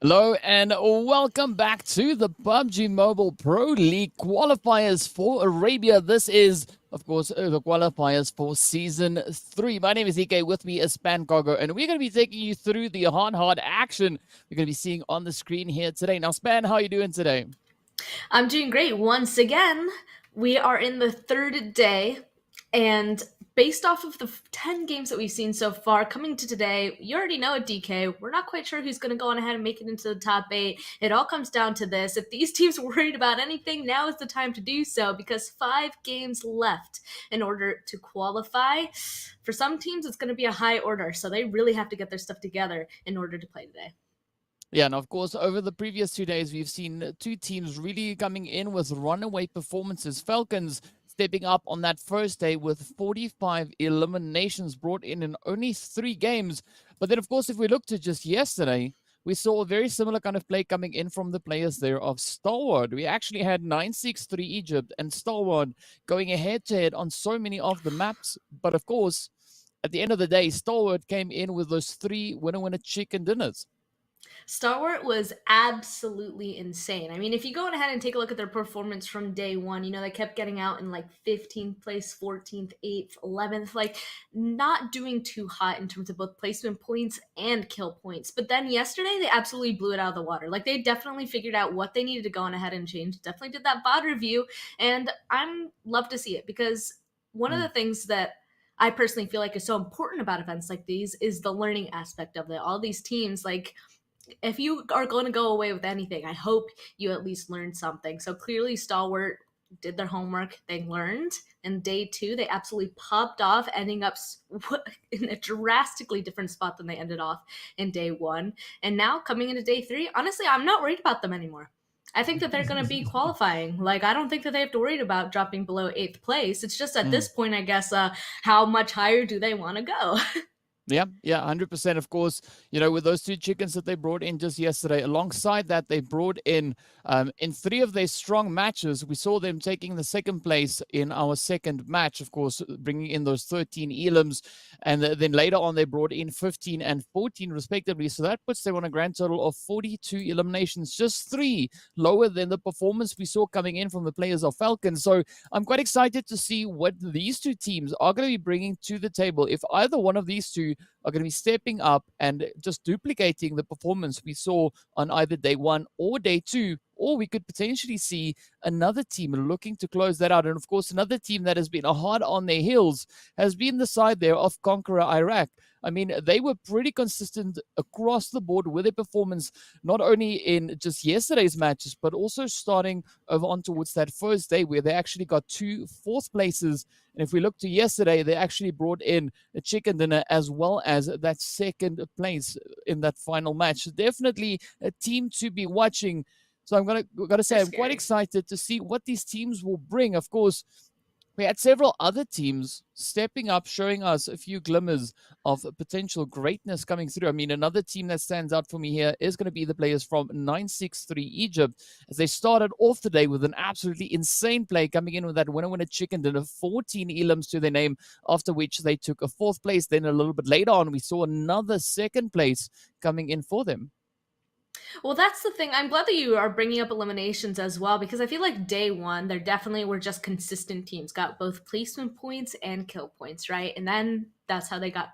Hello and welcome back to the PUBG Mobile Pro League qualifiers for Arabia. This is, of course, the qualifiers for Season 3. My name is GEEKAY, with me is Span, and we're going to be taking you through the hard action we're going to be seeing on the screen here today. Now, Span, how are you doing today? I'm doing great. Once again, we are in the third day, and based off of the 10 games that we've seen so far, coming to today, you already know at DK, we're not quite sure who's going to go on ahead and make it into the top 8. It all comes down to this. If these teams are worried about anything, now is the time to do so, because 5 games left in order to qualify. For some teams, it's going to be a high order, so they really have to get their stuff together in order to play today. Yeah, and of course, over the previous 2 days, we've seen 2 teams really coming in with runaway performances. Falcons stepping up on that first day with 45 eliminations brought in only 3 games. But then, of course, if we look to just yesterday, we saw a very similar kind of play coming in from the players there of Stalwart. We actually had 9-6-3 Egypt and Stalwart going head-to-head on so many of the maps. But, of course, at the end of the day, Stalwart came in with those 3 winner-winner chicken dinners. Stalwart was absolutely insane. I mean, if you go ahead and take a look at their performance from day one, you know, they kept getting out in like 15th place, 14th, 8th, 11th, like not doing too hot in terms of both placement points and kill points. But then yesterday, they absolutely blew it out of the water. Like they definitely figured out what they needed to go on ahead and change. Definitely did that bot review. And I'm love to see it, because one of the things that I personally feel like is so important about events like these is the learning aspect of it. All these teams, like, if you are going to go away with anything, I hope you at least learned something. So clearly Stalwart did their homework. They learned. And day 2, they absolutely popped off, ending up in a drastically different spot than they ended off in day 1. And now coming into day 3, honestly, I'm not worried about them anymore. I think that they're going to be qualifying. Like, I don't think that they have to worry about dropping below 8th place. It's just at this point, I guess, how much higher do they want to go? Yeah, 100%. Of course, you know, with those 2 chickens that they brought in just yesterday, alongside that, they brought in 3 of their strong matches. We saw them taking the 2nd place in our 2nd match, of course, bringing in those 13 elims. And then later on, they brought in 15 and 14, respectively. So that puts them on a grand total of 42 eliminations, just 3 lower than the performance we saw coming in from the players of Falcons. So I'm quite excited to see what these 2 teams are going to be bringing to the table. If either one of these 2 are going to be stepping up and just duplicating the performance we saw on either day 1 or day 2, or we could potentially see another team looking to close that out. And of course, another team that has been hard on their heels has been the side there of CONQUEROR Iraq. I mean, they were pretty consistent across the board with their performance, not only in just yesterday's matches, but also starting over on towards that first day where they actually got 2 fourth places. And if we look to yesterday, they actually brought in a chicken dinner as well as that second place in that final match. So definitely a team to be watching. So I'm gotta say, I'm quite excited to see what these teams will bring. Of course, we had several other teams stepping up, showing us a few glimmers of potential greatness coming through. I mean, another team that stands out for me here is going to be the players from 963 Egypt, as they started off the day with an absolutely insane play, coming in with that winner chicken dinner, 14 elims to their name, after which they took a 4th place. Then a little bit later on, we saw another 2nd place coming in for them. Well, that's the thing. I'm glad that you are bringing up eliminations as well, because I feel like day one, there definitely were just consistent teams, got both placement points and kill points, right? And then that's how they got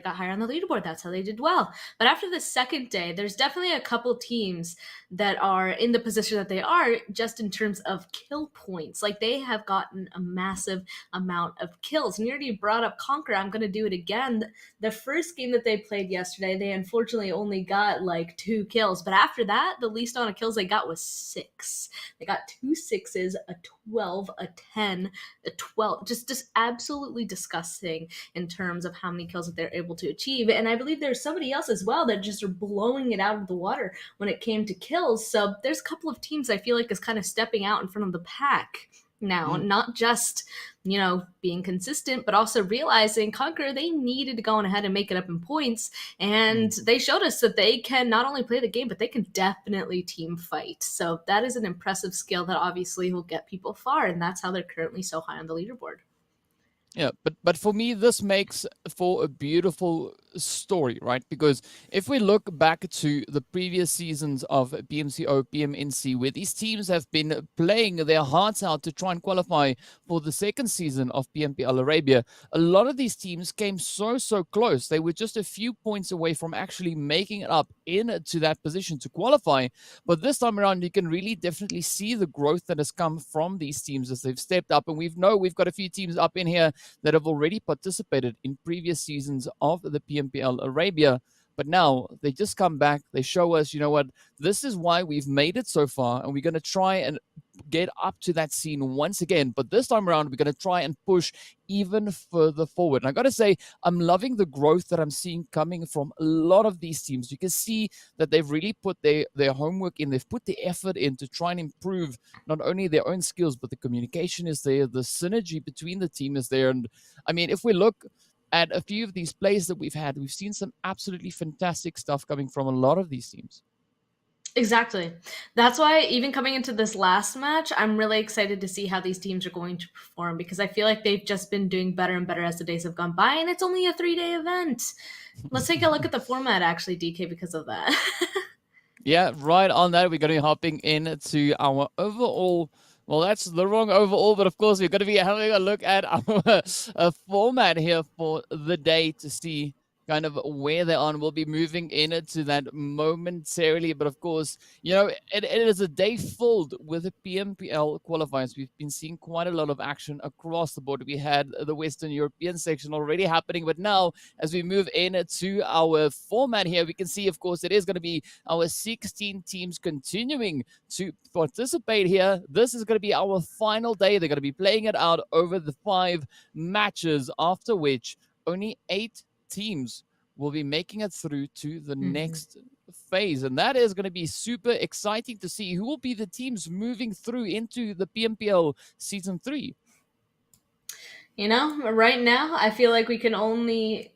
higher on the leaderboard. That's how they did well. But after the second day, there's definitely a couple teams that are in the position that they are just in terms of kill points. Like, they have gotten a massive amount of kills. And you already brought up CONQUEROR. I'm going to do it again. The first game that they played yesterday, they unfortunately only got like 2 kills. But after that, the least amount of kills they got was 6. They got 2 6s, a 12, a 10, a 12. Just absolutely disgusting in terms of how many kills that they're able to achieve. And I believe there's somebody else as well that just are blowing it out of the water when it came to kills. So there's a couple of teams I feel like is kind of stepping out in front of the pack now, not just, you know, being consistent, but also realizing CONQUEROR, they needed to go on ahead and make it up in points. And they showed us that they can not only play the game, but they can definitely team fight. So that is an impressive skill that obviously will get people far. And that's how they're currently so high on the leaderboard. Yeah, but for me, this makes for a beautiful story, right? Because if we look back to the previous seasons of PMCO, PMNC, where these teams have been playing their hearts out to try and qualify for the second season of PMPL Arabia, a lot of these teams came so close. They were just a few points away from actually making it up into that position to qualify. But this time around, you can really definitely see the growth that has come from these teams as they've stepped up. And we've got a few teams up in here that have already participated in previous seasons of the PMPL Arabia. But now they just come back. They show us, you know what, this is why we've made it so far. And we're going to try and get up to that scene once again. But this time around, we're going to try and push even further forward. And I got to say, I'm loving the growth that I'm seeing coming from a lot of these teams. You can see that they've really put their homework in. They've put the effort in to try and improve not only their own skills, but the communication is there. The synergy between the team is there. And I mean, if we look at a few of these plays that we've had, we've seen some absolutely fantastic stuff coming from a lot of these teams. Exactly. That's why even coming into this last match, I'm really excited to see how these teams are going to perform, because I feel like they've just been doing better and better as the days have gone by, and it's only a 3-day event. Let's take a look at the format, actually, DK, because of that. Yeah, right on that, we're going to be hopping into our overall. Well, that's the wrong overall, but of course, we're going to be having a look at our format here for the day to see kind of where they're on. We'll be moving into that momentarily, but of course, you know, it is a day filled with the PMPL qualifiers. We've been seeing quite a lot of action across the board. We had the Western European section already happening, but now as we move into our format here, we can see, of course, it is going to be our 16 teams continuing to participate here. This is going to be our final day. They're going to be playing it out over the 5 matches, after which only 8 teams will be making it through to the next phase. And that is going to be super exciting to see who will be the teams moving through into the PMPL Season 3. You know, right now, I feel like we can only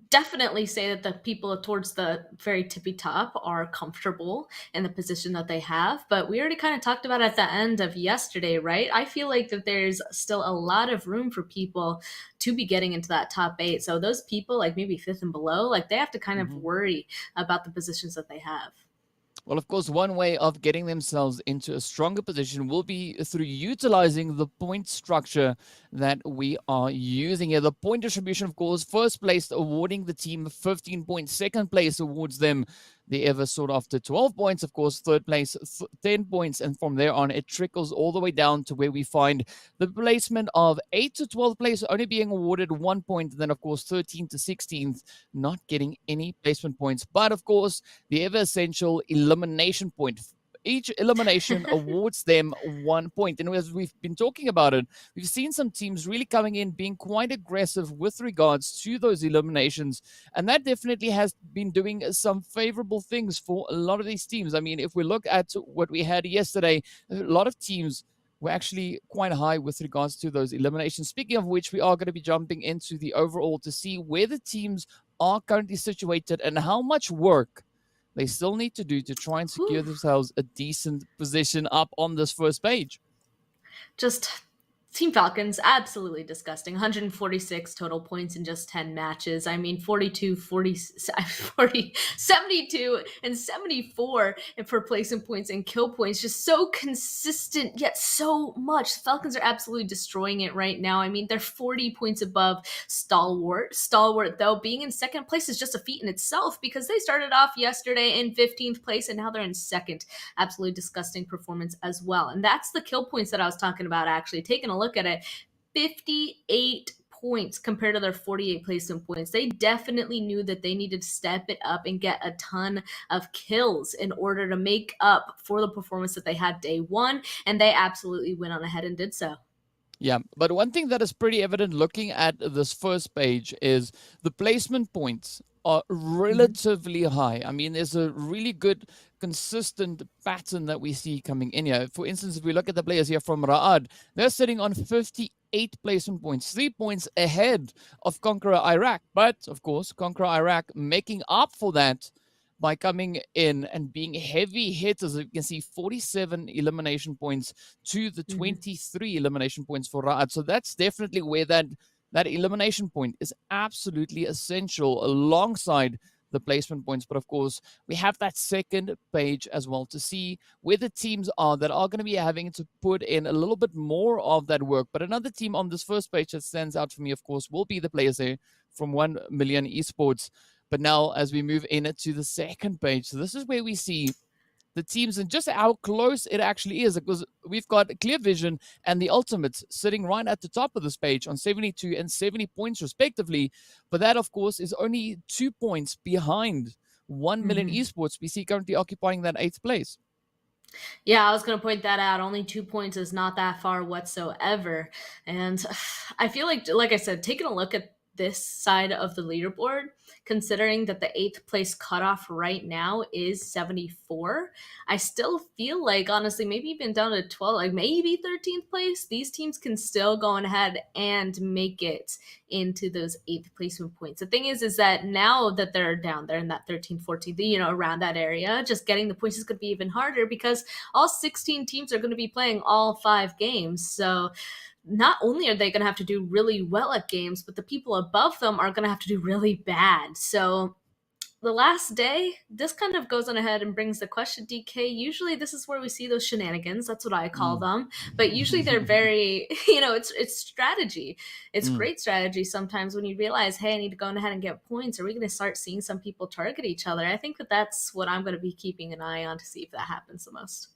definitely say that the people towards the very tippy top are comfortable in the position that they have. But we already kind of talked about at the end of yesterday, right? I feel like that there's still a lot of room for people to be getting into that top 8. So those people, like maybe 5th and below, like they have to kind of worry about the positions that they have. Well, of course, one way of getting themselves into a stronger position will be through utilizing the point structure that we are using here. The point distribution, of course, first place awarding the team 15 points, second place awards them the Ever sought after 12 points. Of course, third place, 10 points. And from there on, it trickles all the way down to where we find the placement of 8th to 12th place only being awarded 1 point. Then, of course, 13th to 16th not getting any placement points. But, of course, the ever essential elimination point. Each elimination awards them 1 point. And as we've been talking about it, we've seen some teams really coming in, being quite aggressive with regards to those eliminations. And that definitely has been doing some favorable things for a lot of these teams. I mean, if we look at what we had yesterday, a lot of teams were actually quite high with regards to those eliminations. Speaking of which, we are going to be jumping into the overall to see where the teams are currently situated and how much work they still need to do to try and secure themselves a decent position up on this first page. Just Team Falcons, absolutely disgusting. 146 total points in just 10 matches. I mean, 42, 40, 72, and 74 for placement points and kill points. Just so consistent, yet so much. Falcons are absolutely destroying it right now. I mean, they're 40 points above Stalwart. Stalwart, though, being in second place is just a feat in itself because they started off yesterday in 15th place and now they're in second. Absolutely disgusting performance as well. And that's the kill points that I was talking about, actually. Taking a look at it, 58 points compared to their 48 placement points. They definitely knew that they needed to step it up and get a ton of kills in order to make up for the performance that they had day one, and they absolutely went on ahead and did so. Yeah, but one thing that is pretty evident looking at this first page is the placement points are relatively high. I mean, there's a really good consistent pattern that we see coming in here. For instance, if we look at the players here from Ra'ad, they're sitting on 58 placement points, 3 points ahead of CONQUEROR Iraq. But, of course, CONQUEROR Iraq making up for that by coming in and being heavy hitters. You can see 47 elimination points to the 23 elimination points for Ra'ad. So that's definitely where that elimination point is absolutely essential alongside the placement points. But of course, we have that second page as well to see where the teams are that are going to be having to put in a little bit more of that work. But another team on this first page that stands out for me, of course, will be the players there from 1 Million Esports. But now as we move into the second page, so this is where we see the teams and just how close it actually is, because we've got Clear Vision and the Ultimates sitting right at the top of this page on 72 and 70 points respectively. But that, of course, is only 2 points behind 1 Million Esports. We see currently occupying that 8th place. Yeah, I was going to point that out. Only 2 points is not that far whatsoever. And I feel like I said, taking a look at this side of the leaderboard, considering that the 8th place cutoff right now is 74, I still feel like, honestly, maybe even down to 12, like maybe 13th place, these teams can still go ahead and make it into those 8th placement points. The thing is that now that they're down there in that 13th, 14th, around that area, just getting the points is going to be even harder because all 16 teams are going to be playing all 5 games. So not only are they going to have to do really well at games, but the people above them are going to have to do really bad. So the last day, this kind of goes on ahead and brings the question, DK. Usually this is where we see those shenanigans. That's what I call them. But usually they're very, it's strategy. It's great strategy sometimes when you realize, hey, I need to go ahead and get points. Are we going to start seeing some people target each other? I think that's what I'm going to be keeping an eye on to see if that happens the most.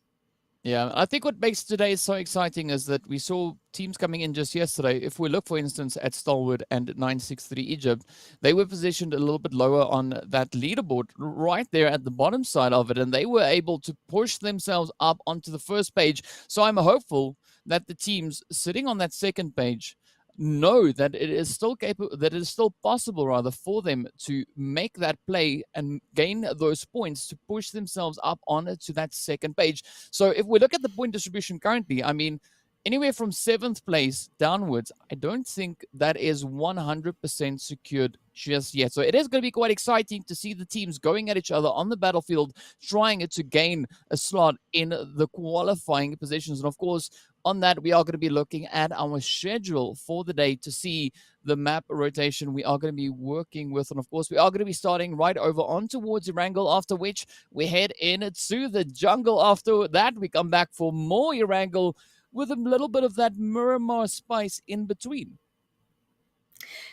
Yeah, I think what makes today so exciting is that we saw teams coming in just yesterday. If we look, for instance, at Stalwart and 963 Egypt, they were positioned a little bit lower on that leaderboard, right there at the bottom side of it, and they were able to push themselves up onto the first page. So I'm hopeful that the teams sitting on that second page know that it is still capable, that it is still possible rather for them to make that play and gain those points to push themselves up onto that second page. So if we look at the point distribution currently, I mean, anywhere from 7th place downwards, I don't think that is 100% secured just yet. So it is going to be quite exciting to see the teams going at each other on the battlefield, trying to gain a slot in the qualifying positions. And of course, on that, we are going to be looking at our schedule for the day to see the map rotation we are going to be working with. And of course, we are going to be starting right over on towards Erangel, after which we head into the jungle. After that, we come back for more Erangel with a little bit of that Miramar spice in between.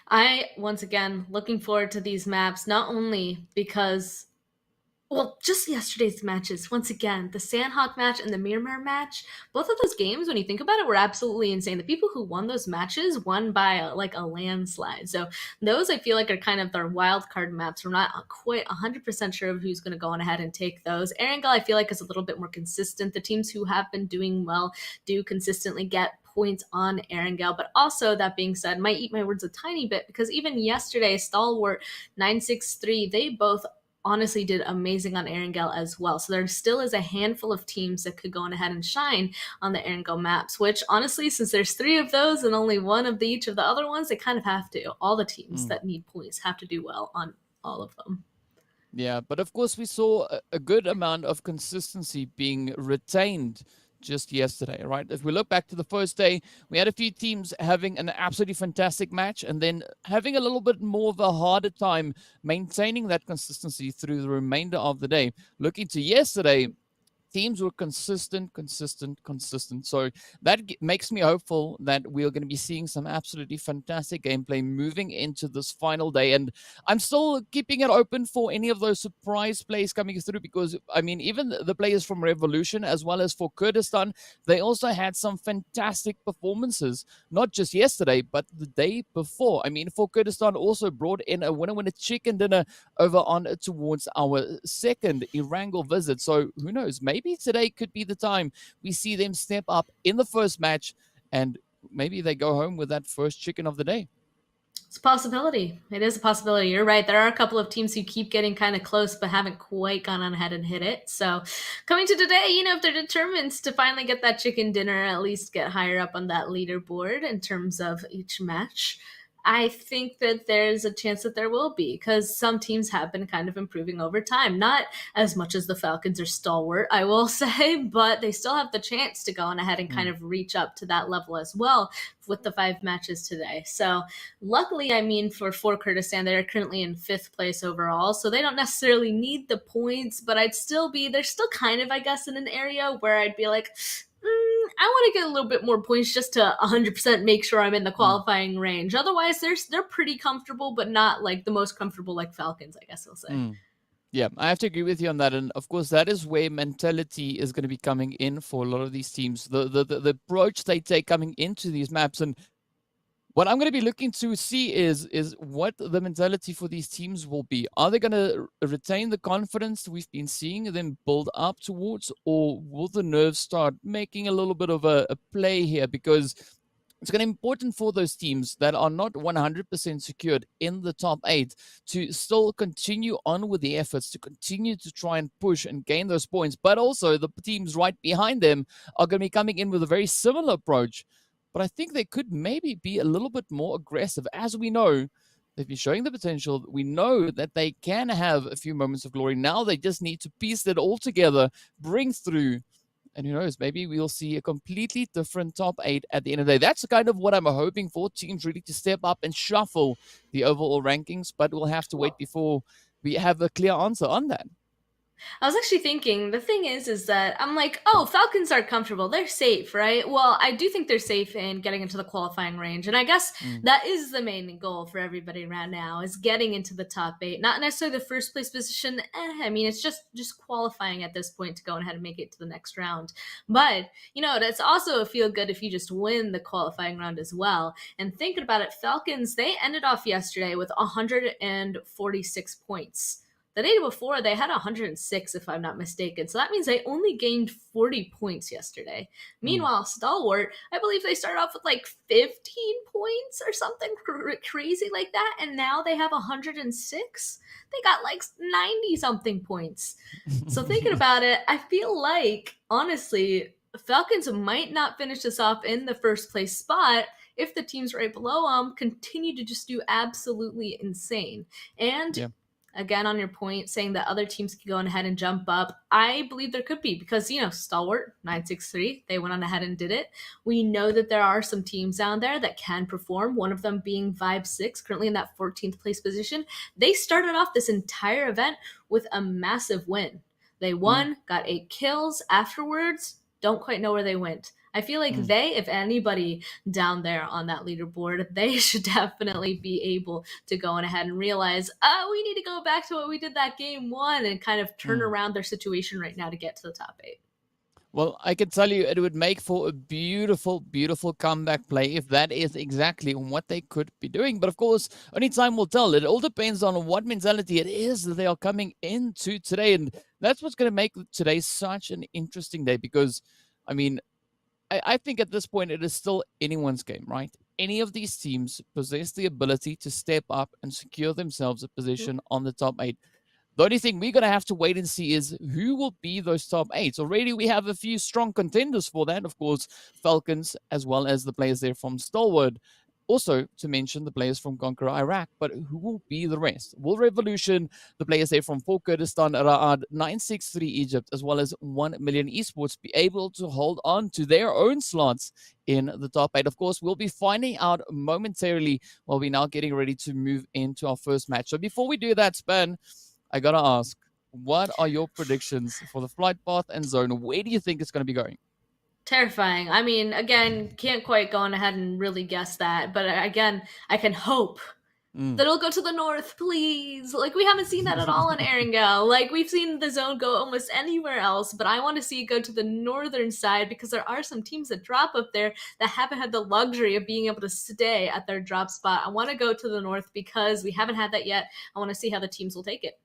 I, once again, looking forward to these maps, not only because Well, just yesterday's matches, once again, the Sanhok match and the Miramar match, both of those games, when you think about it, were absolutely insane. The people who won those matches won by like a landslide. So those I feel like are kind of their wild card maps. We're not quite 100% sure of who's going to go on ahead and take those. Erangel, I feel like, is a little bit more consistent. The teams who have been doing well do consistently get points on Erangel. But also, that being said, might eat my words a tiny bit because even yesterday, Stalwart 963, they both honestly did amazing on Erangel as well. So there still is a handful of teams that could go on ahead and shine on the Erangel maps, which honestly, since there's 3 of those and only 1 of each of the other ones, they kind of have to. All the teams that need points have to do well on all of them. Yeah, but of course we saw a good amount of consistency being retained just yesterday, right? If we look back to the first day, we had a few teams having an absolutely fantastic match and then having a little bit more of a harder time maintaining that consistency through the remainder of the day. Looking to yesterday, teams were consistent. So that makes me hopeful that we're going to be seeing some absolutely fantastic gameplay moving into this final day. And I'm still keeping it open for any of those surprise plays coming through because, I mean, even the players from Revolution as well as for Kurdistan, they also had some fantastic performances, not just yesterday, but the day before. I mean, for Kurdistan also brought in a winner chicken dinner over on towards our second Erangel visit. So who knows? Maybe today could be the time we see them step up in the first match and maybe they go home with that first chicken of the day. It's a possibility. It is a possibility. You're right. There are a couple of teams who keep getting kind of close but haven't quite gone on ahead and hit it. So coming to today, if they're determined to finally get that chicken dinner, at least get higher up on that leaderboard in terms of each match, I think that there's a chance that there will be because some teams have been kind of improving over time. Not as much as the Falcons or Stalwart, I will say, but they still have the chance to go on ahead and kind of reach up to that level as well with the 5 matches today. So luckily, I mean, for Kurdistan, they're currently in 5th place overall, so they don't necessarily need the points, but they're still kind of, I guess, in an area where I'd be like, I want to get a little bit more points just to 100% make sure I'm in the qualifying range. Otherwise, they're pretty comfortable, but not like the most comfortable like Falcons, I guess I'll say. Yeah, I have to agree with you on that. And of course, that is where mentality is going to be coming in for a lot of these teams. The approach they take coming into these maps. And what I'm going to be looking to see is what the mentality for these teams will be. Are they going to retain the confidence we've been seeing them build up towards, or will the nerves start making a little bit of a play here? Because it's going to be important for those teams that are not 100% secured in the top 8 to still continue on with the efforts, to continue to try and push and gain those points. But also the teams right behind them are going to be coming in with a very similar approach. But I think they could maybe be a little bit more aggressive. As we know, they've been showing the potential. We know that they can have a few moments of glory. Now they just need to piece it all together, bring through. And who knows, maybe we'll see a completely different top 8 at the end of the day. That's kind of what I'm hoping for, teams really to step up and shuffle the overall rankings. But we'll have to wait before we have a clear answer on that. I was actually thinking, the thing is that I'm like, oh, Falcons are comfortable. They're safe, right? Well, I do think they're safe in getting into the qualifying range. And I guess that is the main goal for everybody right now, is getting into the top 8. Not necessarily the first place position. I mean, it's just qualifying at this point to go ahead and make it to the next round. But, that's also a feel good if you just win the qualifying round as well. And thinking about it, Falcons, they ended off yesterday with 146 points. The day before, they had 106, if I'm not mistaken. So that means they only gained 40 points yesterday. Meanwhile, Stalwart, I believe they started off with like 15 points or something crazy like that. And now they have 106. They got like 90-something points. So thinking about it, I feel like, honestly, Falcons might not finish this off in the first place spot if the teams right below them continue to just do absolutely insane. And again, on your point, saying that other teams can go on ahead and jump up, I believe there could be because, Stalwart 963, they went on ahead and did it. We know that there are some teams down there that can perform, one of them being Vibe 6, currently in that 14th place position. They started off this entire event with a massive win. They won, got 8 kills. Afterwards, don't quite know where they went. I feel like they, if anybody down there on that leaderboard, they should definitely be able to go on ahead and realize, oh, we need to go back to what we did that game one and kind of turn around their situation right now to get to the top 8. Well, I can tell you it would make for a beautiful, beautiful comeback play if that is exactly what they could be doing. But of course, only time will tell. It all depends on what mentality it is that they are coming into today. And that's what's going to make today such an interesting day because, I mean, I think at this point it is still anyone's game, right? Any of these teams possess the ability to step up and secure themselves a position on the top 8. The only thing we're going to have to wait and see is who will be those top 8s. Already we have a few strong contenders for that. Of course, Falcons, as well as the players there from Stalwart. Also, to mention the players from CONQUEROR Iraq, but who will be the rest? Will Revolution, the players there from Kurdistan, Raad, 963 Egypt, as well as 1 million Esports be able to hold on to their own slots in the top 8? Of course, we'll be finding out momentarily while we're now getting ready to move into our first match. So before we do that, Span, I gotta ask, what are your predictions for the flight path and zone? Where do you think it's going to be going? Terrifying. I mean, again, can't quite go on ahead and really guess that, but again, I can hope that it'll go to the north, please. Like, we haven't seen that at all in Erangel. Like, we've seen the zone go almost anywhere else, but I want to see it go to the northern side because there are some teams that drop up there that haven't had the luxury of being able to stay at their drop spot. I want to go to the north because we haven't had that yet. I want to see how the teams will take it.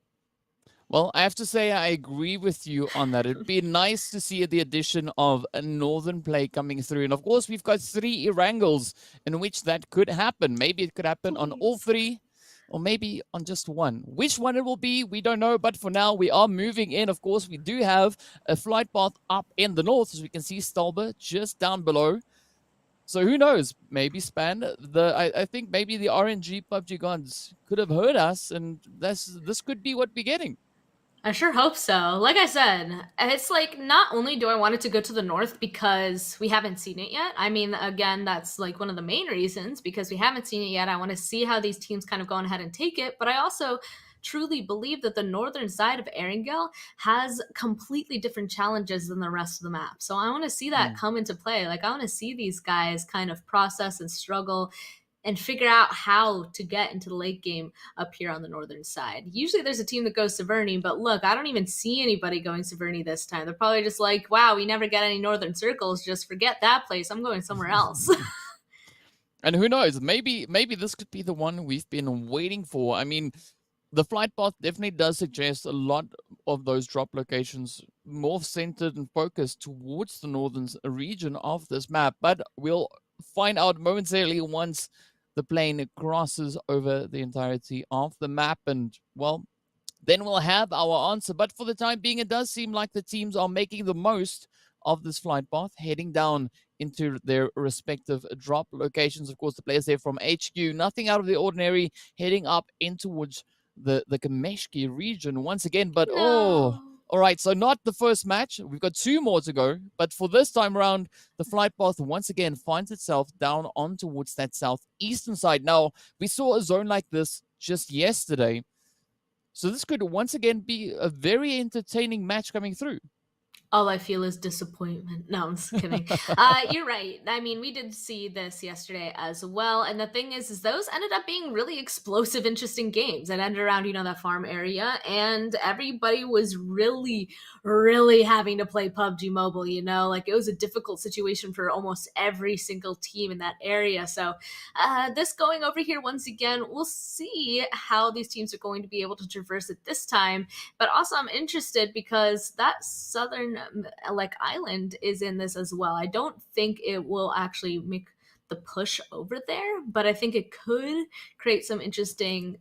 Well, I have to say I agree with you on that. It'd be nice to see the addition of a northern play coming through. And of course, we've got 3 Erangels in which that could happen. Maybe it could happen on all 3 or maybe on just one. Which one it will be, we don't know. But for now, we are moving in. Of course, we do have a flight path up in the north, as we can see Stalwart just down below. So who knows? Maybe Span. I think maybe the RNG PUBG gods could have heard us, and this could be what we're getting. I sure hope so. Like I said, it's like not only do I want it to go to the north because we haven't seen it yet. I mean, again, that's like one of the main reasons because we haven't seen it yet. I want to see how these teams kind of go on ahead and take it. But I also truly believe that the northern side of Erangel has completely different challenges than the rest of the map. So I want to see that come into play. Like, I want to see these guys kind of process and struggle and figure out how to get into the late game up here on the northern side. Usually there's a team that goes Severny, but look, I don't even see anybody going Severny this time. They're probably just like, wow, we never get any northern circles. Just forget that place. I'm going somewhere else. And who knows? Maybe this could be the one we've been waiting for. I mean, the flight path definitely does suggest a lot of those drop locations more centered and focused towards the northern region of this map. But we'll find out momentarily once the plane crosses over the entirety of the map. And, well, then we'll have our answer. But for the time being, it does seem like the teams are making the most of this flight path, heading down into their respective drop locations. Of course, the players there from HQ, nothing out of the ordinary, heading up in towards the Kamishki region once again. But, all right, so not the first match. We've got 2 more to go. But for this time around, the flight path once again finds itself down on towards that southeastern side. Now, we saw a zone like this just yesterday. So this could once again be a very entertaining match coming through. All I feel is disappointment. No, I'm just kidding. You're right. I mean, we did see this yesterday as well. And the thing is those ended up being really explosive, interesting games. It ended around, that farm area. And everybody was really, really having to play PUBG Mobile, Like, it was a difficult situation for almost every single team in that area. So this going over here once again, we'll see how these teams are going to be able to traverse it this time. But also I'm interested because that southern island is in this as well. I don't think it will actually make the push over there, but I think it could create some interesting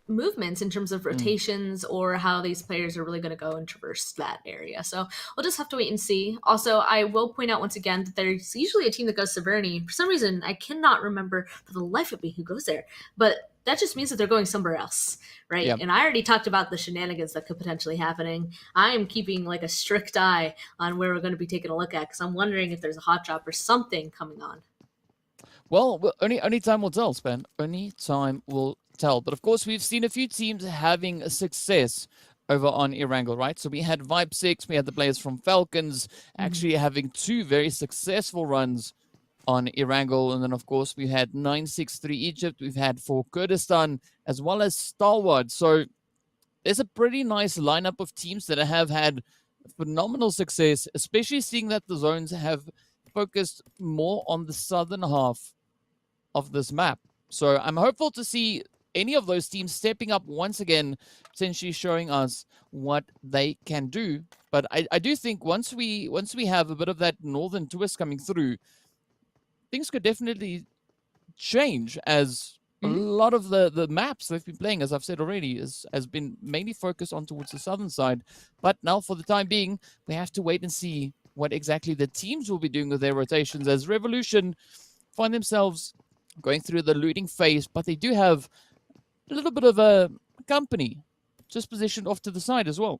movements in terms of rotations or how these players are really going to go and traverse that area. So we'll just have to wait and see. Also, I will point out once again that there's usually a team that goes Severny. For some reason, I cannot remember for the life of me who goes there, but that just means that they're going somewhere else, right? Yep. And I already talked about the shenanigans that could potentially happening. I am keeping like a strict eye on where we're going to be taking a look at because I'm wondering if there's a hot drop or something coming on. Well, only time will tell, Span. Only time will tell. But of course, we've seen a few teams having success over on Erangel, right? So we had Vibe 6, we had the players from Falcons actually having 2 very successful runs on Erangel. And then, of course, we had 963 Egypt, we've had for Kurdistan, as well as Stalwart. So there's a pretty nice lineup of teams that have had phenomenal success, especially seeing that the zones have focused more on the southern half of this map. So I'm hopeful to see any of those teams stepping up once again, potentially showing us what they can do. But I do think once we have a bit of that northern twist coming through, things could definitely change, as a lot of the maps they've been playing, as I've said already, has been mainly focused on towards the southern side. But now, for the time being, we have to wait and see what exactly the teams will be doing with their rotations, as Revolution find themselves going through the looting phase, but they do have a little bit of a company just positioned off to the side as well.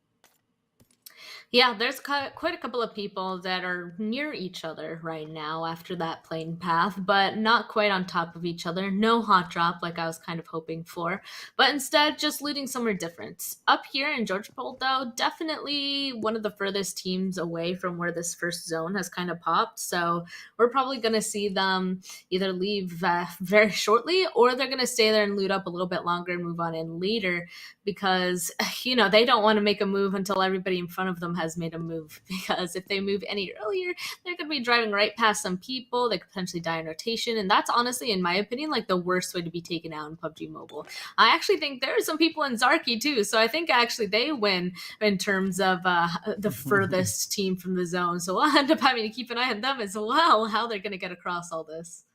Yeah, there's quite a couple of people that are near each other right now after that plane path, but not quite on top of each other. No hot drop like I was kind of hoping for, but instead just looting somewhere different. Up here in Georgepol, though, definitely one of the furthest teams away from where this first zone has kind of popped. So we're probably going to see them either leave very shortly, or they're going to stay there and loot up a little bit longer and move on in later, because, you know, they don't want to make a move until everybody in front of them has made a move, because if they move any earlier, they're going to be driving right past some people. They could potentially die in rotation, and that's honestly, in my opinion, like the worst way to be taken out in PUBG Mobile. I actually think there are some people in Zarki too, so I think actually they win in terms of the furthest team from the zone, so we'll end up having to keep an eye on them as well, how they're going to get across all this.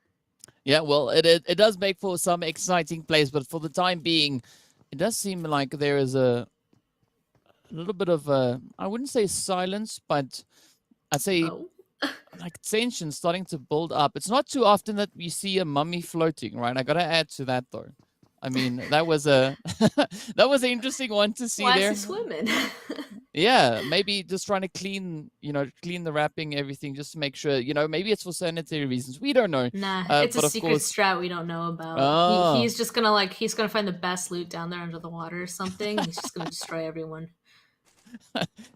Yeah, well, it does make for some exciting plays, but for the time being, it does seem like there is a little bit of I wouldn't say silence, but I'd say like tension starting to build up. It's not too often that we see a mummy floating, right? I gotta add to that though. I mean, that was a that was an interesting one to see. Why there. is he swimming? Yeah, maybe just trying to clean the wrapping, everything, just to make sure, maybe it's for sanitary reasons. We don't know. Nah, it's a secret strat we don't know about. Oh. He's just gonna he's gonna find the best loot down there under the water or something. He's just gonna destroy everyone.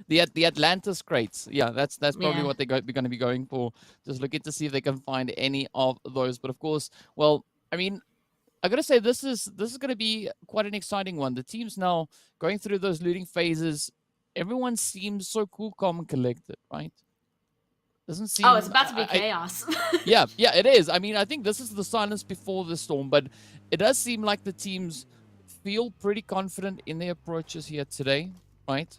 the Atlantis crates. Yeah, that's probably what they're going to be going for. Just looking to see if they can find any of those. But of course, well, I mean, I gotta say this is going to be quite an exciting one. The team's now going through those looting phases. Everyone seems so cool, calm, and collected, right? Doesn't seem. Oh, it's about to be chaos. Yeah, it is. I mean, I think this is the silence before the storm, but it does seem like the teams feel pretty confident in their approaches here today, right?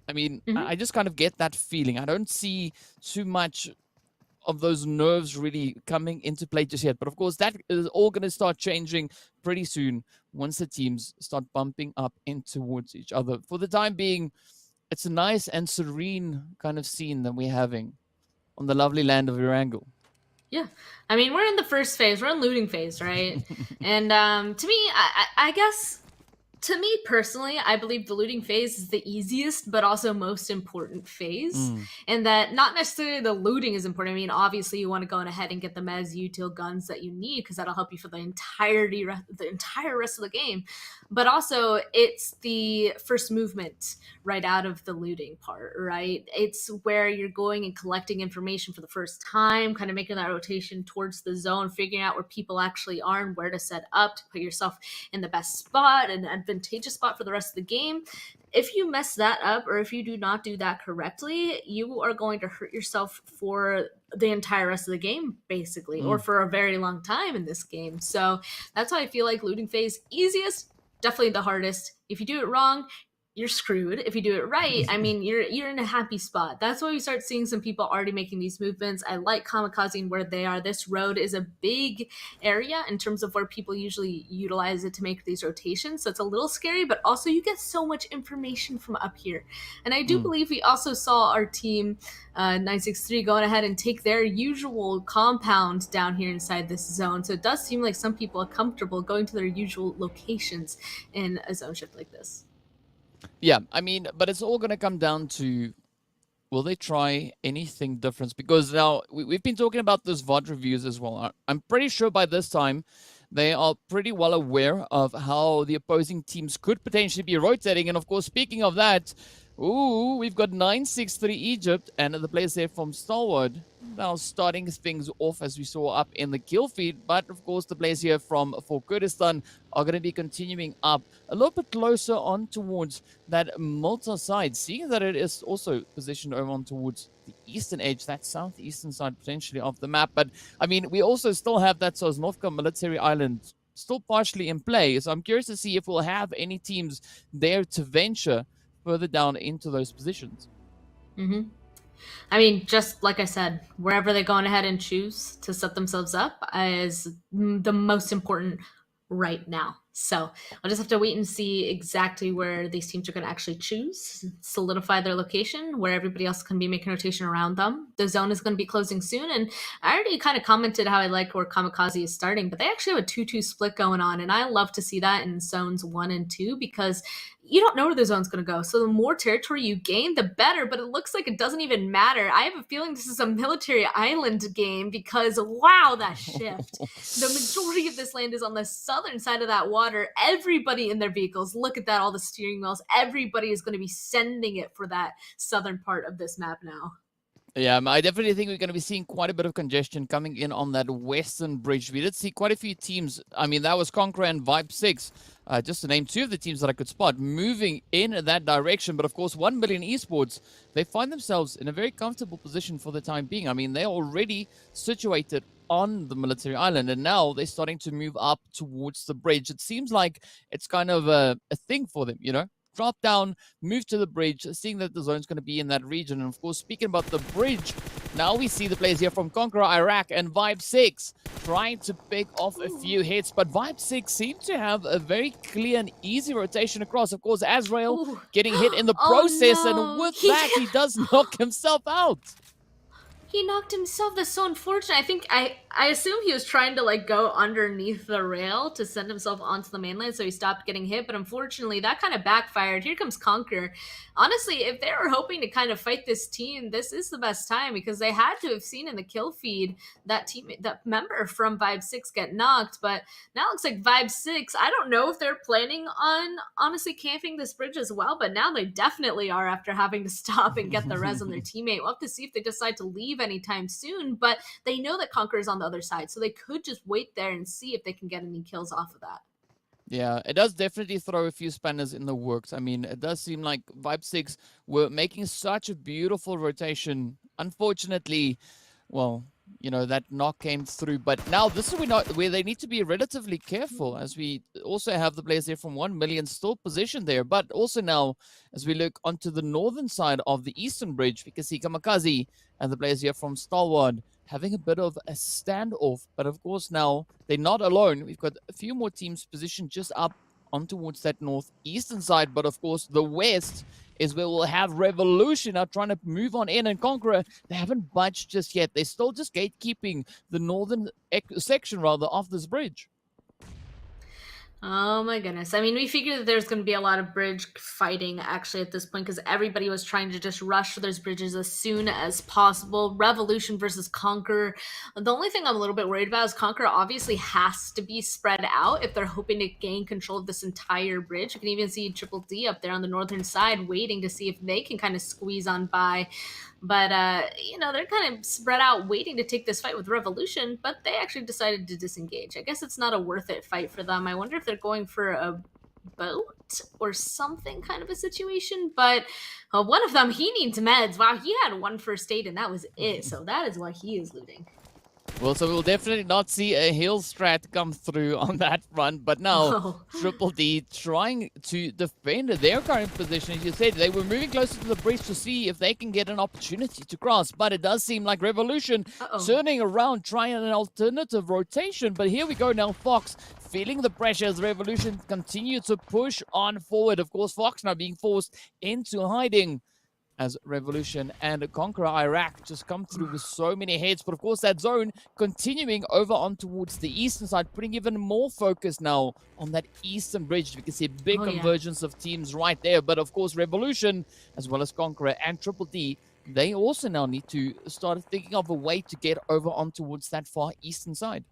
I mean, I just kind of get that feeling. I don't see too much of those nerves really coming into play just yet. But of course, that is all going to start changing pretty soon once the teams start bumping up in towards each other. For the time being, it's a nice and serene kind of scene that we're having on the lovely land of Erangel. Yeah. I mean, we're in the first phase. We're in looting phase, right? And to me, I guess... To me personally, I believe the looting phase is the easiest, but also most important phase. And that not necessarily the looting is important. I mean, obviously you want to go ahead and get the mez util guns that you need, because that'll help you for the entire rest of the game. But also it's the first movement right out of the looting part, right? It's where you're going and collecting information for the first time, kind of making that rotation towards the zone, figuring out where people actually are and where to set up to put yourself in the best spot and advantageous spot for the rest of the game. If you mess that up, or if you do not do that correctly, you are going to hurt yourself for the entire rest of the game, basically, or for a very long time in this game. So that's why I feel like looting phase, easiest, definitely the hardest. If you do it wrong, you're screwed. If you do it right, I mean, you're in a happy spot. That's why we start seeing some people already making these movements. I like kamikazing where they are. This road is a big area in terms of where people usually utilize it to make these rotations. So it's a little scary, but also you get so much information from up here. And I do believe we also saw our team, 963, going ahead and take their usual compound down here inside this zone. So it does seem like some people are comfortable going to their usual locations in a zone shift like this. Yeah, I mean, but it's all going to come down to, will they try anything different? Because now we've been talking about those VOD reviews as well. I'm pretty sure by this time they are pretty well aware of how the opposing teams could potentially be rotating. And of course, speaking of that, ooh, we've got 963 Egypt and the players there from Stalwart now starting things off as we saw up in the kill feed. But of course, the players here for Kurdistan are going to be continuing up a little bit closer on towards that Malta side, seeing that it is also positioned over on towards the eastern edge, that southeastern side potentially of the map. But I mean, we also still have that Sosnovka military island still partially in play. So I'm curious to see if we'll have any teams there to venture further down into those positions. Mm-hmm. I mean, just like I said, wherever they go ahead and choose to set themselves up is the most important right now. So I'll just have to wait and see exactly where these teams are going to actually choose, solidify their location, where everybody else can be making rotation around them. The zone is going to be closing soon. And I already kind of commented how I like where KAMIKAZE is starting, but they actually have a 2-2 split going on. And I love to see that in zones 1 and 2 because you don't know where the zone's going to go. So the more territory you gain, the better. But it looks like it doesn't even matter. I have a feeling this is a military island game because, wow, that shift. The majority of this land is on the southern side of that water. Everybody in their vehicles, look at that, all the steering wheels. Everybody is going to be sending it for that southern part of this map now. Yeah, I definitely think we're going to be seeing quite a bit of congestion coming in on that western bridge. We did see quite a few teams. I mean, that was CONQUEROR and Vibe 6, just to name two of the teams that I could spot, moving in that direction. But of course, 1 million Esports, they find themselves in a very comfortable position for the time being. I mean, they're already situated on the military island, and now they're starting to move up towards the bridge. It seems like it's kind of a thing for them, you know? Drop down, move to the bridge, seeing that the zone's going to be in that region. And of course, speaking about the bridge, now we see the players here from CONQUEROR Iraq and Vibe 6 trying to pick off a few hits, but Vibe 6 seems to have a very clear and easy rotation across. Of course, Azrael getting hit in the process, no. and with that, he does knock himself out. He knocked himself. That's so unfortunate. I think I assume he was trying to like go underneath the rail to send himself onto the mainland, so he stopped getting hit. But unfortunately, that kind of backfired. Here comes CONQUEROR. Honestly, if they were hoping to kind of fight this team, this is the best time because they had to have seen in the kill feed that member from Vibe 6 get knocked. But now it looks like Vibe 6. I don't know if they're planning on honestly camping this bridge as well, but now they definitely are after having to stop and get the res on their teammate. We'll have to see if they decide to leave anytime soon, but they know that CONQUEROR is on the other side, so they could just wait there and see if they can get any kills off of that. Yeah, it does definitely throw a few spanners in the works. I mean, it does seem like Vibe 6 were making such a beautiful rotation. Unfortunately, well, you know, that knock came through. But now this is where they need to be relatively careful, as we also have the players there from 1 million still positioned there. But also now, as we look onto the northern side of the eastern bridge, we can see KAMIKAZE and the players here from Stalwart having a bit of a standoff. But of course, now they're not alone. We've got a few more teams positioned just up on towards that northeastern side. But of course, the west is where we'll have Revolution now trying to move on in, and CONQUEROR, they haven't budged just yet. They're still just gatekeeping the northern section, rather, of this bridge. Oh my goodness. I mean, we figured that there's going to be a lot of bridge fighting actually at this point because everybody was trying to just rush for those bridges as soon as possible. Revolution versus CONQUEROR. The only thing I'm a little bit worried about is CONQUEROR obviously has to be spread out if they're hoping to gain control of this entire bridge. You can even see Triple D up there on the northern side waiting to see if they can kind of squeeze on by. But, you know, they're kind of spread out waiting to take this fight with Revolution, but they actually decided to disengage. I guess it's not a worth it fight for them. I wonder if they're going for a boat or something kind of a situation. But one of them, he needs meds. Wow, he had one first aid and that was it. So that is why he is looting. Well, so we'll definitely not see a heal strat come through on that front. But now, Triple D trying to defend their current position. As you said, they were moving closer to the bridge to see if they can get an opportunity to cross. But it does seem like Revolution turning around, trying an alternative rotation. But here we go now, Fox feeling the pressure as Revolution continue to push on forward. Of course, Fox now being forced into hiding, as Revolution and CONQUEROR Iraq just come through with so many heads. But of course, that zone continuing over on towards the eastern side, putting even more focus now on that eastern bridge. We can see a big convergence of teams right there. But of course, Revolution, as well as CONQUEROR and Triple D, they also now need to start thinking of a way to get over on towards that far eastern side.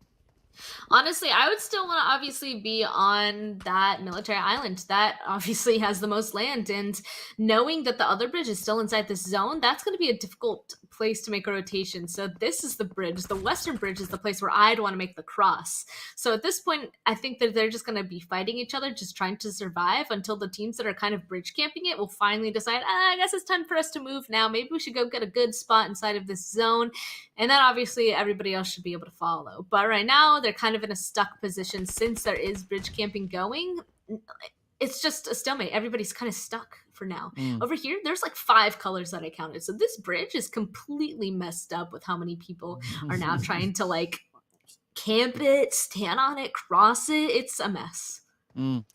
Honestly, I would still want to obviously be on that military island. That obviously has the most land. And knowing that the other bridge is still inside this zone, that's going to be a difficult place to make a rotation. So this is the bridge. The western bridge is the place where I'd want to make the cross. So at this point, I think that they're just going to be fighting each other, just trying to survive until the teams that are kind of bridge camping it will finally decide, I guess it's time for us to move now. Maybe we should go get a good spot inside of this zone. And then obviously everybody else should be able to follow. But right now, they're kind of in a stuck position since there is bridge camping going. It's just a stalemate. Everybody's kind of stuck for now. Over here, there's like 5 colors that I counted. So this bridge is completely messed up with how many people are now trying to like camp it, stand on it, cross it. It's a mess.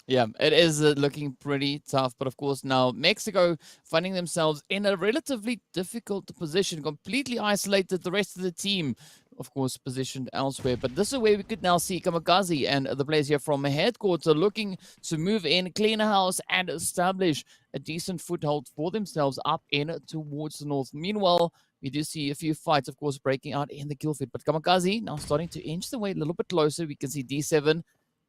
Yeah, it is looking pretty tough. But of course, now Mexico finding themselves in a relatively difficult position, completely isolated. The rest of the team, of course, positioned elsewhere. But this is where we could now see KAMIKAZE and the players here from headquarters looking to move in, clean a house, and establish a decent foothold for themselves up in towards the north. Meanwhile, we do see a few fights, of course, breaking out in the kill feed. But KAMIKAZE now starting to inch the way a little bit closer. We can see D7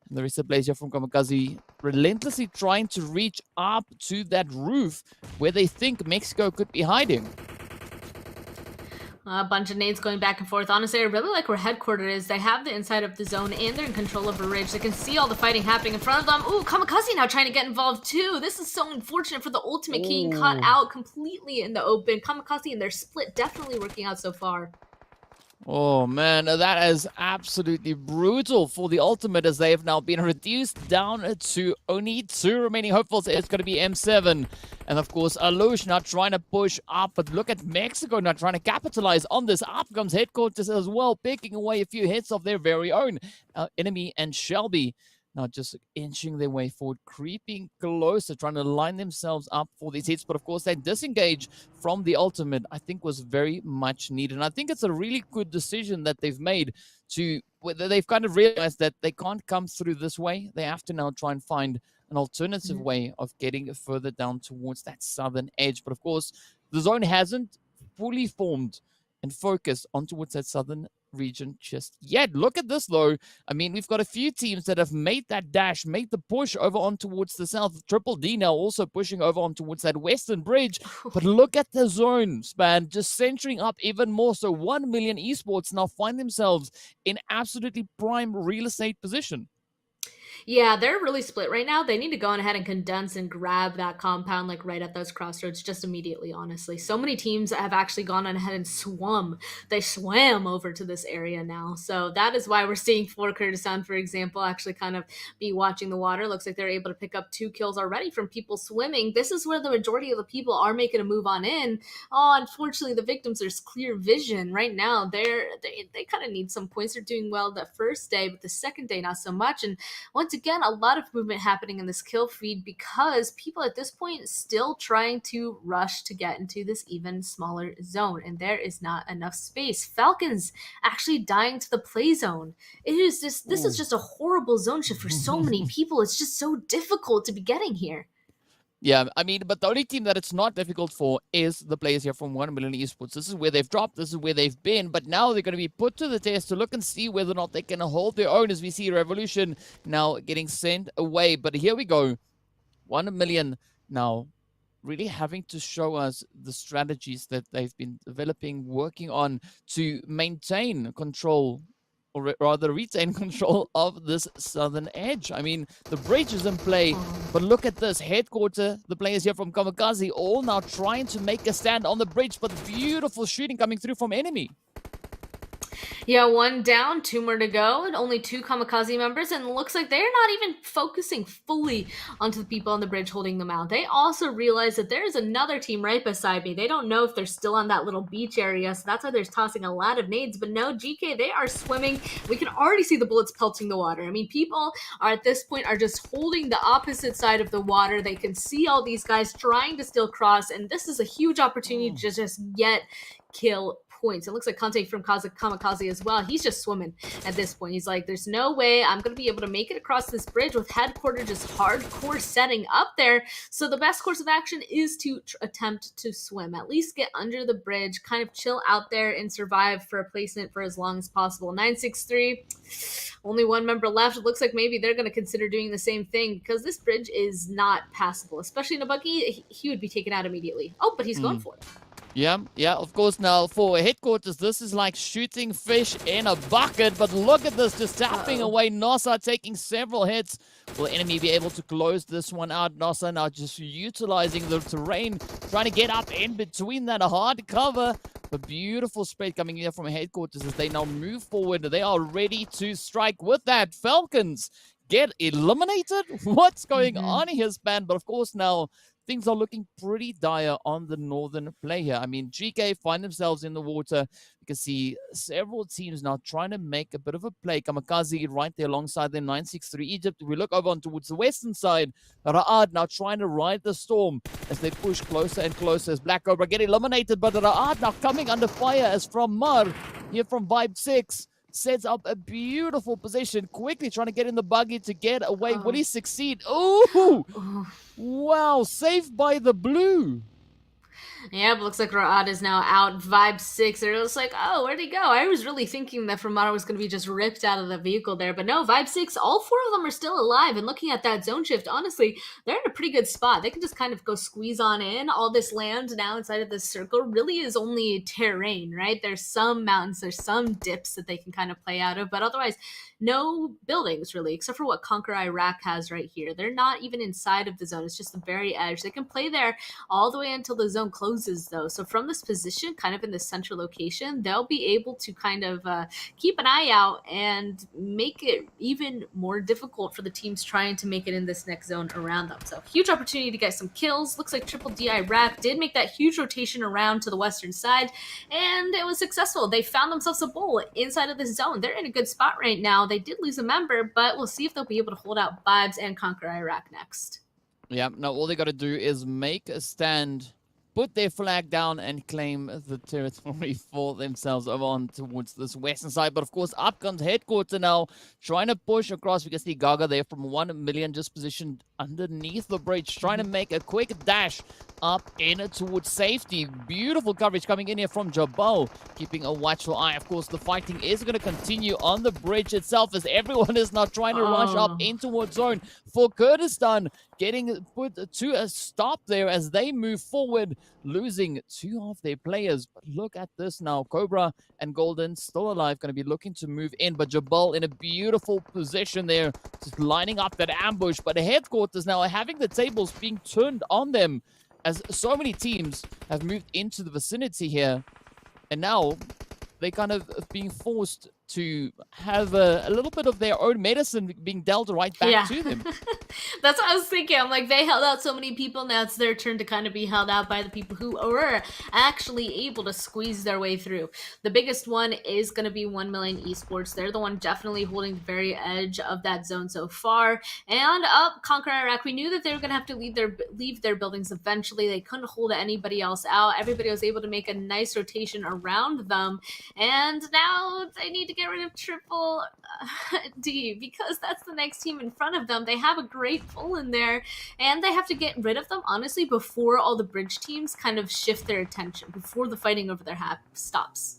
and the rest of the players here from KAMIKAZE relentlessly trying to reach up to that roof where they think Mexico could be hiding. A bunch of nades going back and forth. Honestly, I really like where headquarters is. They have the inside of the zone and they're in control of a ridge. They can see all the fighting happening in front of them. Ooh, KAMIKAZE now trying to get involved too. This is so unfortunate for the ultimate king caught out completely in the open. KAMIKAZE and their split definitely working out so far. Oh man, that is absolutely brutal for the ultimate as they have now been reduced down to only 2 remaining hopefuls. It's going to be M7. And of course, Alush now trying to push up. But look at Mexico now trying to capitalize on this. Up comes headquarters as well, picking away a few hits of their very own enemy and Shelby. Now just inching their way forward, creeping closer, trying to line themselves up for these hits. But of course, that disengage from the ultimate, I think, was very much needed. And I think it's a really good decision that they've made to, they've kind of realized that they can't come through this way. They have to now try and find an alternative way of getting further down towards that southern edge. But of course, the zone hasn't fully formed and focused on towards that southern region just yet. Look at this though. I mean, we've got a few teams that have made that dash, made the push over on towards the south. Triple D now also pushing over on towards that western bridge. But look at the zone span just centering up even more. So 1 million esports now find themselves in absolutely prime real estate position. Yeah, they're really split right now. They need to go on ahead and condense and grab that compound like right at those crossroads just immediately, honestly. So many teams have actually gone on ahead and swum. They swam over to this area now. So that is why we're seeing for Kurdistan, for example, actually kind of be watching the water. Looks like they're able to pick up 2 kills already from people swimming. This is where the majority of the people are making a move on in. Oh, unfortunately, the victims, there's clear vision. Right now, they kind of need some points. They're doing well the first day, but the second day, not so much. And once again, a lot of movement happening in this kill feed because people at this point still trying to rush to get into this even smaller zone, and there is not enough space. Falcons actually dying to the play zone. It is this is just a horrible zone shift for so many people. It's just so difficult to be getting here. Yeah, I mean, but the only team that it's not difficult for is the players here from 1 Million Esports. This is where they've dropped. This is where they've been. But now they're going to be put to the test to look and see whether or not they can hold their own as we see Revolution now getting sent away. But here we go. 1 Million now really having to show us the strategies that they've been developing, working on to maintain control, or rather retain control of this southern edge. I mean, the bridge is in play, but look at this. Headquarter, the players here from KAMIKAZE, all now trying to make a stand on the bridge, but beautiful shooting coming through from enemy. Yeah, 1 down, 2 more to go, and only 2 KAMIKAZE members, and it looks like they're not even focusing fully onto the people on the bridge holding them out. They also realize that there's another team right beside me. They don't know if they're still on that little beach area, so that's why they're tossing a lot of nades. But no, GK, they are swimming. We can already see the bullets pelting the water. I mean, people are at this point are just holding the opposite side of the water. They can see all these guys trying to still cross, and this is a huge opportunity to just get kill points. It looks like Conte from KAMIKAZE as well. He's just swimming at this point. He's like, there's no way I'm going to be able to make it across this bridge with headquarters just hardcore setting up there. So the best course of action is to attempt to swim, at least get under the bridge, kind of chill out there and survive for a placement for as long as possible. 963, only one member left. It looks like maybe they're going to consider doing the same thing because this bridge is not passable, especially in a buggy. He would be taken out immediately. Oh, but he's going for it. Yeah, of course. Now, for headquarters, this is like shooting fish in a bucket. But look at this, just tapping away. Nossa taking several hits. Will enemy be able to close this one out? Nossa now just utilizing the terrain, trying to get up in between that hard cover. But beautiful spread coming here from headquarters as they now move forward. They are ready to strike with that. Falcons get eliminated? What's going on here, Span? But of course now things are looking pretty dire on the northern play here. I mean, GEEKAY find themselves in the water. You can see several teams now trying to make a bit of a play. KAMIKAZE right there alongside them, 963 Egypt. We look over on towards the western side. Ra'ad now trying to ride the storm as they push closer and closer as Black Cobra get eliminated. But Ra'ad now coming under fire as from Mar here from Vibe 6. Sets up a beautiful position, quickly trying to get in the buggy to get away. Will he succeed? Oh, wow, saved by the blue. Yeah, it looks like Ra'ad is now out. Vibe 6. They're just like, oh, where'd he go? I was really thinking that Fermata was going to be just ripped out of the vehicle there. But no, Vibe 6, all four of them are still alive. And looking at that zone shift, honestly, they're in a pretty good spot. They can just kind of go squeeze on in. All this land now inside of this circle really is only terrain, right? There's some mountains, there's some dips that they can kind of play out of. But otherwise, no buildings really, except for what Conquer Iraq has right here. They're not even inside of the zone. It's just the very edge. They can play there all the way until the zone closes, though. So from this position, kind of in the central location, they'll be able to kind of keep an eye out and make it even more difficult for the teams trying to make it in this next zone around them. So huge opportunity to get some kills. Looks like Triple D Iraq did make that huge rotation around to the western side, and it was successful. They found themselves a bowl inside of this zone. They're in a good spot right now. They did lose a member, but we'll see if they'll be able to hold out Vibes and conquer Iraq next. Yeah, now all they got to do is make a stand, put their flag down, and claim the territory for themselves over on towards this western side. But of course, up comes headquarters now, trying to push across. We can see Gaga there from 1 million just positioned underneath the bridge, trying to make a quick dash up in towards safety. Beautiful coverage coming in here from Jabal, keeping a watchful eye. Of course, the fighting is going to continue on the bridge itself as everyone is now trying to rush up in towards zone. For Kurdistan, getting put to a stop there as they move forward, losing 2 of their players. But look at this now. Cobra and Golden still alive, going to be looking to move in. But Jabal in a beautiful position there, just lining up that ambush. But the headquarters now are having the tables being turned on them, as so many teams have moved into the vicinity here. And now they kind of being forced to have a little bit of their own medicine being dealt right back to them. That's what I was thinking. I'm like, they held out so many people. Now it's their turn to kind of be held out by the people who were actually able to squeeze their way through. The biggest one is going to be 1 million Esports. They're the one definitely holding the very edge of that zone so far. And up Conquer Iraq, we knew that they were going to have to leave their buildings eventually. They couldn't hold anybody else out. Everybody was able to make a nice rotation around them. And now they need to get rid of Triple D because that's the next team in front of them. They have a great pull in there, and they have to get rid of them, honestly, before all the bridge teams kind of shift their attention, before the fighting over their stops.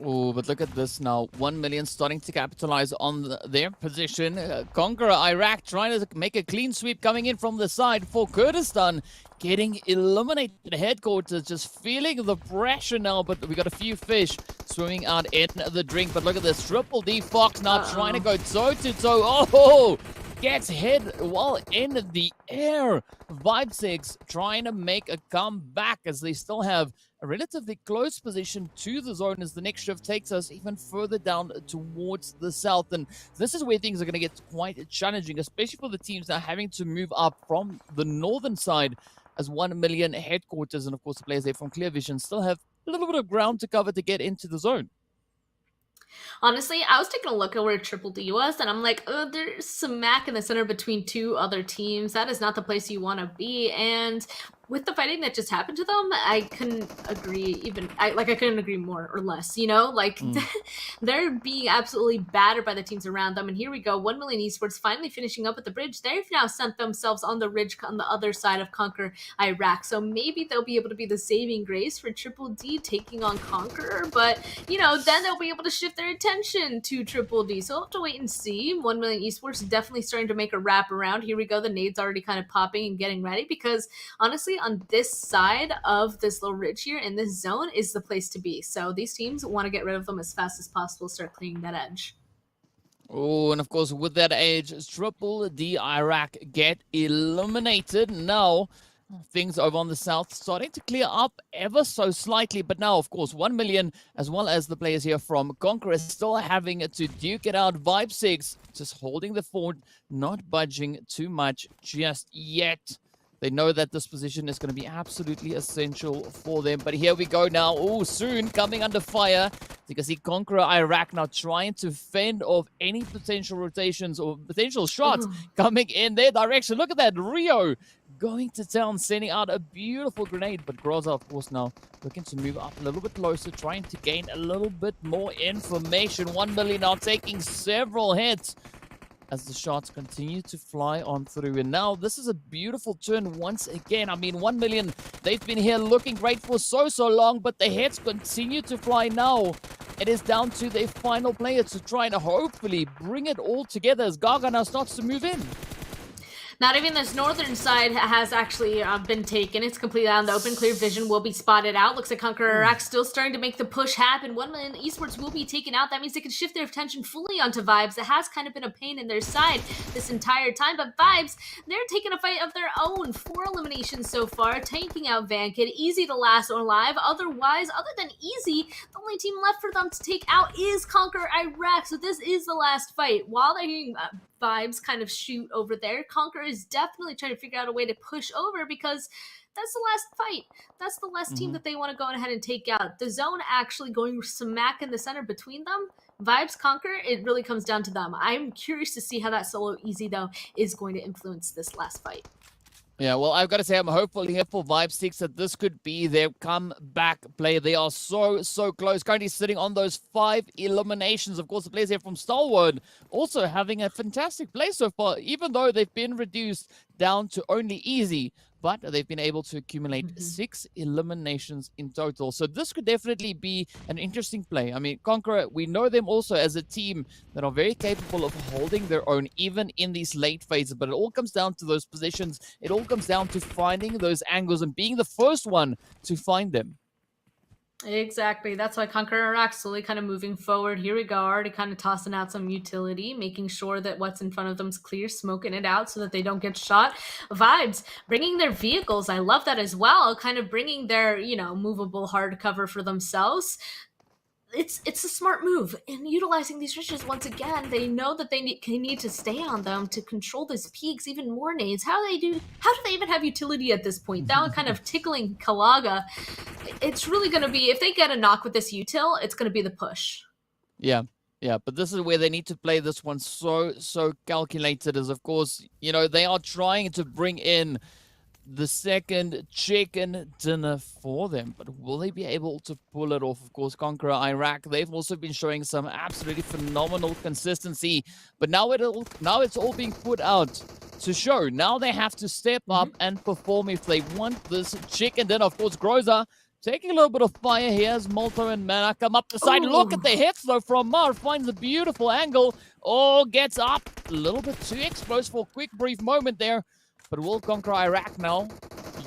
Oh, but look at this now. 1 million starting to capitalize on their position. Conqueror Iraq trying to make a clean sweep coming in from the side for Kurdistan. Getting eliminated. Headquarters just feeling the pressure now, but we got a few fish swimming out in the drink. But look at this. Triple D Fox now trying to go toe-to-toe. Oh! Gets hit while in the air. Vibe 6 trying to make a comeback as they still have a relatively close position to the zone as the next shift takes us even further down towards the south. And this is where things are going to get quite challenging, especially for the teams now having to move up from the northern side as 1 million headquarters. And of course, the players there from Clear Vision still have a little bit of ground to cover to get into the zone. Honestly, I was taking a look at where Triple D was, and I'm like, oh, there's some smack in the center between 2 other teams. That is not the place you want to be. And with the fighting that just happened to them, I couldn't agree I couldn't agree more or less, you know? Like, they're being absolutely battered by the teams around them. And here we go, 1 million Esports finally finishing up at the bridge. They've now sent themselves on the ridge on the other side of Conquer Iraq. So maybe they'll be able to be the saving grace for Triple D taking on Conqueror. But, you know, then they'll be able to shift their attention to Triple D. So we'll have to wait and see. 1 million Esports definitely starting to make a wrap around. Here we go, the nades already kind of popping and getting ready, because honestly, on this side of this little ridge here in this zone is the place to be. So these teams want to get rid of them as fast as possible, start clearing that edge. Oh, and of course, with that edge, Triple D Iraq get eliminated. Now, things over on the south starting to clear up ever so slightly. But now, of course, 1 million, as well as the players here from Conqueror, still having to duke it out. Vibe 6 just holding the fort, not budging too much just yet. They know that this position is going to be absolutely essential for them. But here we go now. Oh, soon coming under fire. You can see Conqueror Iraq now trying to fend off any potential rotations or potential shots coming in their direction. Look at that. Rio going to town, sending out a beautiful grenade. But Groza, of course, now looking to move up a little bit closer, trying to gain a little bit more information. 1 million now taking several hits as the shots continue to fly on through. And now this is a beautiful turn once again. I mean, 1 million, they've been here looking great for so long, but the hits continue to fly now. It is down to their final player to try and hopefully bring it all together as Gaga now starts to move in. Not even this northern side has actually been taken. It's completely out in the open. Clear vision will be spotted out. Looks like Conqueror Iraq still starting to make the push happen. 1 million Esports will be taken out. That means they can shift their attention fully onto Vibes. It has kind of been a pain in their side this entire time, but Vibes, they're taking a fight of their own. 4 eliminations so far, taking out Vankid. Easy to last or live. Otherwise, other than Easy, the only team left for them to take out is Conqueror Iraq. So this is the last fight. While they're hearing Vibes kind of shoot over there, Conqueror is definitely trying to figure out a way to push over, because that's the last fight. That's the last team that they want to go ahead and take out. The zone actually going smack in the center between them. Vibes Conquer, it really comes down to them. I'm curious to see how that solo Easy, though, is going to influence this last fight. Yeah, well, I've got to say, I'm hopeful here for Vibe 6 that this could be their comeback play. They are so close. Currently sitting on those 5 eliminations. Of course, the players here from Stalwart also having a fantastic play so far, even though they've been reduced down to only Easy. But they've been able to accumulate 6 eliminations in total. So this could definitely be an interesting play. I mean, Conqueror, we know them also as a team that are very capable of holding their own, even in these late phases. But it all comes down to those positions. It all comes down to finding those angles and being the first one to find them. Exactly. That's why Conqueror Iraq slowly kind of moving forward. Here we go, already kind of tossing out some utility, making sure that what's in front of them is clear, smoking it out so that they don't get shot. Vibes, bringing their vehicles. I love that as well. Kind of bringing their, you know, movable hardcover for themselves. It's a smart move, and utilizing these riches once again. They know that they need to stay on them to control these peaks, even more nades. How do they even have utility at this point? That one kind of tickling Kalaga. It's really going to be, if they get a knock with this util, it's going to be the push. Yeah, but this is where they need to play this one so calculated, as of course, you know, they are trying to bring in the second chicken dinner for them, but will they be able to pull it off? Of course, Conqueror Iraq, they've also been showing some absolutely phenomenal consistency, but now it's all being put out to show. Now they have to step up and perform if they want this chicken dinner. Of course, Groza taking a little bit of fire here as Molto and Mana come up the side. Look at the hits, though, from Mar. Finds a beautiful angle. Oh, gets up. A little bit too exposed for a quick, brief moment there. But will Conqueror Iraq now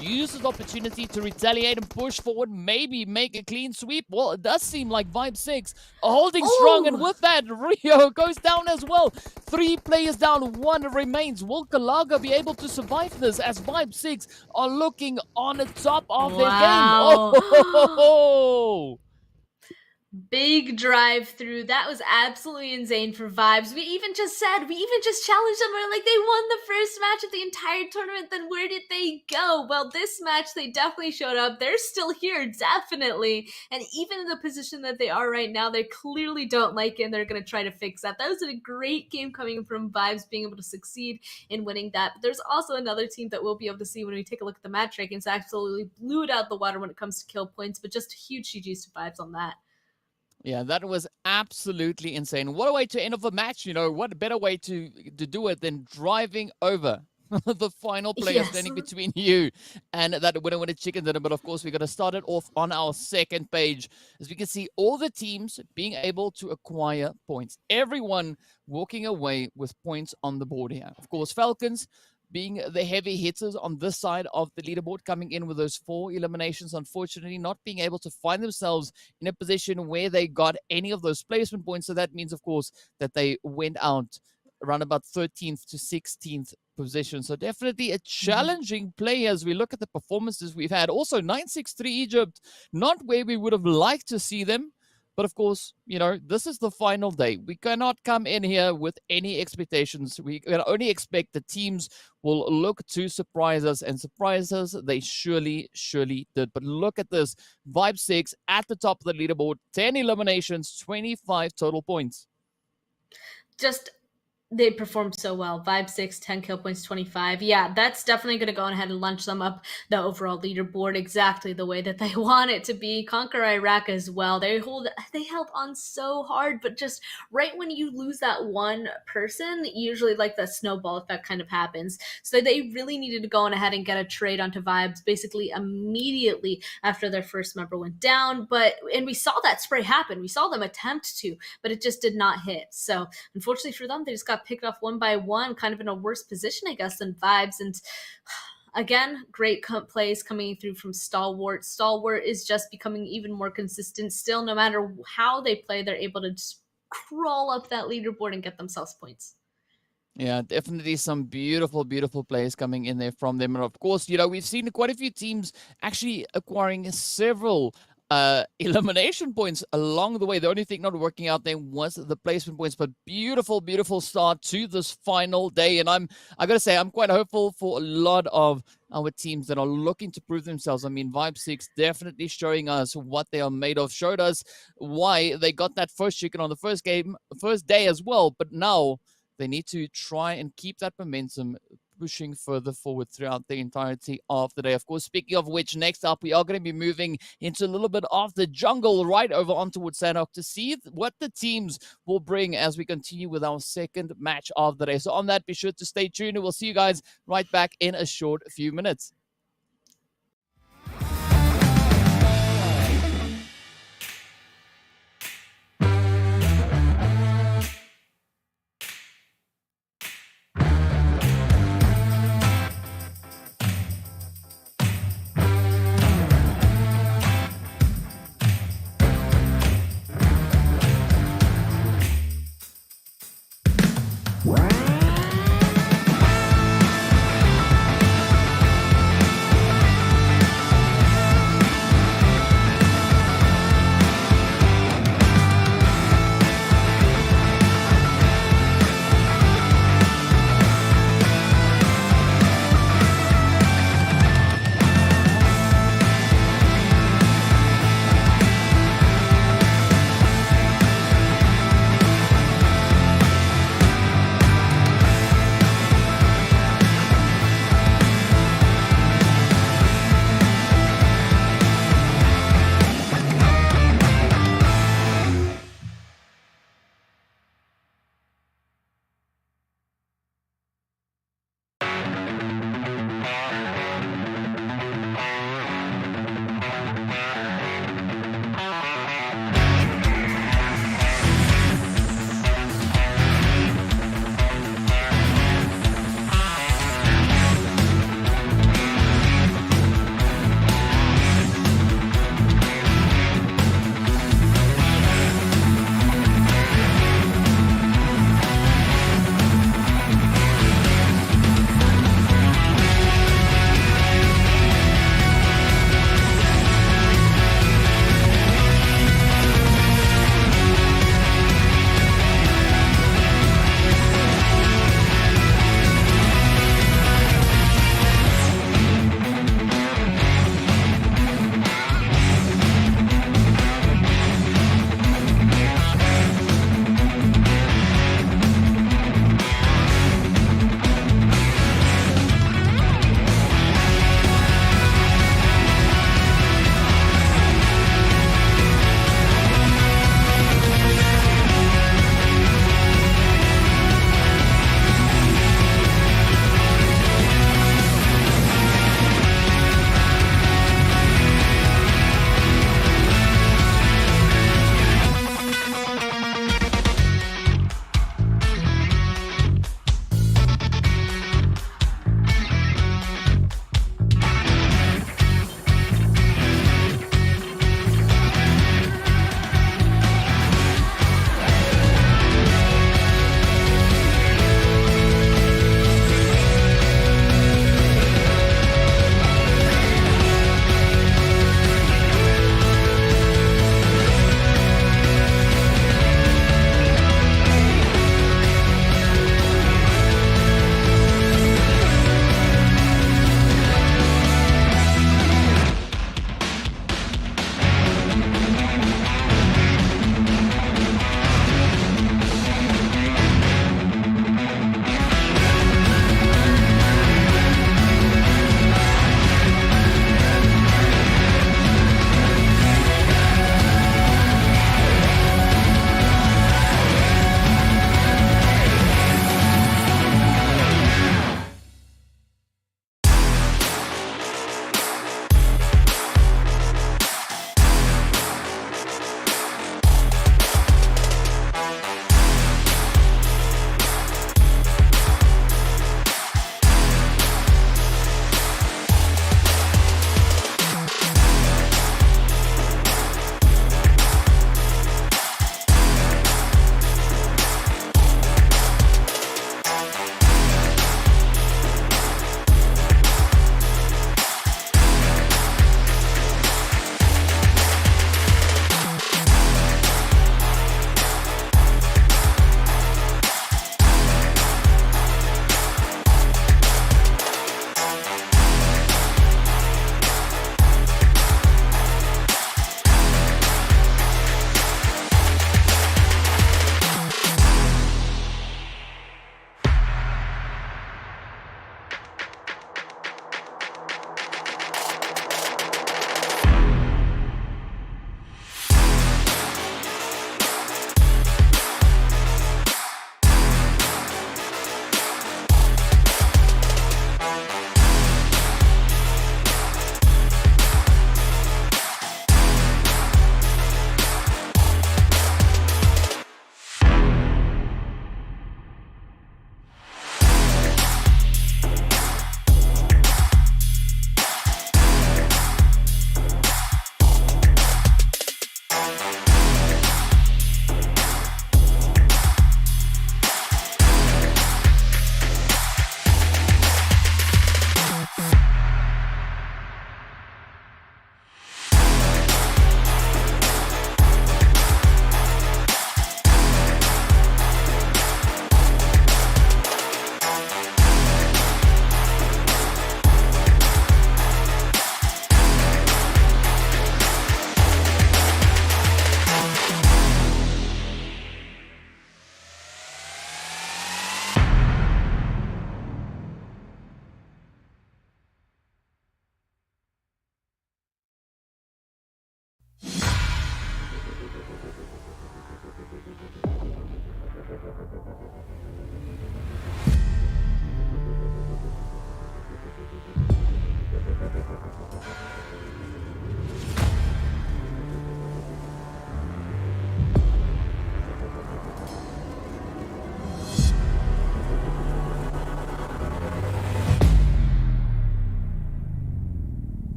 use this opportunity to retaliate and push forward, maybe make a clean sweep? Well, it does seem like Vibe 6 are holding strong, and with that, Rio goes down as well. 3 players down, 1 remains. Will Kalaga be able to survive this as Vibe 6 are looking on the top of their game? Oh! Big drive through. That was absolutely insane for Vibes. We even just challenged them. We're like, they won the first match of the entire tournament. Then where did they go? Well, this match, they definitely showed up. They're still here, definitely. And even in the position that they are right now, they clearly don't like it, and they're going to try to fix that. That was a great game coming from Vibes, being able to succeed in winning that. But there's also another team that we'll be able to see when we take a look at the match rankings. Absolutely blew it out the water when it comes to kill points, but just huge GG's to Vibes on that. Yeah, that was absolutely insane. What a way to end off a match, you know. What better way to do it than driving over the final player standing between you and that winner chicken dinner. But of course, we're going to start it off on our second page. As we can see, all the teams being able to acquire points. Everyone walking away with points on the board here. Of course, Falcons being the heavy hitters on this side of the leaderboard, coming in with those 4 eliminations, unfortunately not being able to find themselves in a position where they got any of those placement points. So that means, of course, that they went out around about 13th to 16th position. So definitely a challenging play as we look at the performances we've had. Also, 963 Egypt, not where we would have liked to see them. But of course, you know, this is the final day. We cannot come in here with any expectations. We can only expect the teams will look to surprise us, and surprise us they surely did. But look at this. Vibe 6 at the top of the leaderboard, 10 eliminations, 25 total points. Just they performed so well. Vibe 6, 10 kill points, 25. Yeah, that's definitely going to go ahead and lunch them up the overall leaderboard exactly the way that they want it to be. Conquer Iraq as well. They held on so hard, but just right when you lose that one person, usually like the snowball effect kind of happens. So they really needed to go on ahead and get a trade onto Vibes basically immediately after their first member went down. And we saw that spray happen. We saw them attempt to, but it just did not hit. So unfortunately for them, they just got picked off one by one, kind of in a worse position, I guess, than Vibes. And again, great plays coming through from Stalwart. Stalwart is just becoming even more consistent. Still, no matter how they play, they're able to just crawl up that leaderboard and get themselves points. Yeah, definitely some beautiful plays coming in there from them. And of course, you know, we've seen quite a few teams actually acquiring several elimination points along the way. The only thing not working out there was the placement points, but beautiful start to this final day. And I gotta say, I'm quite hopeful for a lot of our teams that are looking to prove themselves. I mean, Vibe 6 definitely showing us what they are made of, showed us why they got that first chicken on the first day as well. But now they need to try and keep that momentum pushing further forward throughout the entirety of the day. Of course, speaking of which, next up, we are going to be moving into a little bit of the jungle right over onto Sanhok to see what the teams will bring as we continue with our second match of the day. So on that, be sure to stay tuned, and we'll see you guys right back in a short few minutes.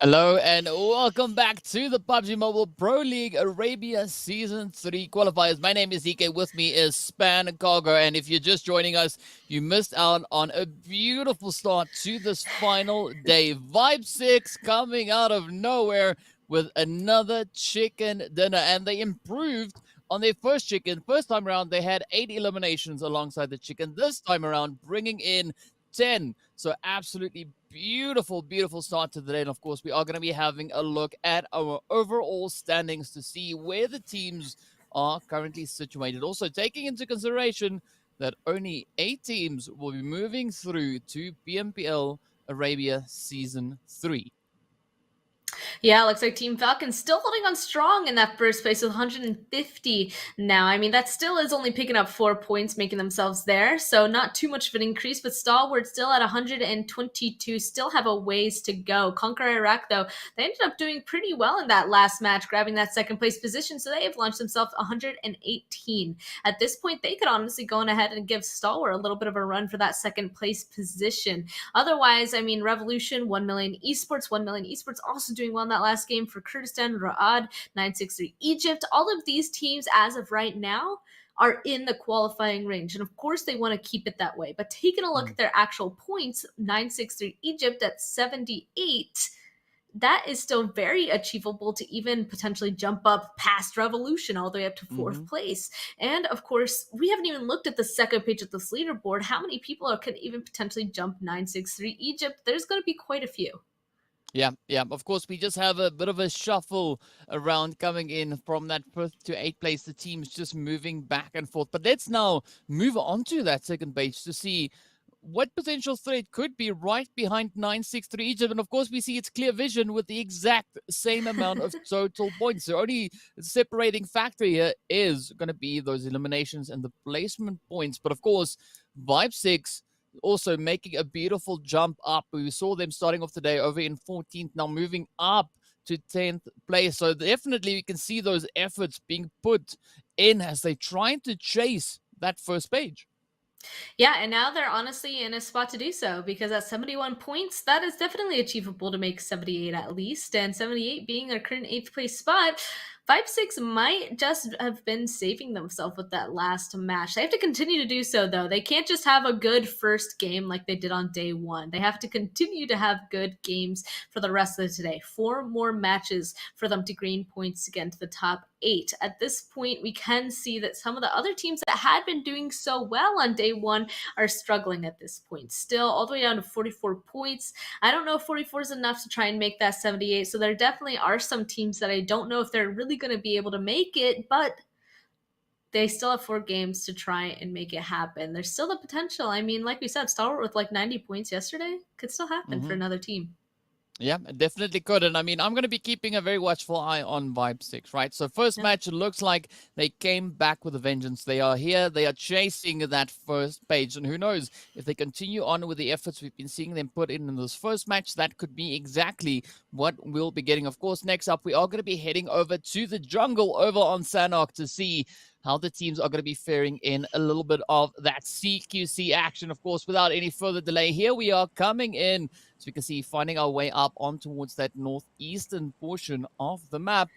Hello and welcome back to the PUBG Mobile Pro League Arabia Season 3 qualifiers. My name is GEEKAY. With me is Span and Cobra. And if you're just joining us, you missed out on a beautiful start to this final day. Vibe 6 coming out of nowhere with another chicken dinner. And they improved on their first chicken. First time around, they had 8 eliminations alongside the chicken. This time around, bringing in 10. So absolutely beautiful, beautiful start to the day. And of course, we are going to be having a look at our overall standings to see where the teams are currently situated. Also, taking into consideration that only 8 teams will be moving through to PMPL Arabia Season 3. Yeah, looks like Team Falcons still holding on strong in that first place with 150 now. I mean, that still is only picking up 4 points, making themselves there. So not too much of an increase, but Stalwart still at 122, still have a ways to go. CONQUEROR Iraq, though, they ended up doing pretty well in that last match, grabbing that second place position. So they have launched themselves 118. At this point, they could honestly go on ahead and give Stalwart a little bit of a run for that second place position. Otherwise, I mean, Revolution, 1 million Esports, 1 million Esports also doing well in that last game for Kurdistan, Ra'ad, 963 Egypt. All of these teams, as of right now, are in the qualifying range. And of course, they want to keep it that way. But taking a look at their actual points, 963 Egypt at 78, that is still very achievable to even potentially jump up past Revolution all the way up to 4th place. And of course, we haven't even looked at the second page of this leaderboard. How many people could even potentially jump 963 Egypt? There's going to be quite a few. Yeah. Of course, we just have a bit of a shuffle around coming in from that 1st to 8th place. The team's just moving back and forth. But let's now move on to that second page to see what potential threat could be right behind 963 Egypt. And of course, we see its clear vision with the exact same amount of total points. The only separating factor here is going to be those eliminations and the placement points. But of course, Vibe 6 also making a beautiful jump up. We saw them starting off today over in 14th, now moving up to 10th place. So definitely we can see those efforts being put in as they trying to chase that first page. Yeah, and now they're honestly in a spot to do so because at 71 points, that is definitely achievable to make 78 at least. And 78 being their current 8th place spot, 5-6 might just have been saving themselves with that last match. They have to continue to do so, though. They can't just have a good first game like they did on day one. They have to continue to have good games for the rest of the day. 4 more matches for them to gain points to get into the top 8. At this point, we can see that some of the other teams that had been doing so well on day one are struggling at this point. Still, all the way down to 44 points. I don't know if 44 is enough to try and make that 78. So there definitely are some teams that I don't know if they're really going to be able to make it, but they still have 4 games to try and make it happen. There's still the potential. I mean, like we said, Stalwart with like 90 points yesterday could still happen for another team. Yeah, it definitely could. And I mean, I'm going to be keeping a very watchful eye on Vibe 6, right? So first match, it looks like they came back with a vengeance. They are here. They are chasing that first page. And who knows, if they continue on with the efforts we've been seeing them put in this first match, that could be exactly what we'll be getting. Of course, next up, we are going to be heading over to the jungle over on Sanhok to see how the teams are going to be faring in a little bit of that CQC action. Of course, without any further delay, here we are coming in. So we can see finding our way up on towards that northeastern portion of the map.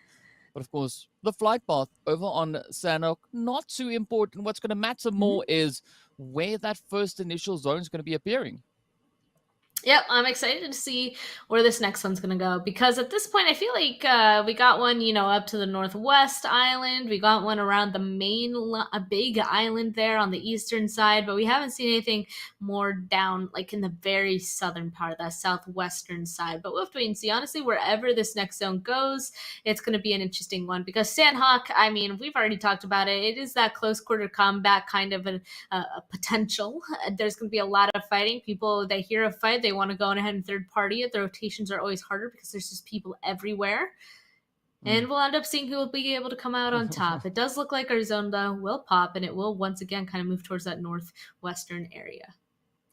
But of course, the flight path over on Sanhok, not too important. What's going to matter more is where that first initial zone is going to be appearing. Yep, I'm excited to see where this next one's going to go because at this point, I feel like we got one, up to the northwest island. We got one around the main, a big island there on the eastern side, but we haven't seen anything more down, like in the very southern part of that southwestern side. But we'll have to wait and see. Honestly, wherever this next zone goes, it's going to be an interesting one because Sanhok, I mean, we've already talked about it. It is that close quarter combat kind of a potential. There's going to be a lot of fighting. People, they hear a fight, they want to go on ahead and third party it. The rotations are always harder because there's just people everywhere. And we'll end up seeing who will be able to come out on top. It does look like our zone, though, will pop, and it will once again kind of move towards that northwestern area.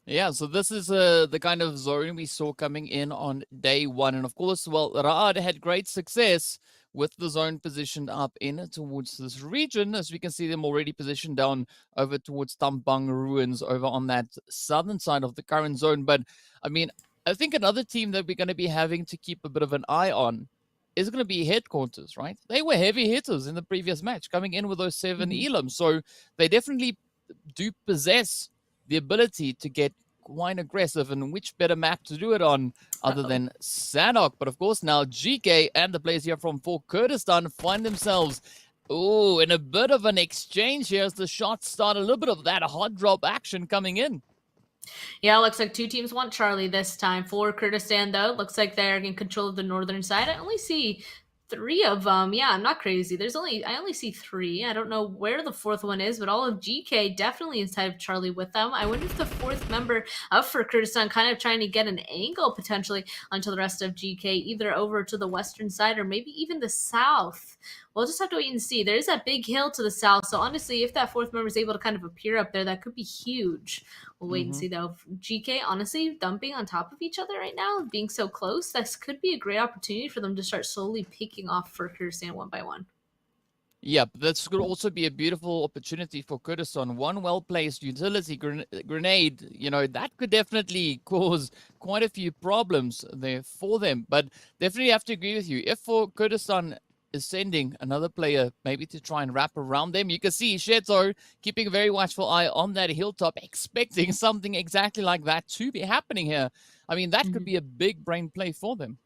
Yeah, so this is the kind of zone we saw coming in on day one. And of course, well, Ra'ad had great success with the zone positioned up in towards this region, as we can see them already positioned down over towards Tampang ruins over on that southern side of the current zone. But I mean, I think another team that we're going to be having to keep a bit of an eye on is going to be Headquarters, right? They were heavy hitters in the previous match, coming in with those 7 elims. So they definitely do possess the ability to get quite aggressive, and which better map to do it on other than Sanhok. But of course now GEEKAY and the players here from for Kurdistan find themselves in a bit of an exchange here as the shots start. A little bit of that hot drop action coming in. Yeah, looks like two teams want Charlie this time. For Kurdistan, though, looks like they're in control of the northern side. I only see 3 of them. Yeah, I'm not crazy. I only see 3. I don't know where the 4th one is, but all of GEEKAY definitely inside of Charlie with them. I wonder if the 4th member of for Kurdistan kind of trying to get an angle potentially onto the rest of GEEKAY, either over to the western side or maybe even the south. We'll just have to wait and see. There is that big hill to the south, so honestly, if that 4th member is able to kind of appear up there, that could be huge. We'll wait and see, though. GEEKAY, honestly, dumping on top of each other right now, being so close, this could be a great opportunity for them to start slowly picking off for Kurdistan one by one. Yeah, but that's going to also be a beautiful opportunity for Kurdistan. One well-placed utility grenade, that could definitely cause quite a few problems there for them. But definitely have to agree with you. If for Kurdistan is sending another player maybe to try and wrap around them, you can see Sheto keeping a very watchful eye on that hilltop, expecting something exactly like that to be happening here. I mean, that could be a big brain play for them.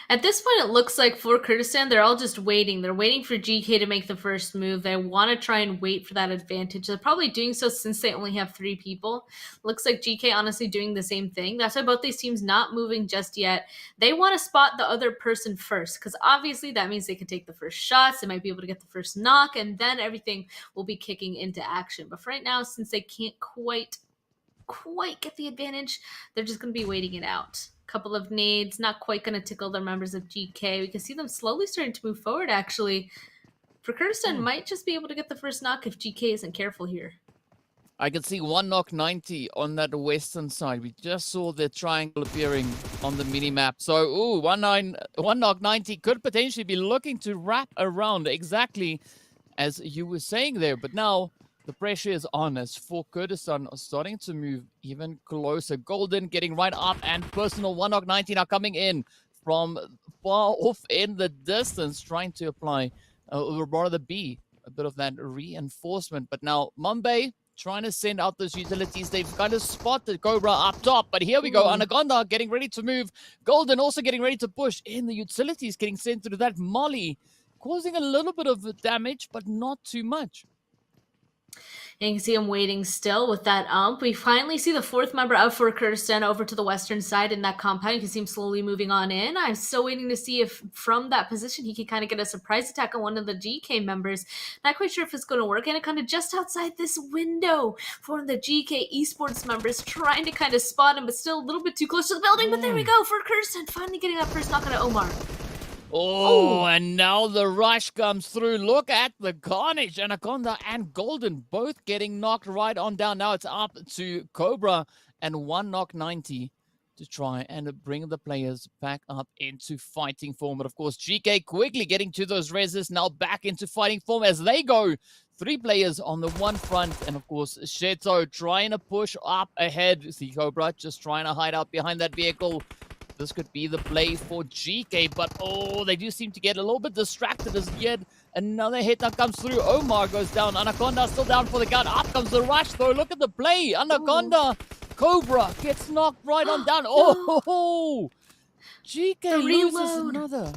At this point, it looks like for Kurdistan, they're all just waiting. They're waiting for GEEKAY to make the first move. They want to try and wait for that advantage. They're probably doing so since they only have 3 people. Looks like GEEKAY honestly doing the same thing. That's why both these teams not moving just yet. They want to spot the other person first, because obviously that means they can take the first shots. They might be able to get the first knock, and then everything will be kicking into action. But for right now, since they can't quite get the advantage, they're just going to be waiting it out. Couple of nades, not quite going to tickle their members of GEEKAY. We can see them slowly starting to move forward, actually. For Kurdistan, might just be able to get the first knock if GEEKAY isn't careful here. I can see 1 knock 90 on that western side. We just saw the triangle appearing on the mini-map. So, 1 knock 90 could potentially be looking to wrap around exactly as you were saying there. But now the pressure is on as for Kurdistan are starting to move even closer. Golden getting right up, and personal 1 knock 90 now coming in from far off in the distance, trying to apply, or rather be a bit of that reinforcement. But now Mumbai trying to send out those utilities. They've kind of spotted Cobra up top, but here we go. Anaconda getting ready to move. Golden also getting ready to push in. The utilities getting sent through that molly, causing a little bit of damage, but not too much. And you can see him waiting still with that ump. We finally see the 4th member of for Kurdistan over to the western side in that compound. You can see him slowly moving on in. I'm still waiting to see if from that position he can kind of get a surprise attack on one of the GEEKAY members. Not quite sure if it's going to work. And kind of just outside this window for the GEEKAY Esports members, trying to kind of spot him, but still a little bit too close to the building. But there we go, for Kurdistan finally getting that first knock on Omar. And now the rush comes through. Look at the carnage. Anaconda and Golden both getting knocked right on down. Now it's up to Cobra and 1 knock 90 to try and bring the players back up into fighting form. But of course, GEEKAY quickly getting to those reses, now back into fighting form as they go. 3 players on the one front, and of course, Sheto trying to push up ahead. See Cobra just trying to hide out behind that vehicle. This could be the play for GEEKAY, but they do seem to get a little bit distracted as yet another hit that comes through. Omar goes down. Anaconda still down for the count. Up comes the rush, though. Look at the play. Anaconda, Cobra gets knocked right on down. GEEKAY loses another.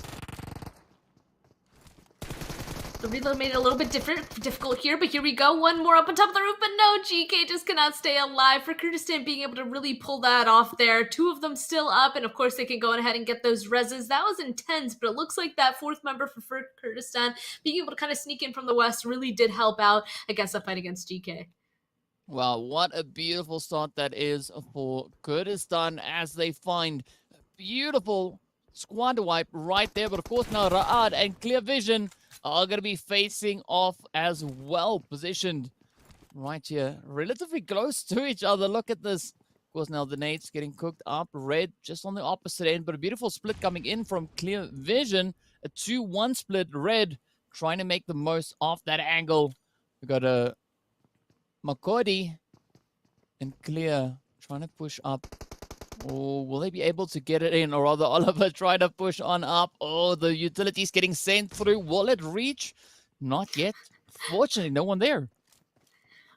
The reload made it a little bit difficult here, but here we go. One more up on top of the roof, but no, GEEKAY just cannot stay alive. For Kurdistan being able to really pull that off there. 2 of them still up, and of course they can go ahead and get those reses. That was intense, but it looks like that 4th member for Kurdistan being able to kind of sneak in from the west really did help out against the fight against GEEKAY. Wow, what a beautiful start that is for Kurdistan as they find a beautiful squad wipe right there. But of course now Ra'ad and Clear Vision are going to be facing off as well, positioned right here, relatively close to each other. Look at this. Of course, now the nades getting cooked up. Red just on the opposite end, but a beautiful split coming in from Clear Vision. A 2-1 split. Red trying to make the most of that angle. We got a Makodi and Clear trying to push up Oh, will they be able to get it in? Or rather, Oliver trying to push on up. Oh, the utilities getting sent through. Will it reach? Not yet. Fortunately, no one there.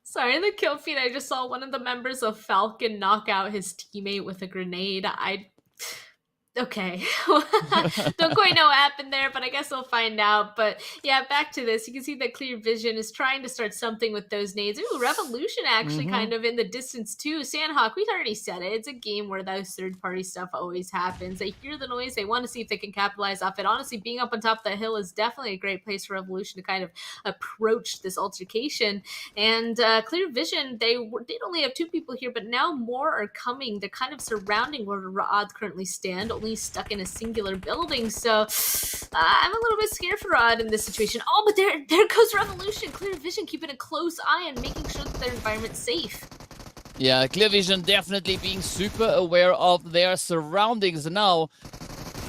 Sorry, in the kill feed, I just saw one of the members of Falcon knock out his teammate with a grenade. Okay. Don't quite know what happened there, but I guess we'll find out. But yeah, back to this. You can see that Clear Vision is trying to start something with those nades. Ooh, Revolution actually kind of in the distance too. Sanhok, we've already said it. It's a game where those third-party stuff always happens. They hear the noise. They want to see if they can capitalize off it. Honestly, being up on top of the hill is definitely a great place for Revolution to kind of approach this altercation. And Clear Vision, they did only have 2 people here, but now more are coming. They're kind of surrounding where Ra'ad currently stand. Only stuck in a singular building, so I'm a little bit scared for Rod in this situation. Oh, but there goes Revolution. Clear Vision keeping a close eye and making sure that their environment's safe. Yeah, Clear Vision definitely being super aware of their surroundings now.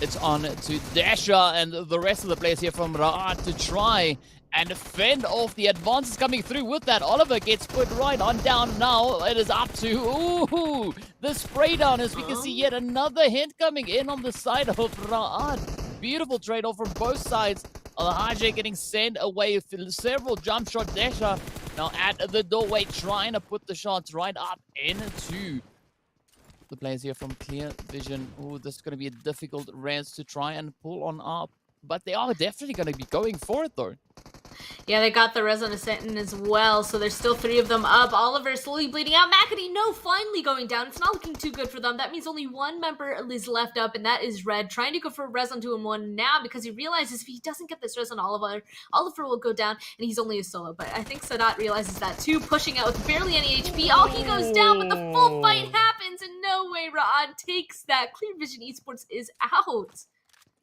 It's on to Dasha and the rest of the players here from Ra'ad to try and fend off the advances coming through. With that, Oliver gets put right on down now. It is up to, ooh, the spray down as we can see yet another hint coming in on the side of Ra'ad. Beautiful trade-off from both sides. Alhaji getting sent away with several jump shot. Dasha now at the doorway trying to put the shots right up into the players here from Clear Vision. Oh, this is going to be a difficult res to try and pull on up. But they are definitely going to be going for it though. Yeah, they got the res on a Sentin as well, so there's still 3 of them up. Oliver slowly bleeding out. McAdee, no, finally going down. It's not looking too good for them. That means only 1 member is left up, and that is Red, trying to go for a res on 2 and 1 now because he realizes if he doesn't get this res on Oliver, Oliver will go down, and he's only a solo. But I think Sadat realizes that too, pushing out with barely any HP. Oh, he goes down, but the full fight happens, and no way Ra'ad takes that. Clear Vision Esports is out.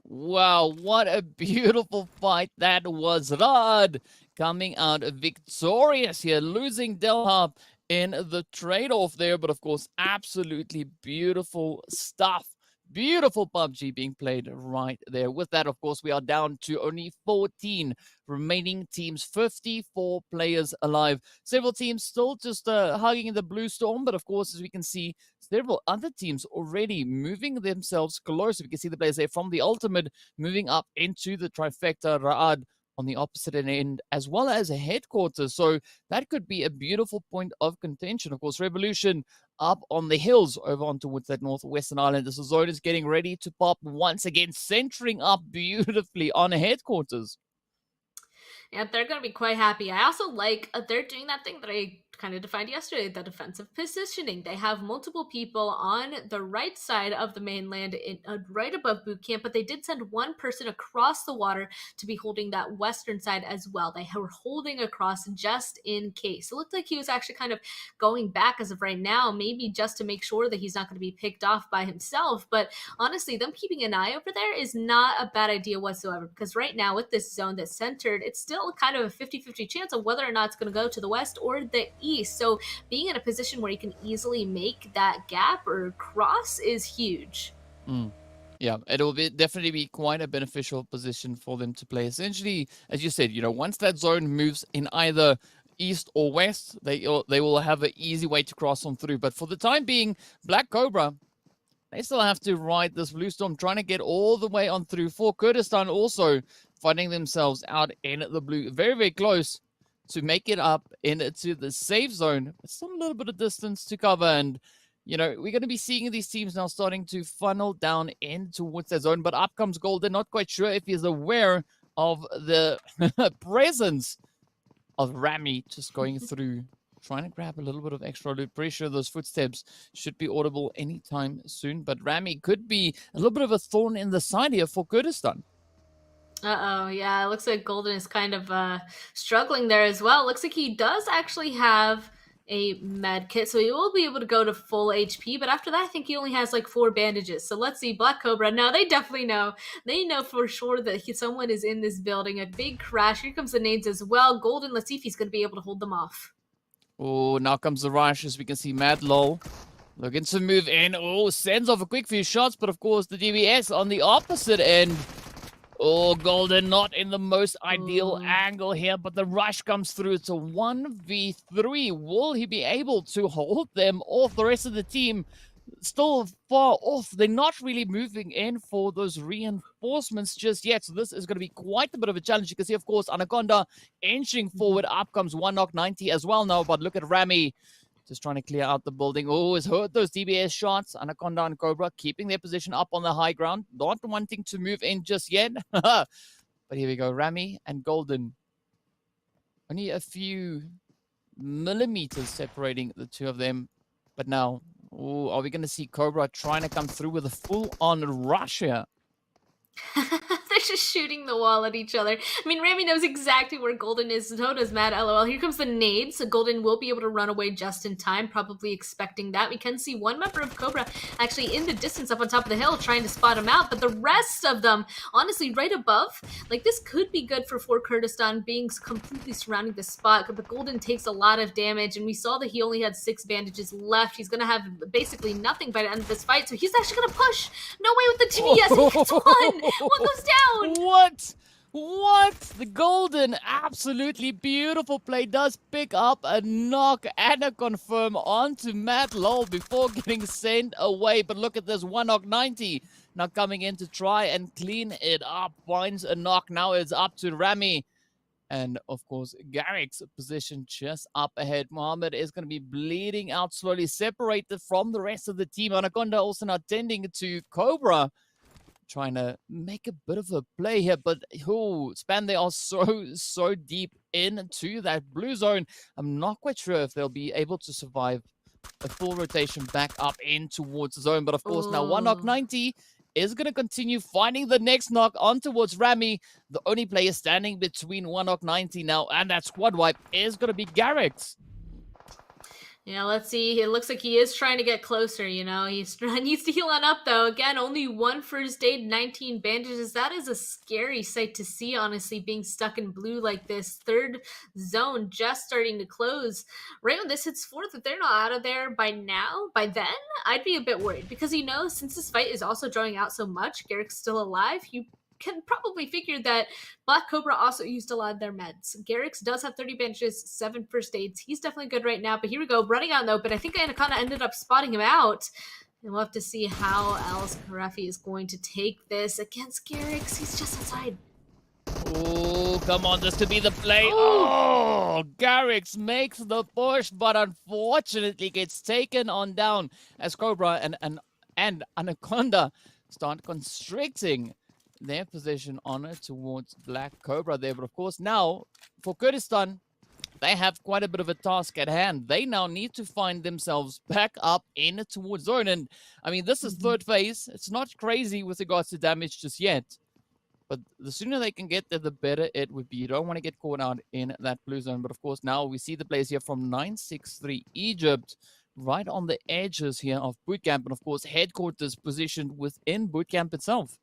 Wow, what a beautiful fight that was. Rad coming out victorious here, losing Delhab in the trade-off there. But of course, absolutely beautiful stuff. Beautiful PUBG being played right there. With that, of course, we are down to only 14 remaining teams, 54 players alive. Several teams still just hugging the blue storm, but of course, as we can see, several other teams already moving themselves closer. We can see the players there from the ultimate moving up into the trifecta. Ra'ad on the opposite end, as well as a headquarters. So that could be a beautiful point of contention. Of course, Revolution up on the hills over on towards that northwestern island. This zone is getting ready to pop once again, centering up beautifully on a headquarters. Yeah, they're going to be quite happy. I also like they're doing that thing that I kind of defined yesterday, the defensive positioning. They have multiple people on the right side of the mainland, right above boot camp, but they did send 1 person across the water to be holding that western side as well. They were holding across just in case. It looked like he was actually kind of going back as of right now, maybe just to make sure that he's not going to be picked off by himself. But honestly, them keeping an eye over there is not a bad idea whatsoever, because right now with this zone that's centered, it's still kind of a 50-50 chance of whether or not it's going to go to the west or the east. So being in a position where you can easily make that gap or cross is huge. Yeah, it will definitely be quite a beneficial position for them to play. Essentially, as you said, once that zone moves in either east or west, they will have an easy way to cross on through. But for the time being, Black Cobra, they still have to ride this blue storm, trying to get all the way on through. For Kurdistan also finding themselves out in the blue, very, very close to make it up into the safe zone. Still a little bit of distance to cover, and we're going to be seeing these teams now starting to funnel down in towards that zone. But up comes Golden, not quite sure if he's aware of the presence of Rami just going through, trying to grab a little bit of extra loot. Pretty sure those footsteps should be audible anytime soon, but Rami could be a little bit of a thorn in the side here for Kurdistan. Uh-oh, yeah, it looks like Golden is kind of struggling there as well. Looks like he does actually have a med kit, so he will be able to go to full HP, but after that, I think he only has like 4 bandages. So let's see, Black Cobra, no, they definitely know. They know for sure that someone is in this building. A big crash. Here comes the nades as well. Golden, let's see if he's going to be able to hold them off. Oh, now comes the rush, as we can see Mad Lol looking to move in. Oh, sends off a quick few shots, but of course the DBS on the opposite end. Oh, Golden not in the most ideal angle here, but the rush comes through. It's a 1v3. Will he be able to hold them off? The rest of the team still far off. They're not really moving in for those reinforcements just yet. So this is going to be quite a bit of a challenge. You can see, of course, Anaconda inching forward. Up comes 1knock90 as well now. But look at Rami just trying to clear out the building. Oh, has hurt those DBS shots. Anaconda and Cobra keeping their position up on the high ground. Not wanting to move in just yet. But here we go. Rami and Golden. Only a few millimeters separating the two of them. But now, ooh, are we going to see Cobra trying to come through with a full-on rush here? They're just shooting the wall at each other. I mean, Rami knows exactly where Golden is. So does Mad. LOL. Here comes the nade. So Golden will be able to run away just in time, probably expecting that. We can see one member of Cobra actually in the distance up on top of the hill trying to spot him out. But the rest of them, honestly, right above, like this could be good for Kurdistan being completely surrounding the spot. But Golden takes a lot of damage. And we saw that he only had 6 bandages left. He's going to have basically nothing by the end of this fight. So he's actually going to push. No way with the TBS. He gets one. What goes down? What? The Golden, absolutely beautiful play, does pick up a knock and a confirm onto Matt Lowell before getting sent away. But look at this, 1knock90 now coming in to try and clean it up. Finds a knock. Now it's up to Rami. And, of course, Garrick's position just up ahead. Mohammed is going to be bleeding out slowly, separated from the rest of the team. Anaconda also now tending to Cobra, trying to make a bit of a play here, but Span, they are so deep into that blue zone. I'm not quite sure if they'll be able to survive a full rotation back up in towards the zone. But of course, now 1knock90 is going to continue finding the next knock on towards Rami. The only player standing between 1knock90 now and that squad wipe is going to be Garrett. Yeah, let's see. It looks like he is trying to get closer, you know. He needs to heal on up, though. Again, only 1 first aid, 19 bandages. That is a scary sight to see, honestly, being stuck in blue like this. Third zone just starting to close. Right when this hits 4th, if they're not out of there by now, by then, I'd be a bit worried. Because, you know, since this fight is also drawing out so much, Garrick's still alive, you can probably figure that Black Cobra also used a lot of their meds. Garrick's does have 30 bandages, 7 first aids. He's definitely good right now, but here we go, running out in the open. I think Anaconda ended up spotting him out. And we'll have to see how else Karafi is going to take this against Garrick's. He's just outside. Oh, come on, this could be the play. Oh, Garrick's makes the push, but unfortunately gets taken on down as Cobra and Anaconda start constricting their position on it towards Black Cobra there. But of course, now for Kurdistan, they have quite a bit of a task at hand. They now need to find themselves back up in towards zone. And I mean, this is 3rd phase. It's not crazy with regards to damage just yet. But the sooner they can get there, the better it would be. You don't want to get caught out in that blue zone. But of course, now we see the players here from 963 Egypt, right on the edges here of bootcamp. And of course, headquarters positioned within bootcamp itself.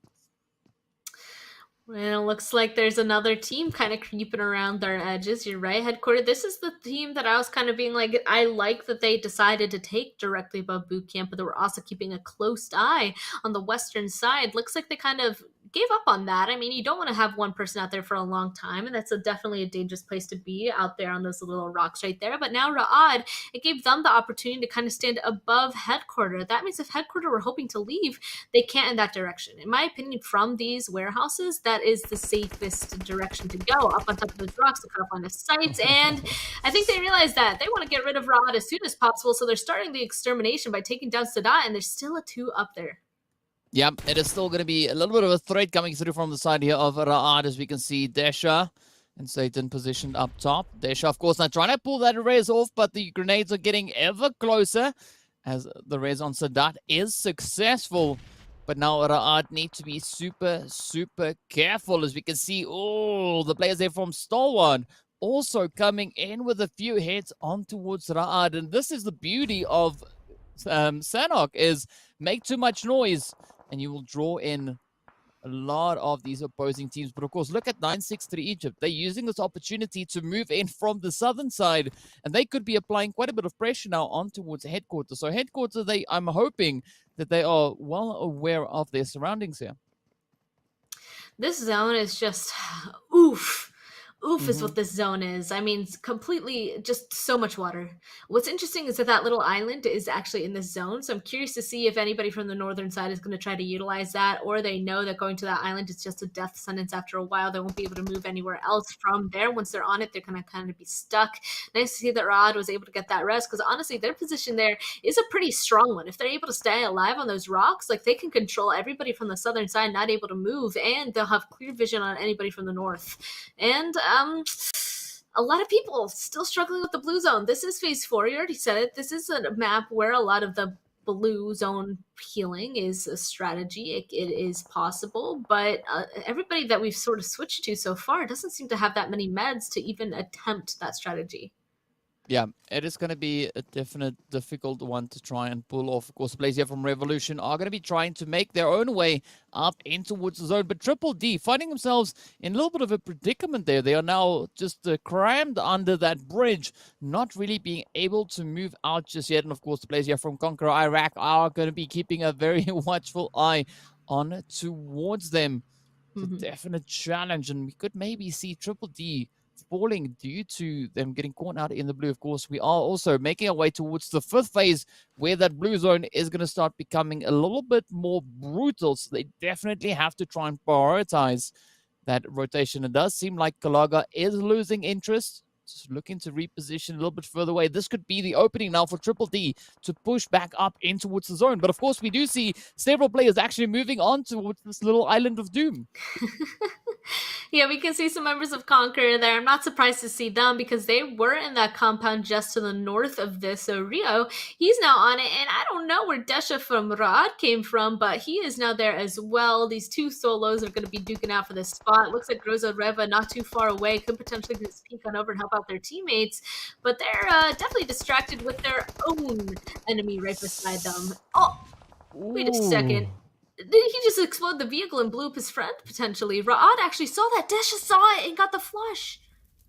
And it looks like there's another team kind of creeping around their edges. You're right, headquarters. This is the team that I was kind of being like, I like that they decided to take directly above boot camp, but they were also keeping a close eye on the western side. Looks like they kind of gave up on that. I mean, you don't want to have one person out there for a long time, and that's definitely a dangerous place to be out there on those little rocks right there. But now Ra'ad, it gave them the opportunity to kind of stand above headquarters. That means if headquarters were hoping to leave, they can't in that direction. In my opinion, from these warehouses, that is the safest direction to go, up on top of those rocks to cut off line of sight. And I think they realized that they want to get rid of Ra'ad as soon as possible, so they're starting the extermination by taking down Sadat, and there's still a 2 up there. Yeah, it is still going to be a little bit of a threat coming through from the side here of Ra'ad, as we can see Desha and Satan positioned up top. Desha, of course, not trying to pull that res off, but the grenades are getting ever closer as the res on Sadat is successful. But now Ra'ad need to be super careful, as we can see, the players there from Stalwart also coming in with a few hits on towards Ra'ad. And this is the beauty of Sanhok, is make too much noise and you will draw in a lot of these opposing teams. But of course, look at 963 Egypt. They're using this opportunity to move in from the southern side, and they could be applying quite a bit of pressure now on towards headquarters. So headquarters, I'm hoping that they are well aware of their surroundings here. This zone is just oof. Oof is Mm-hmm. what this zone is. I mean, it's completely just so much water. What's interesting is that that little island is actually in this zone. So I'm curious to see if anybody from the northern side is going to try to utilize that, or they know that going to that island is just a death sentence after a while. They won't be able to move anywhere else from there. Once they're on it, they're going to kind of be stuck. Nice to see that Rod was able to get that rest because honestly, their position there is a pretty strong one. If they're able to stay alive on those rocks, like they can control everybody from the southern side not able to move, and they'll have clear vision on anybody from the north. And a lot of people still struggling with the blue zone. This is phase 4. You already said it. This is a map where a lot of the blue zone healing is a strategy. It is possible, but everybody that we've sort of switched to so far doesn't seem to have that many meds to even attempt that strategy. Yeah, it is going to be a definite difficult one to try and pull off. Of course, the players here from Revolution are going to be trying to make their own way up in towards the zone. But Triple D finding themselves in a little bit of a predicament there. They are now just crammed under that bridge, not really being able to move out just yet. And of course, the players here from CONQUEROR Iraq are going to be keeping a very watchful eye on towards them. It's a definite challenge, and we could maybe see Triple D falling due to them getting caught out in the blue. Of course, we are also making our way towards the 5th phase where that blue zone is going to start becoming a little bit more brutal. So they definitely have to try and prioritize that rotation. It does seem like Kalaga is losing interest. Just looking to reposition a little bit further away. This could be the opening now for Triple D to push back up in towards the zone. But of course, we do see several players actually moving on towards this little island of doom. Yeah, we can see some members of Conqueror there. I'm not surprised to see them because they were in that compound just to the north of this. So Rio, he's now on it, and I don't know where Desha from Raad came from, but he is now there as well. These two solos are going to be duking out for this spot. Looks like Groza Reva not too far away, could potentially just peek on over and help out their teammates, but they're definitely distracted with their own enemy right beside them. Oh, wait a second. Did he just explode the vehicle and blew up his friend, potentially? Ra'ad actually saw that. Desha saw it and got the flush.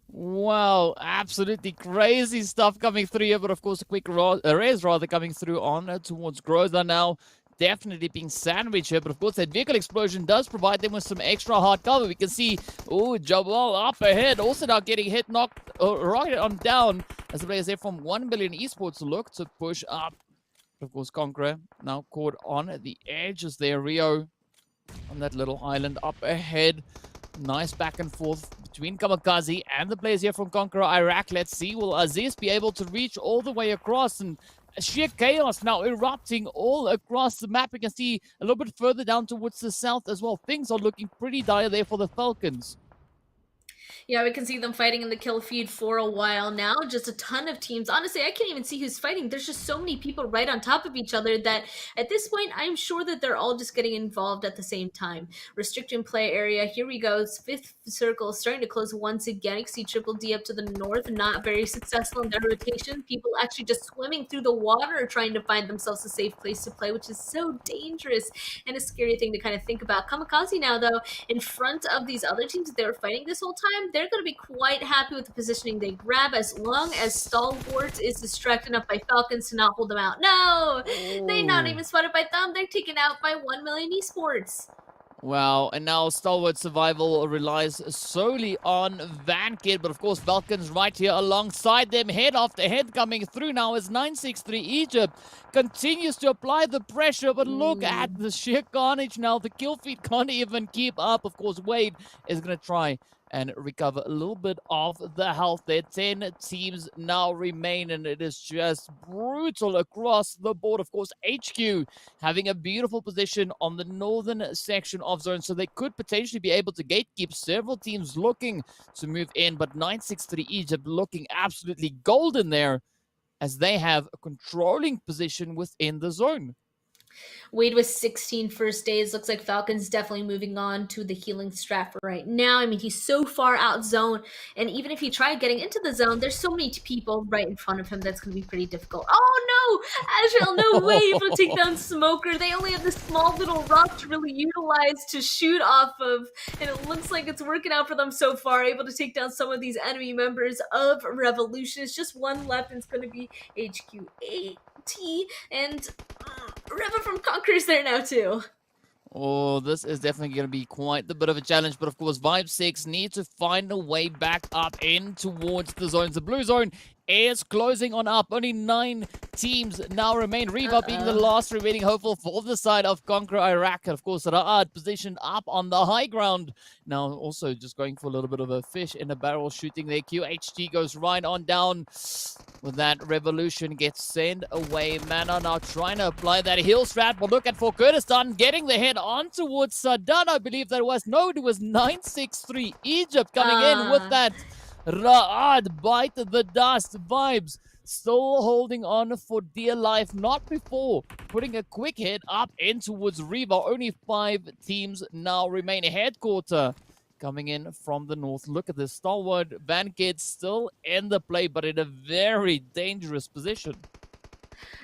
Wow, absolutely crazy stuff coming through here. But of course, a quick raise rather coming through on towards Groza now. Definitely being sandwiched here. But of course, that vehicle explosion does provide them with some extra hard cover. We can see, oh, Jabal up ahead. Also now getting hit, knocked right on down. As the players there from 1 million Esports look to push up. Of course, CONQUEROR now caught on the edges there. Rio on that little island up ahead. Nice back and forth between KAMIKAZE and the players here from CONQUEROR Iraq. Let's see, will Aziz be able to reach all the way across? And sheer chaos now erupting all across the map. You can see a little bit further down towards the south as well. Things are looking pretty dire there for the Falcons. Yeah, we can see them fighting in the kill feed for a while now. Just a ton of teams. Honestly, I can't even see who's fighting. There's just so many people right on top of each other that at this point, I'm sure that they're all just getting involved at the same time. Restricting play area. Here we go. 5th circle starting to close once again. You can see Triple D up to the north, not very successful in their rotation. People actually just swimming through the water trying to find themselves a safe place to play, which is so dangerous and a scary thing to kind of think about. KAMIKAZE now, though, in front of these other teams that they were fighting this whole time, they're going to be quite happy with the positioning they grab as long as Stalwart is distracted enough by Falcons to not hold them out. No! They're not even spotted by them. They're taken out by 1 million Esports. Wow, and now Stalwart Survival relies solely on Vankid, but of course Falcons right here alongside them, head after head coming through now as 963 Egypt continues to apply the pressure, but look at the sheer carnage now. The kill feed can't even keep up. Of course, Wade is going to try and recover a little bit of the health there. 10 teams now remain, and it is just brutal across the board. Of course, HQ having a beautiful position on the northern section of zone, so they could potentially be able to gatekeep. Several teams looking to move in, but 963 Egypt looking absolutely golden there as they have a controlling position within the zone. Wade with 16 first days. Looks like Falcons definitely moving on to the healing strat for right now. I mean, he's so far out zone, and even if he tried getting into the zone, there's so many people right in front of him that's going to be pretty difficult. Oh no! Erangel, no way able to take down Smoker. They only have this small little rock to really utilize to shoot off of, and it looks like it's working out for them so far, able to take down some of these enemy members of Revolution. It's just one left, and it's going to be HQ8. And Reva from Conqueror's there now too. Oh, this is definitely going to be quite a bit of a challenge. But of course, Vibe 6 need to find a way back up in towards the zones. The blue zone is closing on up. Only 9 teams now remain. Reva being the last remaining hopeful for the side of Conqueror Iraq. And of course, Ra'ad positioned up on the high ground. Now also just going for a little bit of a fish in a barrel shooting there. QHG goes right on down. With that, Revolution gets sent away. Mana now trying to apply that heel strap. We'll look at for Kurdistan getting the head on towards Sadan. I believe that was. No, it was 963 Egypt coming in with that. Ra'ad bite the dust vibes. Still holding on for dear life. Not before putting a quick hit up in towards Reva. Only 5 teams now remain. Headquarter coming in from the north. Look at this. Stalwart Bankhead still in the play, but in a very dangerous position.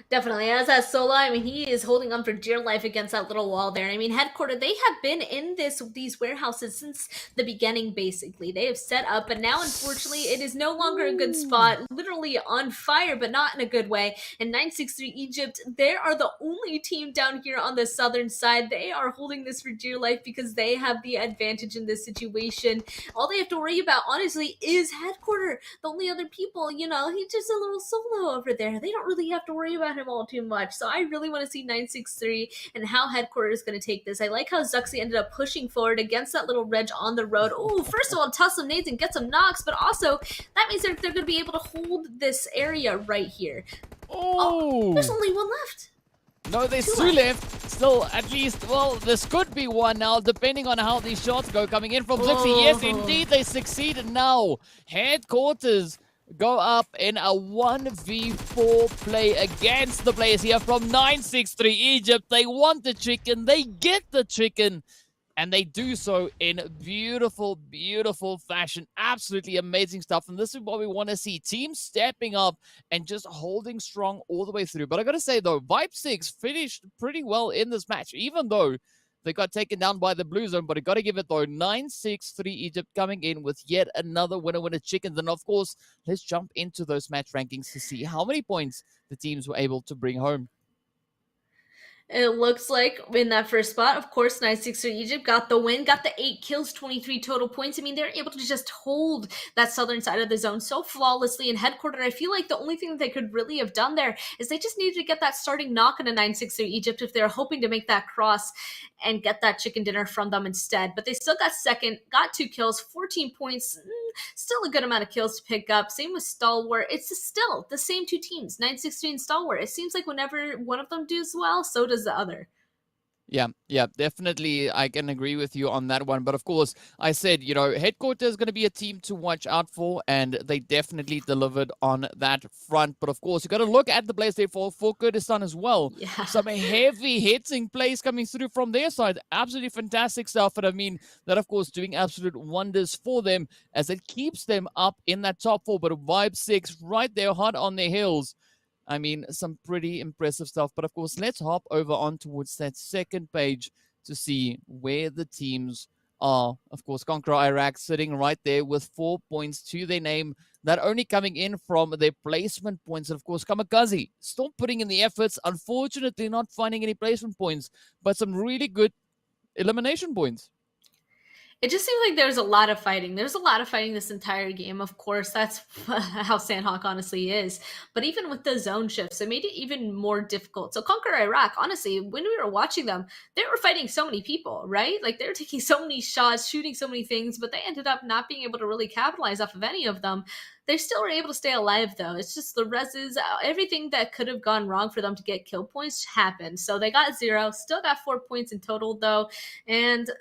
Definitely. As that Sola, I mean, he is holding on for dear life against that little wall there. I mean, Headquarter, they have been in these warehouses since the beginning, basically. They have set up, but now, unfortunately, it is no longer a good spot. Literally on fire, but not in a good way. And 963 Egypt, they are the only team down here on the southern side. They are holding this for dear life because they have the advantage in this situation. All they have to worry about, honestly, is Headquarter. The only other people, you know, he's just a little solo over there. They don't really have to worry about him all too much. So I really want to see 963 and how Headquarters is going to take this. I like how Zuxi ended up pushing forward against that little Reg on the road. Oh, first of all, toss some nades and get some knocks, but also that means they're going to be able to hold this area right here. Oh, there's only one left. No, there's 2 left. Still, at least, well, this could be one now, depending on how these shots go. Coming in from Zuxi. Yes, indeed, they succeeded now. Headquarters go up in a 1v4 play against the players here from 963 Egypt. They want the chicken, they get the chicken, and they do so in beautiful, beautiful fashion. Absolutely amazing stuff, and this is what we want to see. Teams stepping up and just holding strong all the way through. But I gotta say, though, Vibe 6 finished pretty well in this match, even though they got taken down by the blue zone, but I got to give it, though, 963 Egypt coming in with yet another winner chickens. And, of course, let's jump into those match rankings to see how many points the teams were able to bring home. It looks like in that first spot, of course, 963 Egypt got the win, got the 8 kills, 23 total points. I mean, they're able to just hold that southern side of the zone so flawlessly. In Headquarter, I feel like the only thing that they could really have done there is they just needed to get that starting knock on a 963 Egypt if they're hoping to make that cross and get that chicken dinner from them instead. But they still got second, got 2 kills, 14 points, still a good amount of kills to pick up. Same with Stalwart. It's still the same 2 teams, 963 and Stalwart. It seems like whenever one of them does well, so does the other. Yeah, definitely. I can agree with you on that one. But of course, I said, you know, Headquarters is going to be a team to watch out for, and they definitely delivered on that front. But of course, you got to look at the plays there for Kurdistan as well. Yeah. Some heavy hitting plays coming through from their side. Absolutely fantastic stuff. And I mean, that of course doing absolute wonders for them as it keeps them up in that top 4. But Vibe 6 right there, hot on their heels. I mean, some pretty impressive stuff. But of course, let's hop over on towards that second page to see where the teams are. Of course, Conqueror Iraq sitting right there with 4 points to their name. That only coming in from their placement points. And of course, KAMIKAZE still putting in the efforts. Unfortunately, not finding any placement points, but some really good elimination points. It just seems like there's a lot of fighting. There's a lot of fighting this entire game. Of course, that's how Sanhok honestly is. But even with the zone shifts, it made it even more difficult. So Conqueror Iraq, honestly, when we were watching them, they were fighting so many people, right? Like they were taking so many shots, shooting so many things, but they ended up not being able to really capitalize off of any of them. They still were able to stay alive, though. It's just the reses, everything that could have gone wrong for them to get kill points happened. So they got 0, still got 4 points in total, though. And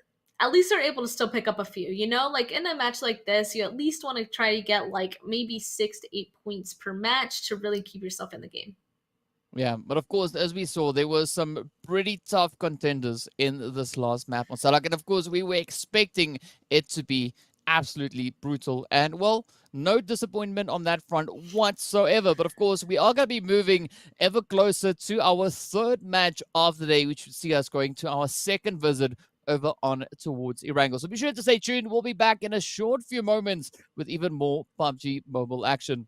at least they're able to still pick up a few, you know? Like in a match like this, you at least want to try to get like maybe 6 to 8 points per match to really keep yourself in the game. Yeah, but of course, as we saw, there were some pretty tough contenders in this last map on Salak. And of course, we were expecting it to be absolutely brutal. And well, no disappointment on that front whatsoever. But of course, we are going to be moving ever closer to our third match of the day, which would see us going to our second visit over on towards Erangel. So be sure to stay tuned. We'll be back in a short few moments with even more PUBG mobile action.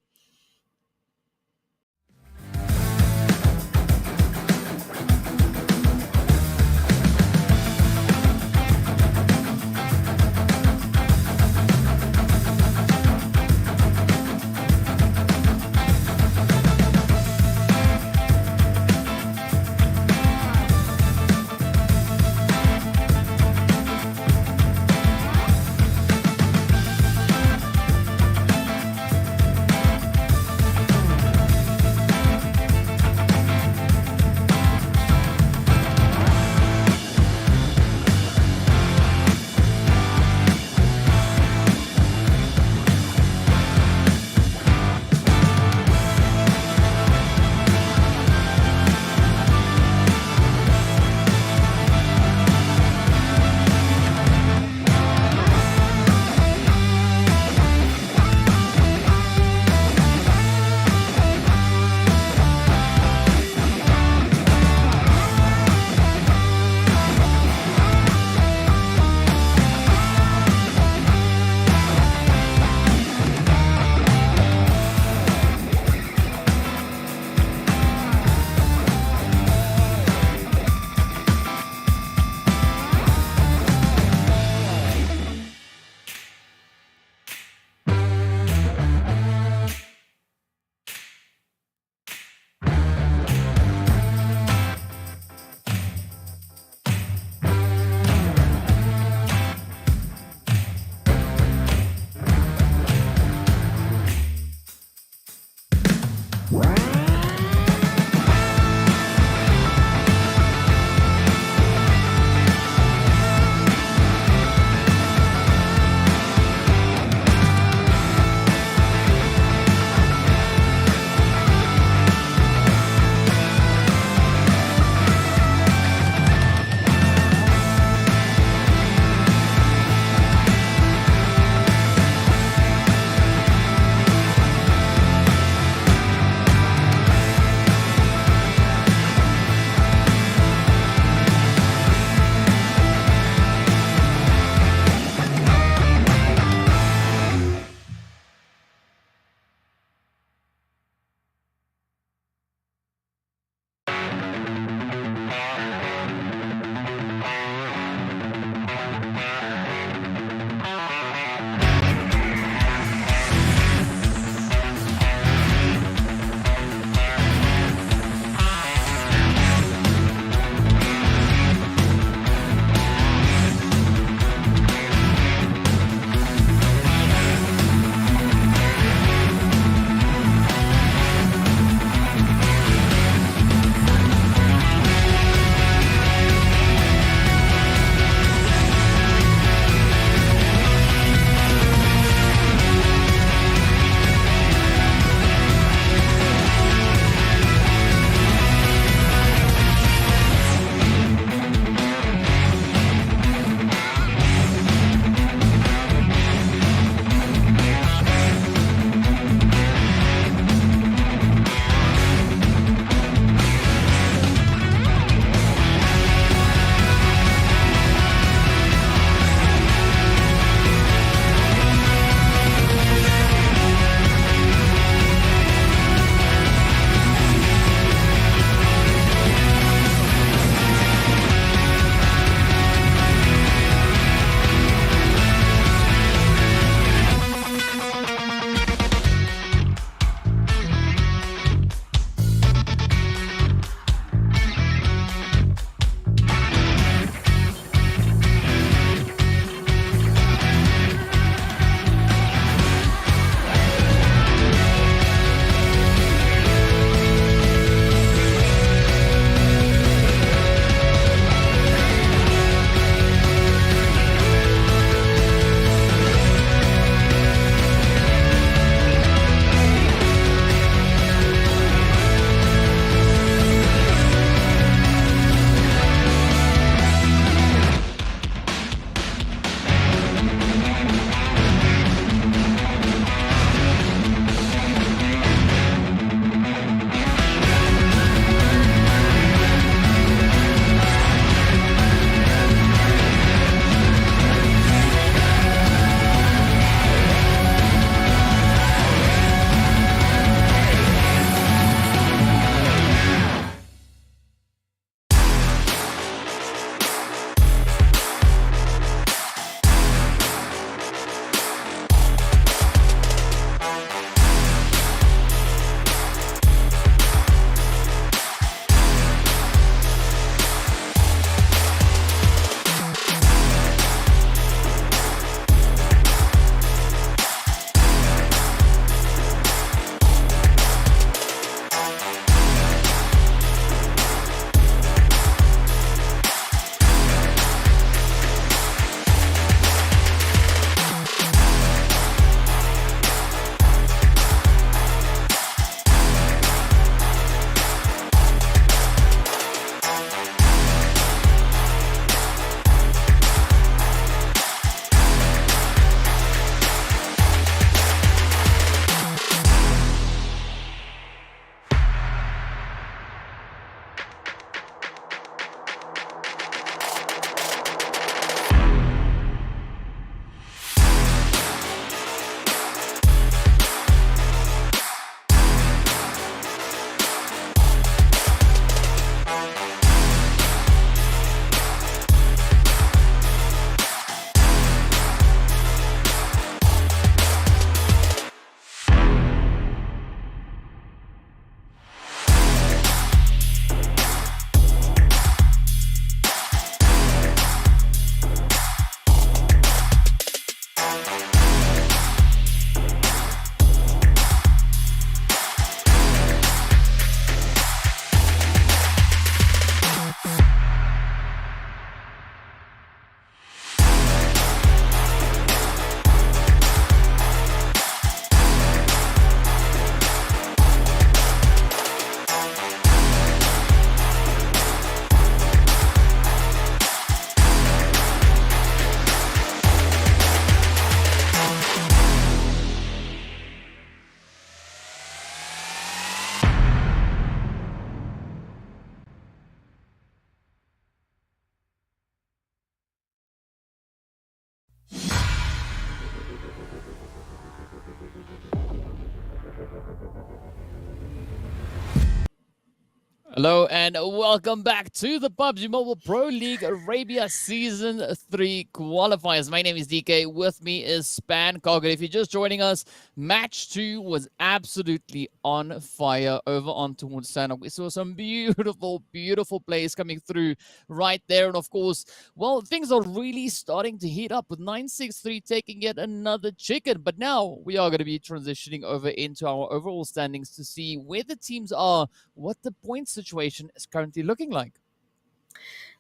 Hello and welcome back to the PUBG Mobile Pro League Arabia Season 3 qualifiers. My name is DK. With me is Sanhok. If you're just joining us, Match 2 was absolutely on fire over on towards Sanhok. We saw some beautiful, beautiful plays coming through right there. And of course, well, things are really starting to heat up with 963 taking yet another chicken. But now we are going to be transitioning over into our overall standings to see where the teams are, what the point situation is currently looking like.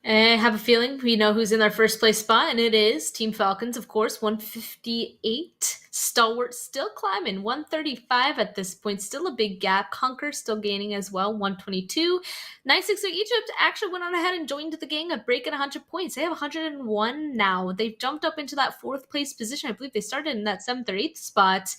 I have a feeling we know who's in their first place spot, and it is Team Falcons, of course, 158. Stalwart still climbing, 135 at this point. Still a big gap. Conqueror still gaining as well, 122. 963 Egypt actually went on ahead and joined the gang of breaking 100 points. They have 101 now. They've jumped up into that fourth place position. I believe they started in that seventh or eighth spot.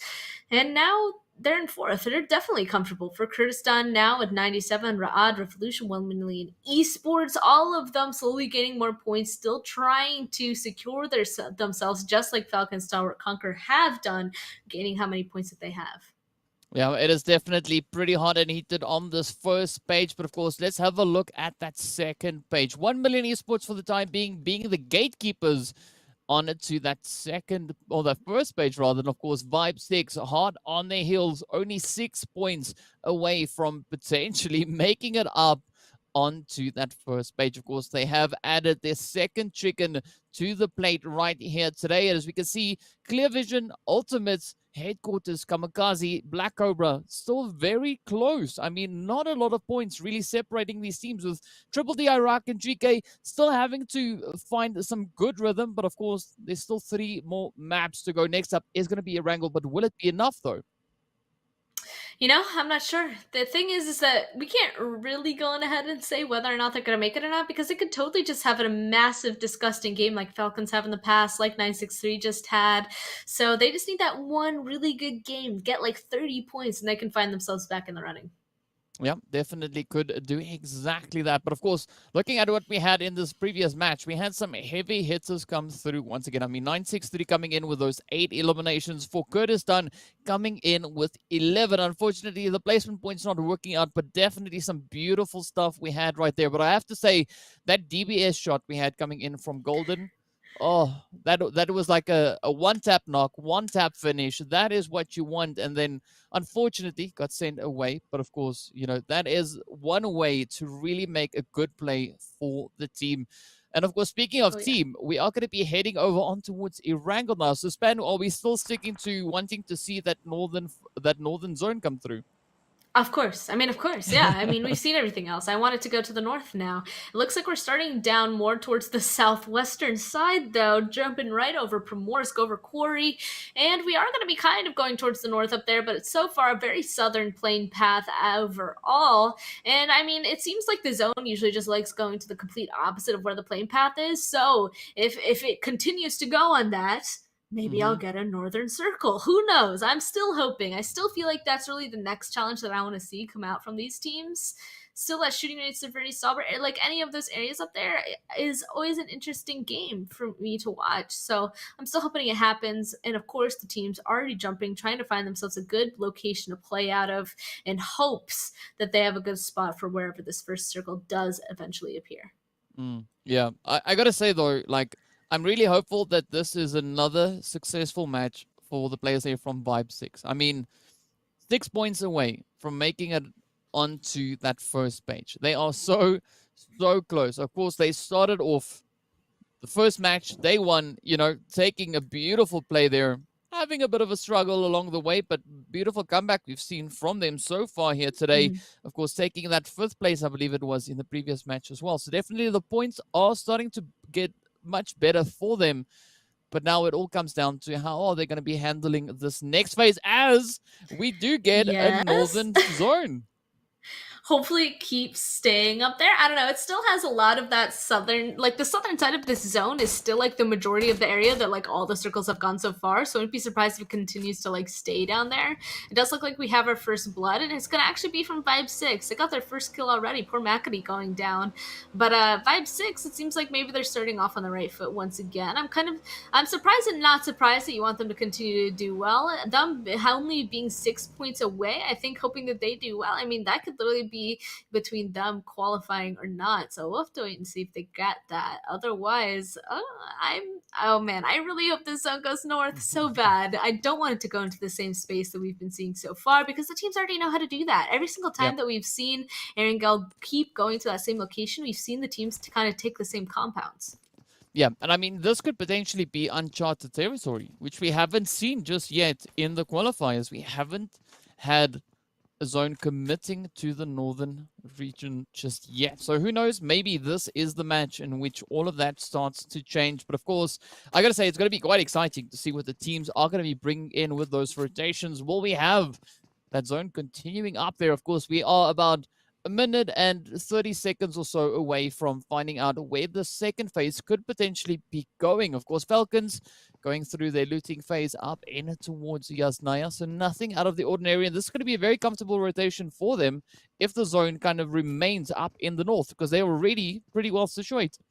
And now they're in fourth. They're definitely comfortable. For Kurdistan now at 97, Ra'ad, Revolution, 1 million, Esports, all of them slowly gaining more points, still trying to secure themselves, just like Falcon, Stalwart, Conqueror have done, gaining how many points that they have. Yeah, it is definitely pretty hot and heated on this first page. But of course, let's have a look at that second page. 1 million Esports for the time being the gatekeepers on to that second, or that first page rather. And of course, Vibe 6 hard on their heels, only 6 points away from potentially making it up onto that first page. Of course, they have added their second chicken to the plate right here today. And as we can see, Clear Vision, Ultimates, Headquarters, KAMIKAZE, Black Cobra, still very close. I mean, not a lot of points really separating these teams, with Triple D, Iraq, and GEEKAY still having to find some good rhythm. But of course, there's still 3 more maps to go. Next up is going to be Erangel, but will it be enough though? You know, I'm not sure. The thing is that we can't really go on ahead and say whether or not they're going to make it or not, because they could totally just have a massive, disgusting game like Falcons have in the past, like 963 just had. So they just need that one really good game, get like 30 points, and they can find themselves back in the running. Yeah, definitely could do exactly that. But of course, looking at what we had in this previous match, we had some heavy hitters come through once again. I mean, 963 coming in with those 8 eliminations, for Kurdistan coming in with 11. Unfortunately, the placement point's not working out, but definitely some beautiful stuff we had right there. But I have to say, that DBS shot we had coming in from Golden, oh, that was like a one-tap knock, one-tap finish. That is what you want. And then, unfortunately, got sent away. But of course, you know, that is one way to really make a good play for the team. And of course, speaking of team, we are going to be heading over on towards Erangel now. So, Span, are we still sticking to wanting to see that northern zone come through? Of course. I mean, of course. Yeah. I mean, we've seen everything else. I wanted to go to the north now. It looks like we're starting down more towards the southwestern side, though, jumping right over Primorsk, over Quarry. And we are going to be kind of going towards the north up there, but it's so far a very southern plain path overall. And I mean, it seems like the zone usually just likes going to the complete opposite of where the plain path is. So if it continues to go on that, maybe I'll get a northern circle. Who knows? I'm still hoping. I still feel like that's really the next challenge that I want to see come out from these teams. Still, that shooting range is pretty sober. Like any of those areas up there is always an interesting game for me to watch. So I'm still hoping it happens. And of course, the team's already jumping, trying to find themselves a good location to play out of, in hopes that they have a good spot for wherever this first circle does eventually appear. Yeah, I gotta say though, like, I'm really hopeful that this is another successful match for the players here from Vibe 6. I mean, 6 points away from making it onto that first page. They are so close. Of course, they started off the first match. They won, you know, taking a beautiful play there, having a bit of a struggle along the way, but beautiful comeback we've seen from them so far here today. Of course, taking that 5th place, I believe it was, in the previous match as well. So definitely the points are starting to get much better for them. But now it all comes down to how are they going to be handling this next phase, as we do get a northern zone. Hopefully it keeps staying up there. I don't know. It still has a lot of that southern, like the southern side of this zone is still like the majority of the area that like all the circles have gone so far. So I wouldn't be surprised if it continues to like stay down there. It does look like we have our first blood, and it's going to actually be from Vibe 6. They got their first kill already. Poor Macady going down. But Vibe 6, it seems like maybe they're starting off on the right foot once again. I'm surprised and not surprised that you want them to continue to do well. Them only being 6 points away, I think hoping that they do well. I mean, that could literally be be between them qualifying or not. So we'll have to wait and see if they get that. Otherwise, oh man, I really hope the zone goes north so bad. I don't want it to go into the same space that we've been seeing so far, because the teams already know how to do that. Every single time that we've seen Erangel keep going to that same location, we've seen the teams to kind of take the same compounds. Yeah, and I mean, this could potentially be uncharted territory, which we haven't seen just yet in the qualifiers. We haven't had a zone committing to the northern region just yet. So who knows? Maybe this is the match in which all of that starts to change. But of course, I got to say, it's going to be quite exciting to see what the teams are going to be bringing in with those rotations. Will we have that zone continuing up there? Of course, we are about a minute and 30 seconds or so away from finding out where the second phase could potentially be going. Of course, Falcons going through their looting phase up in towards Yasnaya, so nothing out of the ordinary. And this is going to be a very comfortable rotation for them if the zone kind of remains up in the north, because they're already pretty well situated.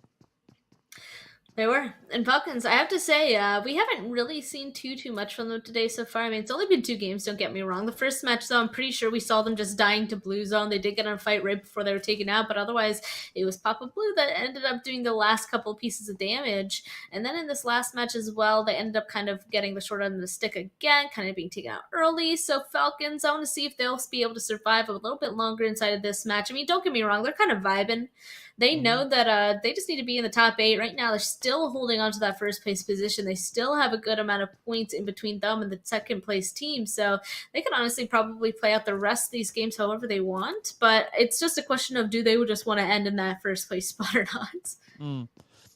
They were. And Falcons, I have to say, we haven't really seen too much from them today so far. I mean, it's only been 2 games, don't get me wrong. The first match, though, I'm pretty sure we saw them just dying to blue zone. They did get in a fight right before they were taken out, but otherwise, it was Papa Blue that ended up doing the last couple of pieces of damage. And then in this last match as well, they ended up kind of getting the short end of the stick again, kind of being taken out early. So Falcons, I want to see if they'll be able to survive a little bit longer inside of this match. I mean, don't get me wrong, they're kind of vibing. They know that they just need to be in the top 8. Right now, they're still holding on to that first place position. They still have a good amount of points in between them and the second place team. So they could honestly probably play out the rest of these games however they want. But it's just a question of, do they just want to end in that first place spot or not?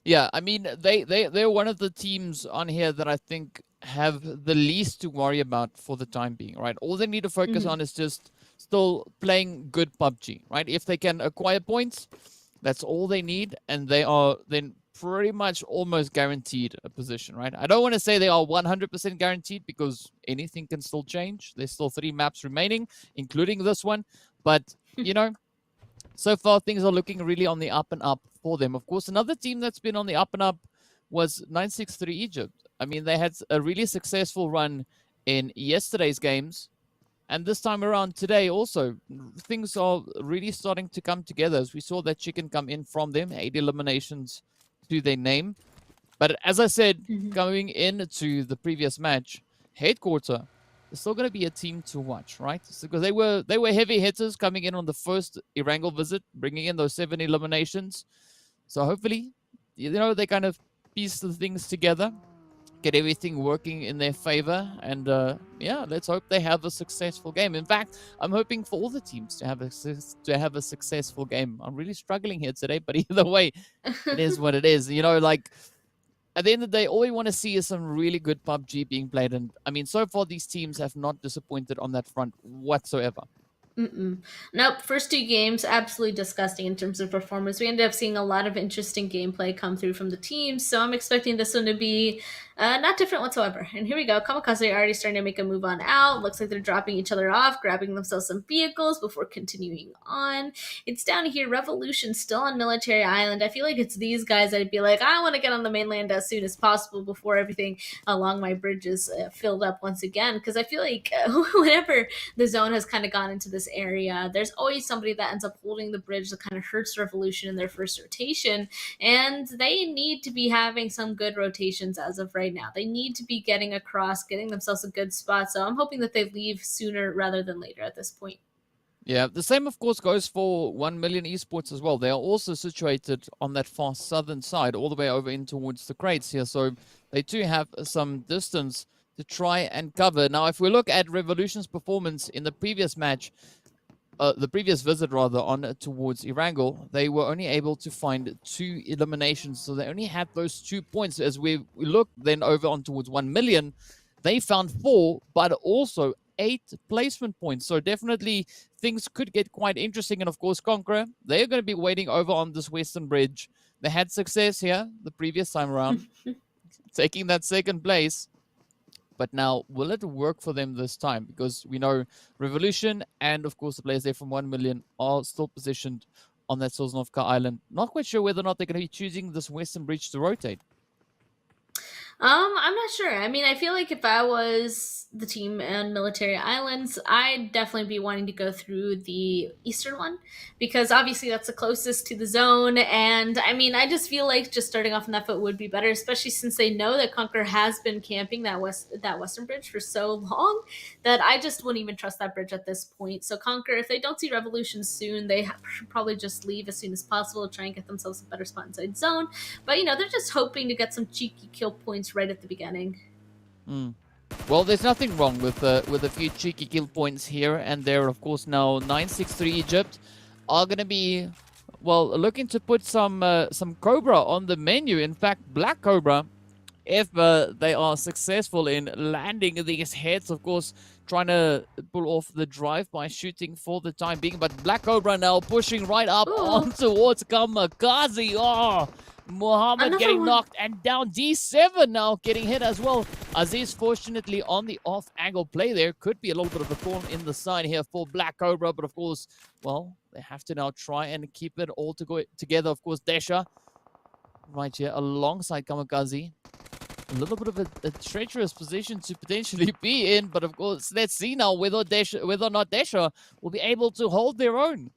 Yeah, I mean, they're one of the teams on here that I think have the least to worry about for the time being, right? All they need to focus on is just still playing good PUBG, right? If they can acquire points, that's all they need, and they are then pretty much almost guaranteed a position, right? I don't want to say they are 100% guaranteed, because anything can still change. There's still 3 maps remaining, including this one. But, you know, so far things are looking really on the up and up for them. Of course, another team that's been on the up and up was 963 Egypt. I mean, they had a really successful run in yesterday's games. And this time around today also, things are really starting to come together, as we saw that chicken come in from them, 8 eliminations to their name. But as I said, going into the previous match, Headquarter is still going to be a team to watch, right? Because they were heavy hitters coming in on the first Erangel visit, bringing in those 7 eliminations. So hopefully, you know, they kind of piece the things together, get everything working in their favor, and yeah, let's hope they have a successful game. In fact, I'm hoping for all the teams to have a successful game. I'm really struggling here today, but either way, it is what it is. You know, like, at the end of the day, all we want to see is some really good PUBG being played. And I mean, so far these teams have not disappointed on that front whatsoever. Nope. First 2 games, absolutely disgusting in terms of performance. We ended up seeing a lot of interesting gameplay come through from the teams, so I'm expecting this one to be not different whatsoever. And here we go. KAMIKAZE already starting to make a move on out. Looks like they're dropping each other off, grabbing themselves some vehicles before continuing on. It's down here. Revolution still on Military Island. I feel like it's these guys that'd be like, I want to get on the mainland as soon as possible before everything along my bridge is filled up once again. Because I feel like whenever the zone has kind of gone into this area, there's always somebody that ends up holding the bridge that kind of hurts Revolution in their first rotation. And they need to be having some good rotations as of right now. They need to be getting across, getting themselves a good spot. So I'm hoping that they leave sooner rather than later at this point. Yeah, the same, of course, goes for 1 Million Esports as well. They are also situated on that far southern side, all the way over in towards the crates here. So they too have some distance to try and cover. Now, if we look at Revolution's performance in the previous match, the previous visit rather, on towards Erangel, they were only able to find 2 eliminations. So they only had those 2 points. As we look then over on towards 1 Million, they found 4, but also 8 placement points. So definitely things could get quite interesting. And of course, CONQUEROR, they're going to be waiting over on this western bridge. They had success here the previous time around, taking that second place. But now, will it work for them this time? Because we know Revolution and, of course, the players there from 1 Million are still positioned on that Sosnovka Island. Not quite sure whether or not they're going to be choosing this western bridge to rotate. I'm not sure. I mean, I feel like if I was the team in Military Islands, I'd definitely be wanting to go through the eastern one because obviously that's the closest to the zone. And I mean, I just feel like just starting off on that foot would be better, especially since they know that Conqueror has been camping that western bridge for so long that I just wouldn't even trust that bridge at this point. So Conqueror, if they don't see Revolution soon, they should probably just leave as soon as possible to try and get themselves a better spot inside zone. But they're just hoping to get some cheeky kill points right at the beginning. Well, there's nothing wrong with a few cheeky kill points here and there. Of course, now 963 Egypt are going to be, well, looking to put some Cobra on the menu. In fact, Black Cobra, if they are successful in landing these heads, of course, trying to pull off the drive by shooting for the time being. But Black Cobra now pushing right up on towards KAMIKAZE. Oh, Mohammed getting knocked and down. D7 now getting hit as well. Aziz, fortunately, on the off-angle play there. Could be a little bit of a thorn in the side here for Black Cobra. But, of course, well, they have to now try and keep it all together. Of course, Desha right here alongside KAMIKAZE. A little bit of a treacherous position to potentially be in. But, of course, let's see now whether or not Desha will be able to hold their own.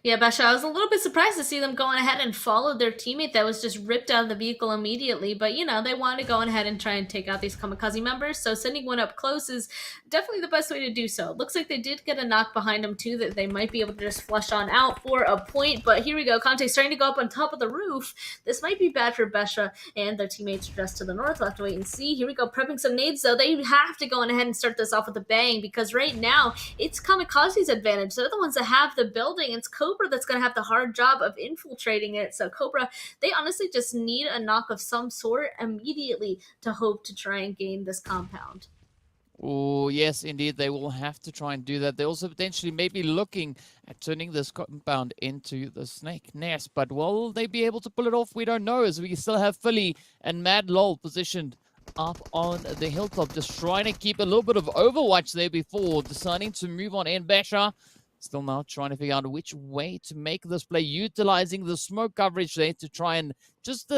Yeah, Basha, I was a little bit surprised to see them going ahead and follow their teammate that was just ripped out of the vehicle immediately. But, they wanted to go ahead and try and take out these KAMIKAZE members. So sending one up close is definitely the best way to do so. Looks like they did get a knock behind them, too, that they might be able to just flush on out for a point. But here we go. Conte's trying to go up on top of the roof. This might be bad for Besha and their teammates just to the north. We'll have to wait and see. Here we go. Prepping some nades, though. They have to go on ahead and start this off with a bang because right now it's KAMIKAZE's advantage. They're the ones that have the building. It's Cobra that's going to have the hard job of infiltrating it. So Cobra, they honestly just need a knock of some sort immediately to hope to try and gain this compound. Oh, yes, indeed. They will have to try and do that. They also potentially may be looking at turning this compound into the snake nest. But will they be able to pull it off? We don't know, as we still have Philly and Mad Lol positioned up on the hilltop, just trying to keep a little bit of overwatch there before deciding to move on in. Basha still now trying to figure out which way to make this play, utilizing the smoke coverage there to try and just,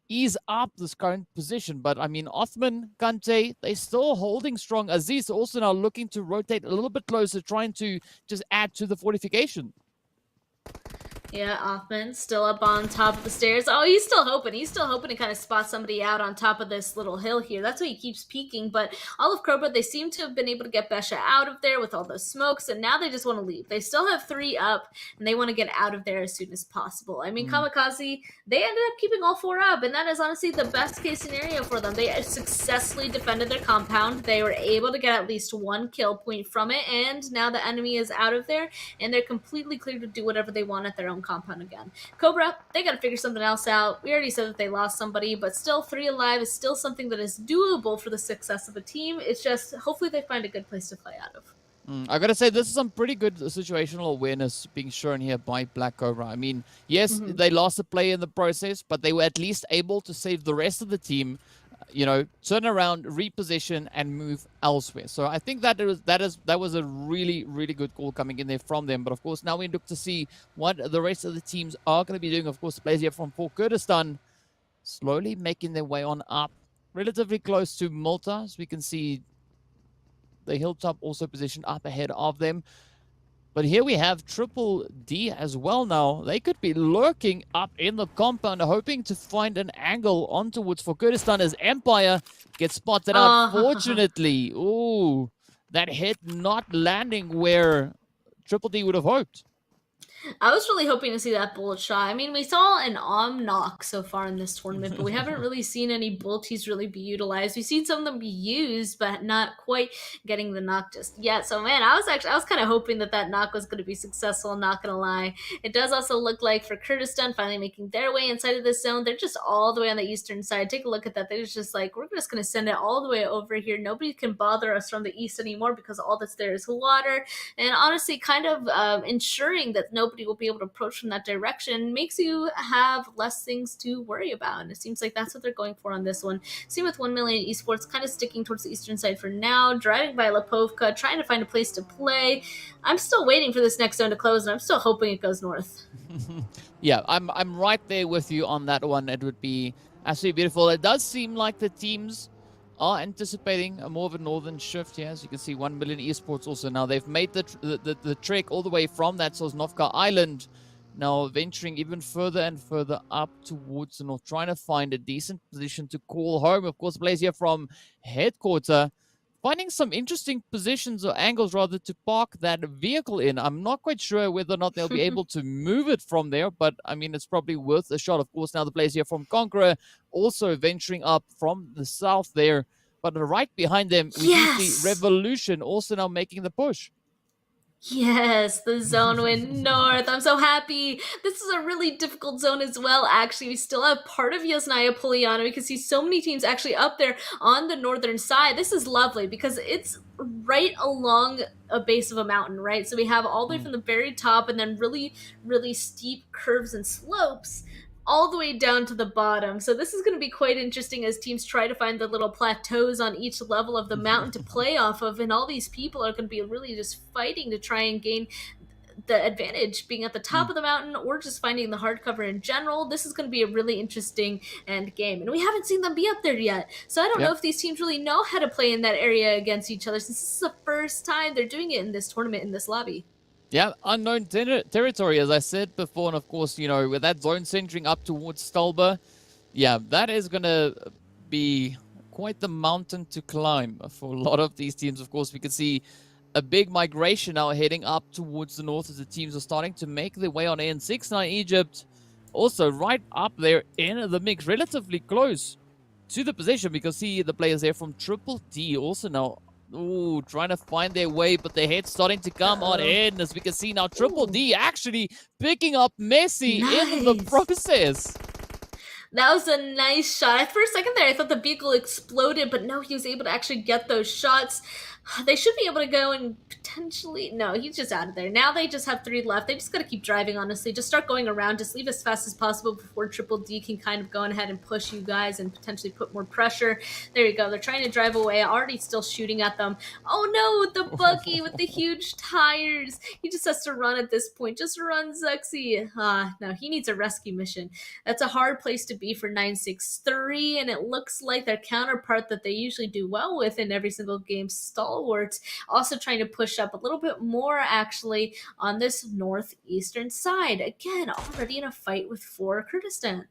ease up this current position. But, I mean, Othman, Kante, they're still holding strong. Aziz also now looking to rotate a little bit closer, trying to just add to the fortification. Yeah, Othman still up on top of the stairs. Oh, he's still hoping. He's still hoping to kind of spot somebody out on top of this little hill here. That's why he keeps peeking. But all of Cobra, they seem to have been able to get Besha out of there with all those smokes, and now they just want to leave. They still have 3 up, and they want to get out of there as soon as possible. I mean, KAMIKAZE, they ended up keeping all 4 up, and that is honestly the best case scenario for them. They successfully defended their compound. They were able to get at least 1 kill point from it, and now the enemy is out of there, and they're completely clear to do whatever they want at their own compound again. Cobra, they got to figure something else out. We already said that they lost somebody, but still 3 alive is still something that is doable for the success of a team. It's just hopefully they find a good place to play out of. I gotta say, this is some pretty good situational awareness being shown here by Black Cobra. I mean, yes, they lost a play in the process, but they were at least able to save the rest of the team, turn around, reposition, and move elsewhere. So I think that was a really, really good call coming in there from them. But of course, now we look to see what the rest of the teams are going to be doing. Of course, players here from Kurdistan slowly making their way on up, relatively close to Malta, as we can see the hilltop also positioned up ahead of them. But here we have Triple D as well now. They could be lurking up in the compound, hoping to find an angle on towards for Kurdistan as Empire gets spotted out. Fortunately, ooh, that hit not landing where Triple D would have hoped. I was really hoping to see that bullet shot. I mean, we saw an knock so far in this tournament, but we haven't really seen any bulleties really be utilized. We've seen some of them be used, but not quite getting the knock just yet. So, man, I was kind of hoping that knock was going to be successful, not going to lie. It does also look like for Kurdistan finally making their way inside of this zone. They're just all the way on the eastern side. Take a look at that. They're just like, we're just going to send it all the way over here. Nobody can bother us from the east anymore because all that's there is water. And honestly, kind of ensuring that nobody will be able to approach from that direction makes you have less things to worry about. And it seems like that's what they're going for on this one. Same with 1 million Esports, kind of sticking towards the eastern side for now, driving by Lapovka, trying to find a place to play. I'm still waiting for this next zone to close, and I'm still hoping it goes north. Yeah, I'm right there with you on that one. It would be Absolutely beautiful. It does seem like the teams are anticipating a more of a northern shift here. As you can see, 1 million Esports also now. They've made the trek all the way from that Sosnovka Island, now venturing even further and further up towards the north, trying to find a decent position to call home. Of course, players here from headquarters finding some interesting positions or angles rather to park that vehicle in. I'm not quite sure whether or not they'll be able to move it from there, but I mean, it's probably worth a shot. Of course, now the players here from CONQUEROR also venturing up from the south there, but right behind them, we do see Revolution also now making the push. Yes, the zone went north. I'm so happy. This is a really difficult zone as well. Actually, we still have part of Yasnaya Poliana. We can see so many teams actually up there on the northern side. This is lovely because it's right along a base of a mountain, right? So we have all the way from the very top and then really, really steep curves and slopes all the way down to the bottom. So this is going to be quite interesting as teams try to find the little plateaus on each level of the mountain to play off of, and all these people are going to be really just fighting to try and gain the advantage being at the top of the mountain or just finding the hardcover in general. This is going to be a really interesting end game, and we haven't seen them be up there yet, so I don't know if these teams really know how to play in that area against each other, since this is the first time they're doing it in this tournament, in this lobby. Yeah, unknown territory, as I said before. And of course, you know, with that zone centering up towards Stalwart, yeah, that is going to be quite the mountain to climb for a lot of these teams. Of course, we can see a big migration now heading up towards the north as the teams are starting to make their way on N6. Now, Egypt also right up there in the mix, relatively close to the position, because see the players there from Triple D also now trying to find their way, but their head's starting to come on in, as we can see now Triple D actually picking up Messi in the process. That was a nice shot. For a second there, I thought the vehicle exploded, but no, he was able to actually get those shots. They should be able to go and potentially... No, he's just out of there. Now they just have 3 left. They just got to keep driving, honestly. Just start going around. Just leave as fast as possible before Triple D can kind of go ahead and push you guys and potentially put more pressure. There you go. They're trying to drive away. Already still shooting at them. Oh, no, with the buggy, with the huge tires. He just has to run at this point. Just run, Zexy. No, he needs a rescue mission. That's a hard place to be for 963, and it looks like their counterpart that they usually do well with in every single game, Stalwart, also trying to push up a little bit more actually on this northeastern side. Again, already in a fight with for Kurdistan.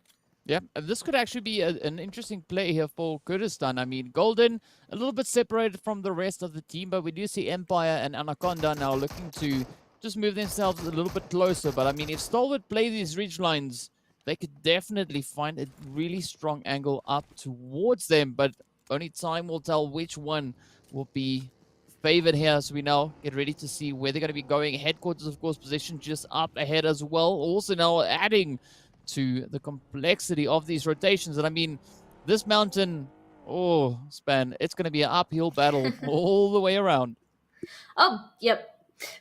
Yeah, this could actually be an interesting play here for Kurdistan. I mean, Golden, a little bit separated from the rest of the team, but we do see Empire and Anaconda now looking to just move themselves a little bit closer. But I mean, if Stalwart play these ridge lines, they could definitely find a really strong angle up towards them, but only time will tell which one will be favored here. So we now get ready to see where they're going to be going. Headquarters, of course, positioned just up ahead as well. Also now adding to the complexity of these rotations. And I mean, this mountain, Span, it's going to be an uphill battle all the way around. Oh, yep.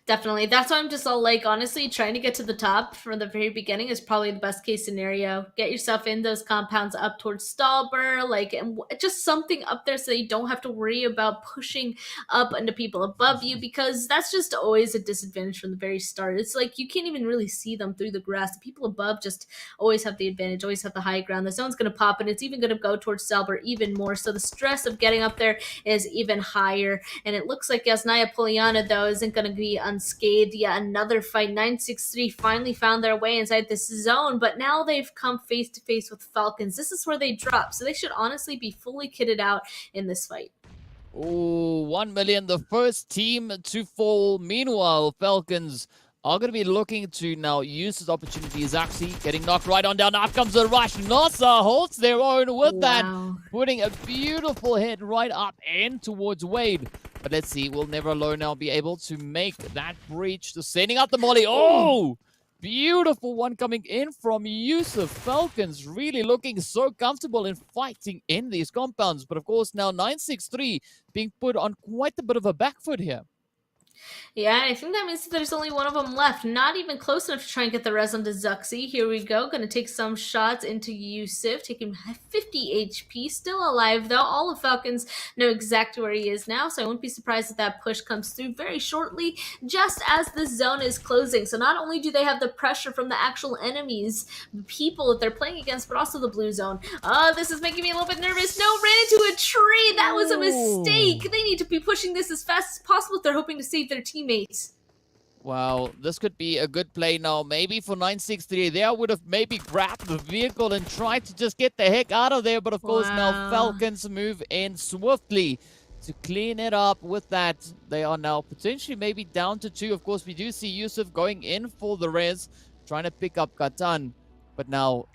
Definitely. That's why I'm just all like, honestly, trying to get to the top from the very beginning is probably the best case scenario. Get yourself in those compounds up towards Stalwart, like, and just something up there so you don't have to worry about pushing up into people above you, because that's just always a disadvantage from the very start. It's like you can't even really see them through the grass. The people above just always have the advantage, always have the high ground. The zone's going to pop, and it's even going to go towards Stalwart even more. So the stress of getting up there is even higher. And it looks like Yasnaya Poliana, though, isn't going to be unscathed. Yet another fight. 963 finally found their way inside this zone, but now they've come face to face with Falcons. This is where they drop, so they should honestly be fully kitted out in this fight. 1 million, the first team to fall. Meanwhile, Falcons are going to be looking to now use this opportunity. Is actually getting knocked right on down. Up comes the rush. Nasa holds their own with that, putting a beautiful hit right up and towards Wade. But let's see, will Never Alone now be able to make that breach? Just sending out the molly. Oh, beautiful one coming in from Yusuf. Falcons really looking so comfortable in fighting in these compounds. But of course, now 963 being put on quite a bit of a back foot here. Yeah, I think that means that there's only one of them left. Not even close enough to try and get the res onto Zuxi. Here we go. Gonna take some shots into Yusuf. Taking 50 HP. Still alive, though. All of Falcons know exactly where he is now, so I wouldn't be surprised if that push comes through very shortly, just as the zone is closing. So not only do they have the pressure from the actual enemies, the people that they're playing against, but also the blue zone. Oh, this is making me a little bit nervous. No, ran into a tree. That was a mistake. They need to be pushing this as fast as possible if they're hoping to save their teammates. Wow, this could be a good play now. Maybe for 963, there would have maybe grabbed the vehicle and tried to just get the heck out of there. But of course, now Falcons move in swiftly to clean it up with that. They are now potentially maybe down to 2. Of course, we do see Yusuf going in for the res, trying to pick up Katan. But now,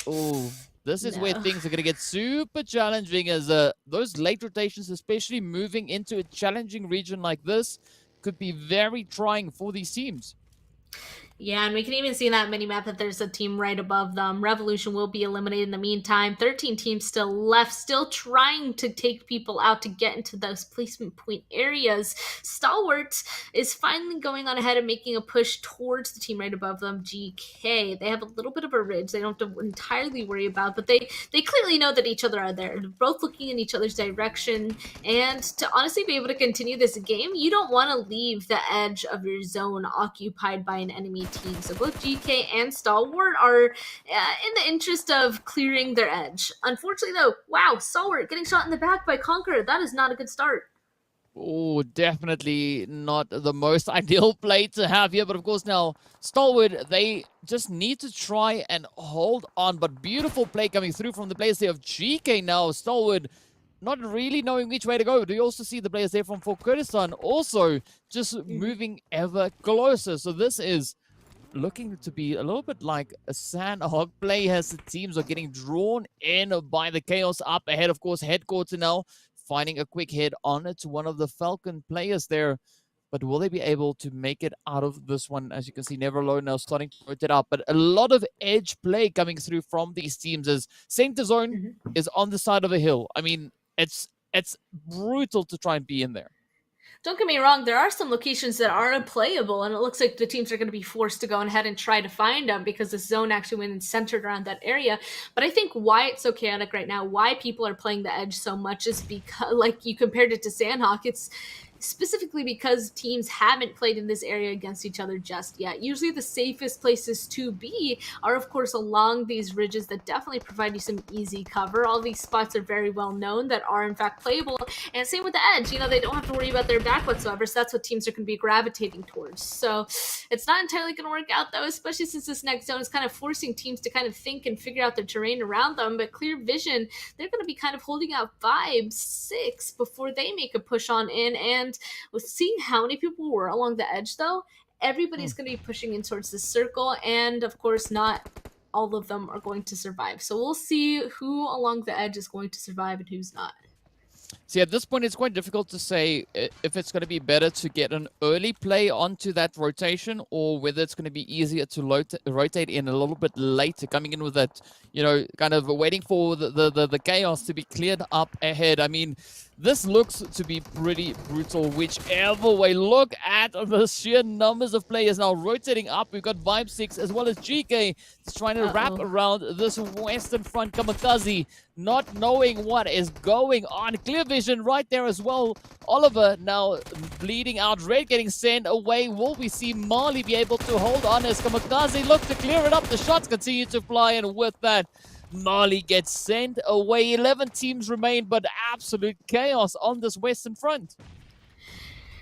this is where things are going to get super challenging as those late rotations, especially moving into a challenging region like this, could be very trying for these teams. Yeah, and we can even see in that mini-map that there's a team right above them. Revolution will be eliminated in the meantime. 13 teams still left, still trying to take people out to get into those placement point areas. Stalwart is finally going on ahead and making a push towards the team right above them, GK. They have a little bit of a ridge they don't have to entirely worry about, but they clearly know that each other are there. They're both looking in each other's direction, and to honestly be able to continue this game, you don't want to leave the edge of your zone occupied by an enemy team. So both GK and Stalwart are in the interest of clearing their edge. Unfortunately, though, wow, Stalwart getting shot in the back by Conqueror. That is not a good start. Oh, definitely not the most ideal play to have here. But of course, now Stalwart, they just need to try and hold on. But beautiful play coming through from the players there of GK now. Stalwart not really knowing which way to go. Do you also see the players there from Kurdistan also just moving ever closer? So this is looking to be a little bit like a Sanhok play as the teams are getting drawn in by the chaos up ahead. Of course, headquarter now finding a quick head on it to one of the Falcon players there. But will they be able to make it out of this one? As you can see, Never Alone now starting to rotate up. But a lot of edge play coming through from these teams as center zone is on the side of a hill. I mean, it's brutal to try and be in there. Don't get me wrong, there are some locations that are unplayable, and it looks like the teams are going to be forced to go ahead and try to find them because the zone actually went and centered around that area. But I think why it's so chaotic right now, why people are playing the edge so much is because, like you compared it to Sanhok, it's specifically because teams haven't played in this area against each other just yet. Usually the safest places to be are, of course, along these ridges that definitely provide you some easy cover. All these spots are very well known that are, in fact, playable. And same with the edge. You know, they don't have to worry about their back whatsoever, so that's what teams are going to be gravitating towards. So it's not entirely going to work out, though, especially since this next zone is kind of forcing teams to kind of think and figure out their terrain around them. But Clear Vision, they're going to be kind of holding out 5, 6 before they make a push on in. And with seeing how many people were along the edge, though, everybody's going to be pushing in towards the circle, and of course not all of them are going to survive. So we'll see who along the edge is going to survive and who's not. See, at this point, it's quite difficult to say if it's going to be better to get an early play onto that rotation or whether it's going to be easier to rotate in a little bit later, coming in with that, you know, kind of waiting for the chaos to be cleared up ahead. I mean, this looks to be pretty brutal whichever way. Look at the sheer numbers of players now rotating up. We've got Vibe 6 as well as GK trying to wrap around this western front. KAMIKAZE not knowing what is going on. Clear vision right there as well. Oliver now bleeding out. Red getting sent away. Will we see Marley be able to hold on as KAMIKAZE look to clear it up? The shots continue to fly, and with that, Marley gets sent away. 11 teams remain, but absolute chaos on this western front.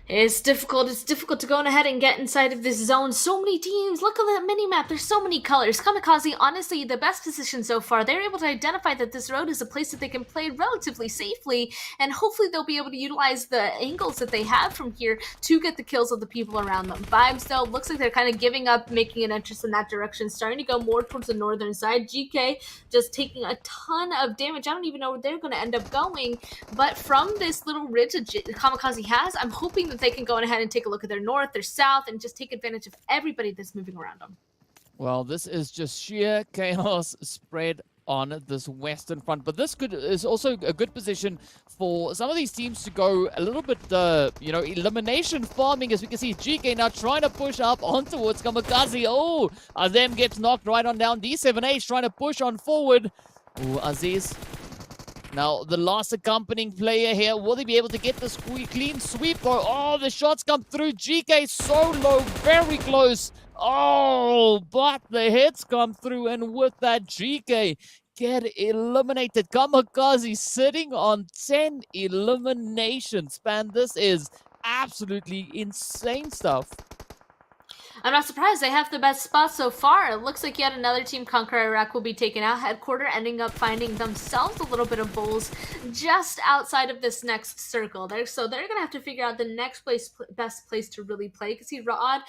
It's difficult. It's difficult to go ahead and get inside of this zone. So many teams. Look at that mini-map. There's so many colors. KAMIKAZE, honestly, the best position so far. They're able to identify that this road is a place that they can play relatively safely, and hopefully they'll be able to utilize the angles that they have from here to get the kills of the people around them. Vibes, though, looks like they're kind of giving up, making an entrance in that direction, starting to go more towards the northern side. GK just taking a ton of damage. I don't even know where they're going to end up going, but from this little ridge that KAMIKAZE has, I'm hoping that they can go ahead and take a look at their north, their south, and just take advantage of everybody that's moving around them. Well, this is just sheer chaos spread on this western front. But this is also a good position for some of these teams to go a little bit, elimination farming. As we can see, GEEKAY now trying to push up on towards KAMIKAZE. Oh, Azem gets knocked right on down. D7H trying to push on forward. Oh, Aziz. Now, the last accompanying player here, will they be able to get this clean sweep? Oh, the shots come through. GEEKAY so low, very close. Oh, but the hits come through, and with that, GEEKAY get eliminated. KAMIKAZE sitting on 10 eliminations. Man, this is absolutely insane stuff. I'm not surprised. They have the best spot so far. It looks like yet another team, CONQUEROR Iraq, will be taken out. Headquarter ending up finding themselves a little bit of bowls just outside of this next circle. So they're going to have to figure out the next best place to really play. Because see, Ra'ad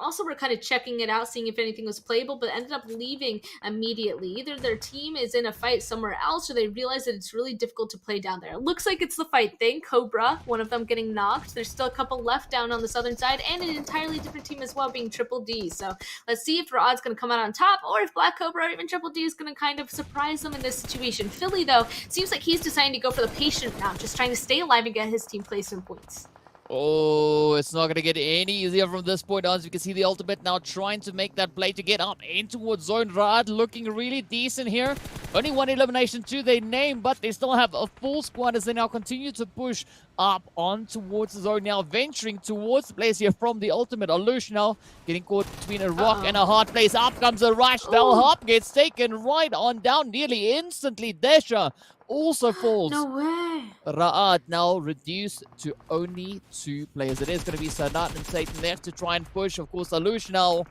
also were kind of checking it out, seeing if anything was playable, but ended up leaving immediately. Either their team is in a fight somewhere else, or they realize that it's really difficult to play down there. It looks like it's the fight thing. Cobra, one of them getting knocked. There's still a couple left down on the southern side, and an entirely different team as well, being Triple D. So let's see if Ra'ad's going to come out on top, or if Black Cobra or even Triple D is going to kind of surprise them in this situation. Philly, though, seems like he's deciding to go for the patient route, just trying to stay alive and get his team placement points. Oh, it's not going to get any easier from this point on. As you can see, the ultimate now trying to make that play to get up in towards zone. Ra'ad looking really decent here. Only one elimination to their name, but they still have a full squad as they now continue to push up on towards the zone. Now venturing towards the place here from the ultimate. Alush now getting caught between a rock and a hard place. Up comes a rush. Bellhop gets taken right on down nearly instantly. Desha also falls. No way. Ra'ad now reduced to only 2 players. It is going to be Sadat and Satan there to try and push. Of course, Alush now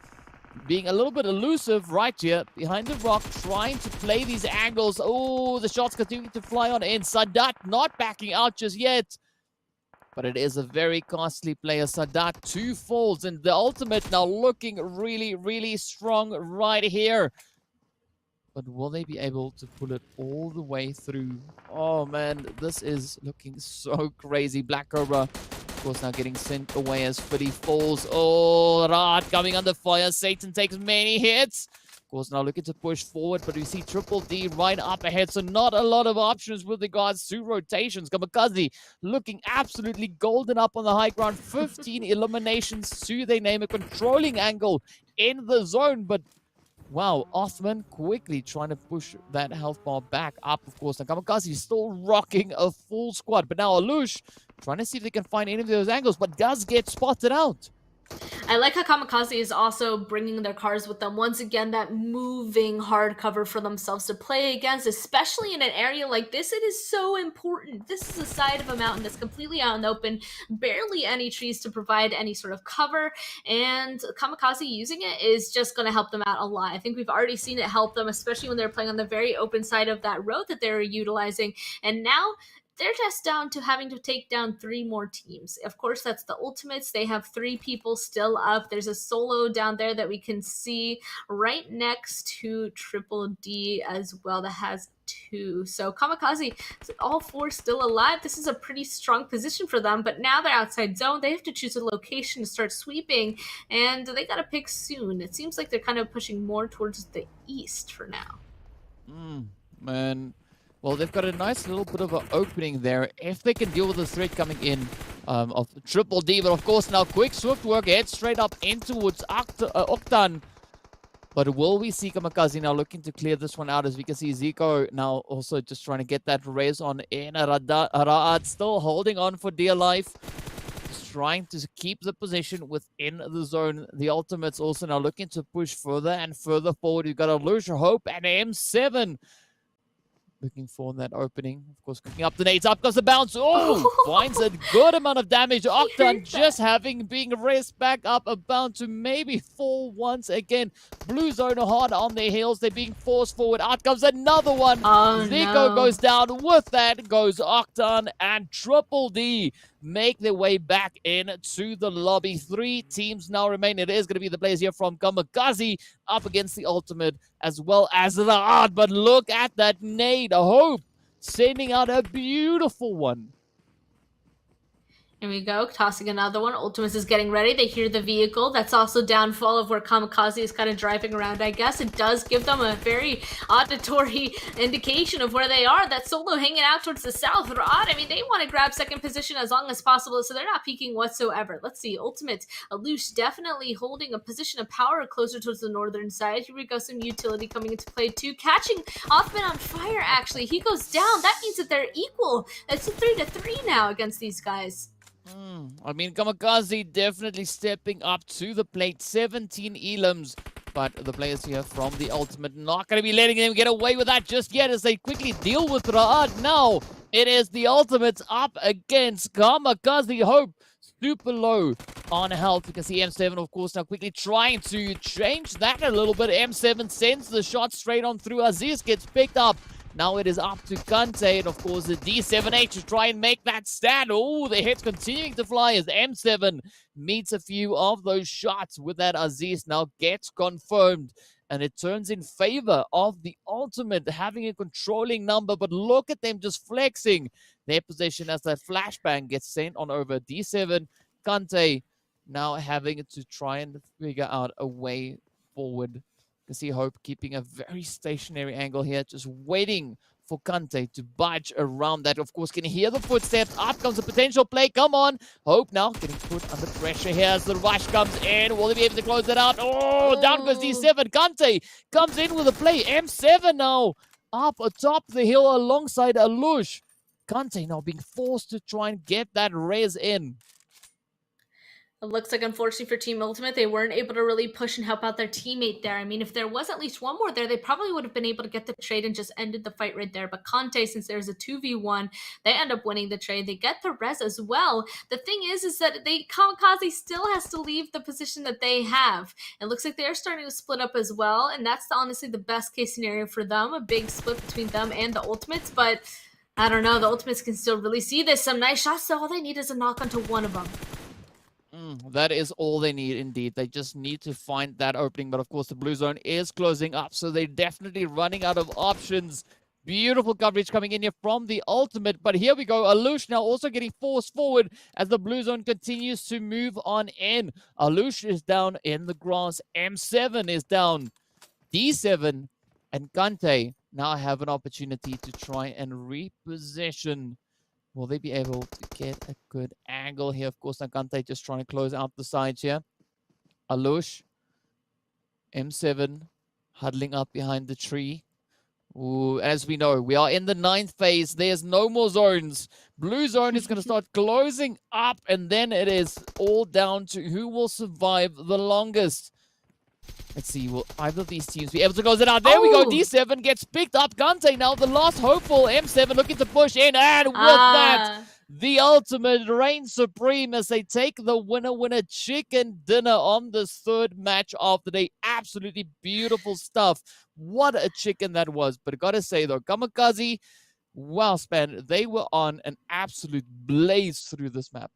being a little bit elusive right here behind the rock, trying to play these angles. Oh, the shots continue to fly on in. Sadat not backing out just yet. But it is a very costly player. Sadat 2 falls, and the ultimate now looking really, really strong right here. But will they be able to pull it all the way through? Oh, man, this is looking so crazy. Black Cobra, of course, now getting sent away as Fiddy falls. Oh, Ra'ad coming under fire. Satan takes many hits. Of course, now looking to push forward, but we see Triple D right up ahead, so not a lot of options with regards to rotations. KAMIKAZE looking absolutely golden up on the high ground. 15 eliminations to their name, a controlling angle in the zone, but wow, Othman quickly trying to push that health bar back up, of course. Now, KAMIKAZE is still rocking a full squad. But now Alush trying to see if they can find any of those angles, but does get spotted out. I like how KAMIKAZE is also bringing their cars with them. Once again, that moving hard cover for themselves to play against, especially in an area like this. It is so important. This is a side of a mountain that's completely out in the open, barely any trees to provide any sort of cover, and KAMIKAZE using it is just going to help them out a lot. I think we've already seen it help them, especially when they're playing on the very open side of that road that they're utilizing, and now they're just down to having to take down 3 more teams. Of course, that's the ultimates. They have 3 people still up. There's a solo down there that we can see right next to Triple D as well that has 2. So KAMIKAZE, all 4 still alive. This is a pretty strong position for them, but now they're outside zone. They have to choose a location to start sweeping, and they got to pick soon. It seems like they're kind of pushing more towards the east for now. Man. Well, they've got a nice little bit of an opening there. If they can deal with the threat coming in of Triple D. But of course, now quick, swift work. Head straight up in towards Octan. But will we see KAMIKAZE now looking to clear this one out? As we can see, Zico now also just trying to get that raise on in. Ra'ad still holding on for dear life. Just trying to keep the position within the zone. The ultimates also now looking to push further and further forward. You've got Alush, Hope, and M7. Looking for that opening. Of course, cooking up the nades. Up goes the bounce. Oh, finds a good amount of damage. Octan just having being raced back up, about to maybe fall once again. Blue zone hard on their heels. They're being forced forward. Out comes another one. Oh, Zico goes down. With that goes Octan, and Triple D make their way back into the lobby. 3 teams now remain. It is going to be the players here from KAMIKAZE up against the ultimate as well as Ra'ad. But look at that nade. Hope sending out a beautiful one. Here we go, tossing another one. Ultimus is getting ready. They hear the vehicle. That's also downfall of where KAMIKAZE is kind of driving around, I guess. It does give them a very auditory indication of where they are. That Solo hanging out towards the south. Rod, I mean, they want to grab second position as long as possible, so they're not peeking whatsoever. Let's see, Ultimate, Alush definitely holding a position of power closer towards the northern side. Here we go, some utility coming into play too. Catching Offman on fire, actually. He goes down. That means that they're equal. It's a 3-3 now against these guys. I mean, KAMIKAZE definitely stepping up to the plate. 17 elims. But the players here from the Ultimate not going to be letting them get away with that just yet as they quickly deal with Ra'ad. Now it is the Ultimates up against KAMIKAZE. Hope super low on health. You can see M7, of course, now quickly trying to change that a little bit. M7 sends the shot straight on through. Aziz gets picked up. Now it is up to Kante, and of course the D7H to try and make that stand. Oh, the hits continuing to fly as M7 meets a few of those shots with that Aziz. Now gets confirmed, and it turns in favor of the Ultimate having a controlling number. But look at them just flexing their position as that flashbang gets sent on over. D7, Kante now having to try and figure out a way forward. You can see Hope keeping a very stationary angle here, just waiting for Kante to budge around that. Of course, can hear the footsteps. Up comes a potential play. Come on. Hope now getting put under pressure here as the rush comes in. Will they be able to close that out? Oh, down goes D7. Kante comes in with a play. M7 now up atop the hill alongside Alush. Kante now being forced to try and get that res in. It looks like, unfortunately for Team Ultimate, they weren't able to really push and help out their teammate there. I mean, if there was at least one more there, they probably would have been able to get the trade and just ended the fight right there. But Kante, since there's a 2v1, they end up winning the trade. They get the res as well. The thing is that KAMIKAZE still has to leave the position that they have. It looks like they're starting to split up as well, and that's honestly the best case scenario for them, a big split between them and the Ultimates. But I don't know, the Ultimates can still really see this. Some nice shots, so all they need is a knock onto one of them. That is all they need, indeed. They just need to find that opening. But, of course, the blue zone is closing up, so they're definitely running out of options. Beautiful coverage coming in here from the Ultimate. But here we go. Alush now also getting forced forward as the blue zone continues to move on in. Alush is down in the grass. M7 is down. D7 and Kante now have an opportunity to try and reposition. Will they be able to get a good angle here? Of course, Kante just trying to close out the sides here. Alush, M7, huddling up behind the tree. Ooh, as we know, we are in the 9th phase. There's no more zones. Blue zone is going to start closing up, and then it is all down to who will survive the longest. Let's see, will either of these teams be able to close it out? There we go, D7 gets picked up. Kante now the last hopeful. M7 looking to push in, and with that, the Ultimate reigns supreme as they take the winner chicken dinner on this 3rd match of the day. Absolutely beautiful stuff. What a chicken that was. But I gotta say though, KAMIKAZE, wow, Span, they were on an absolute blaze through this map.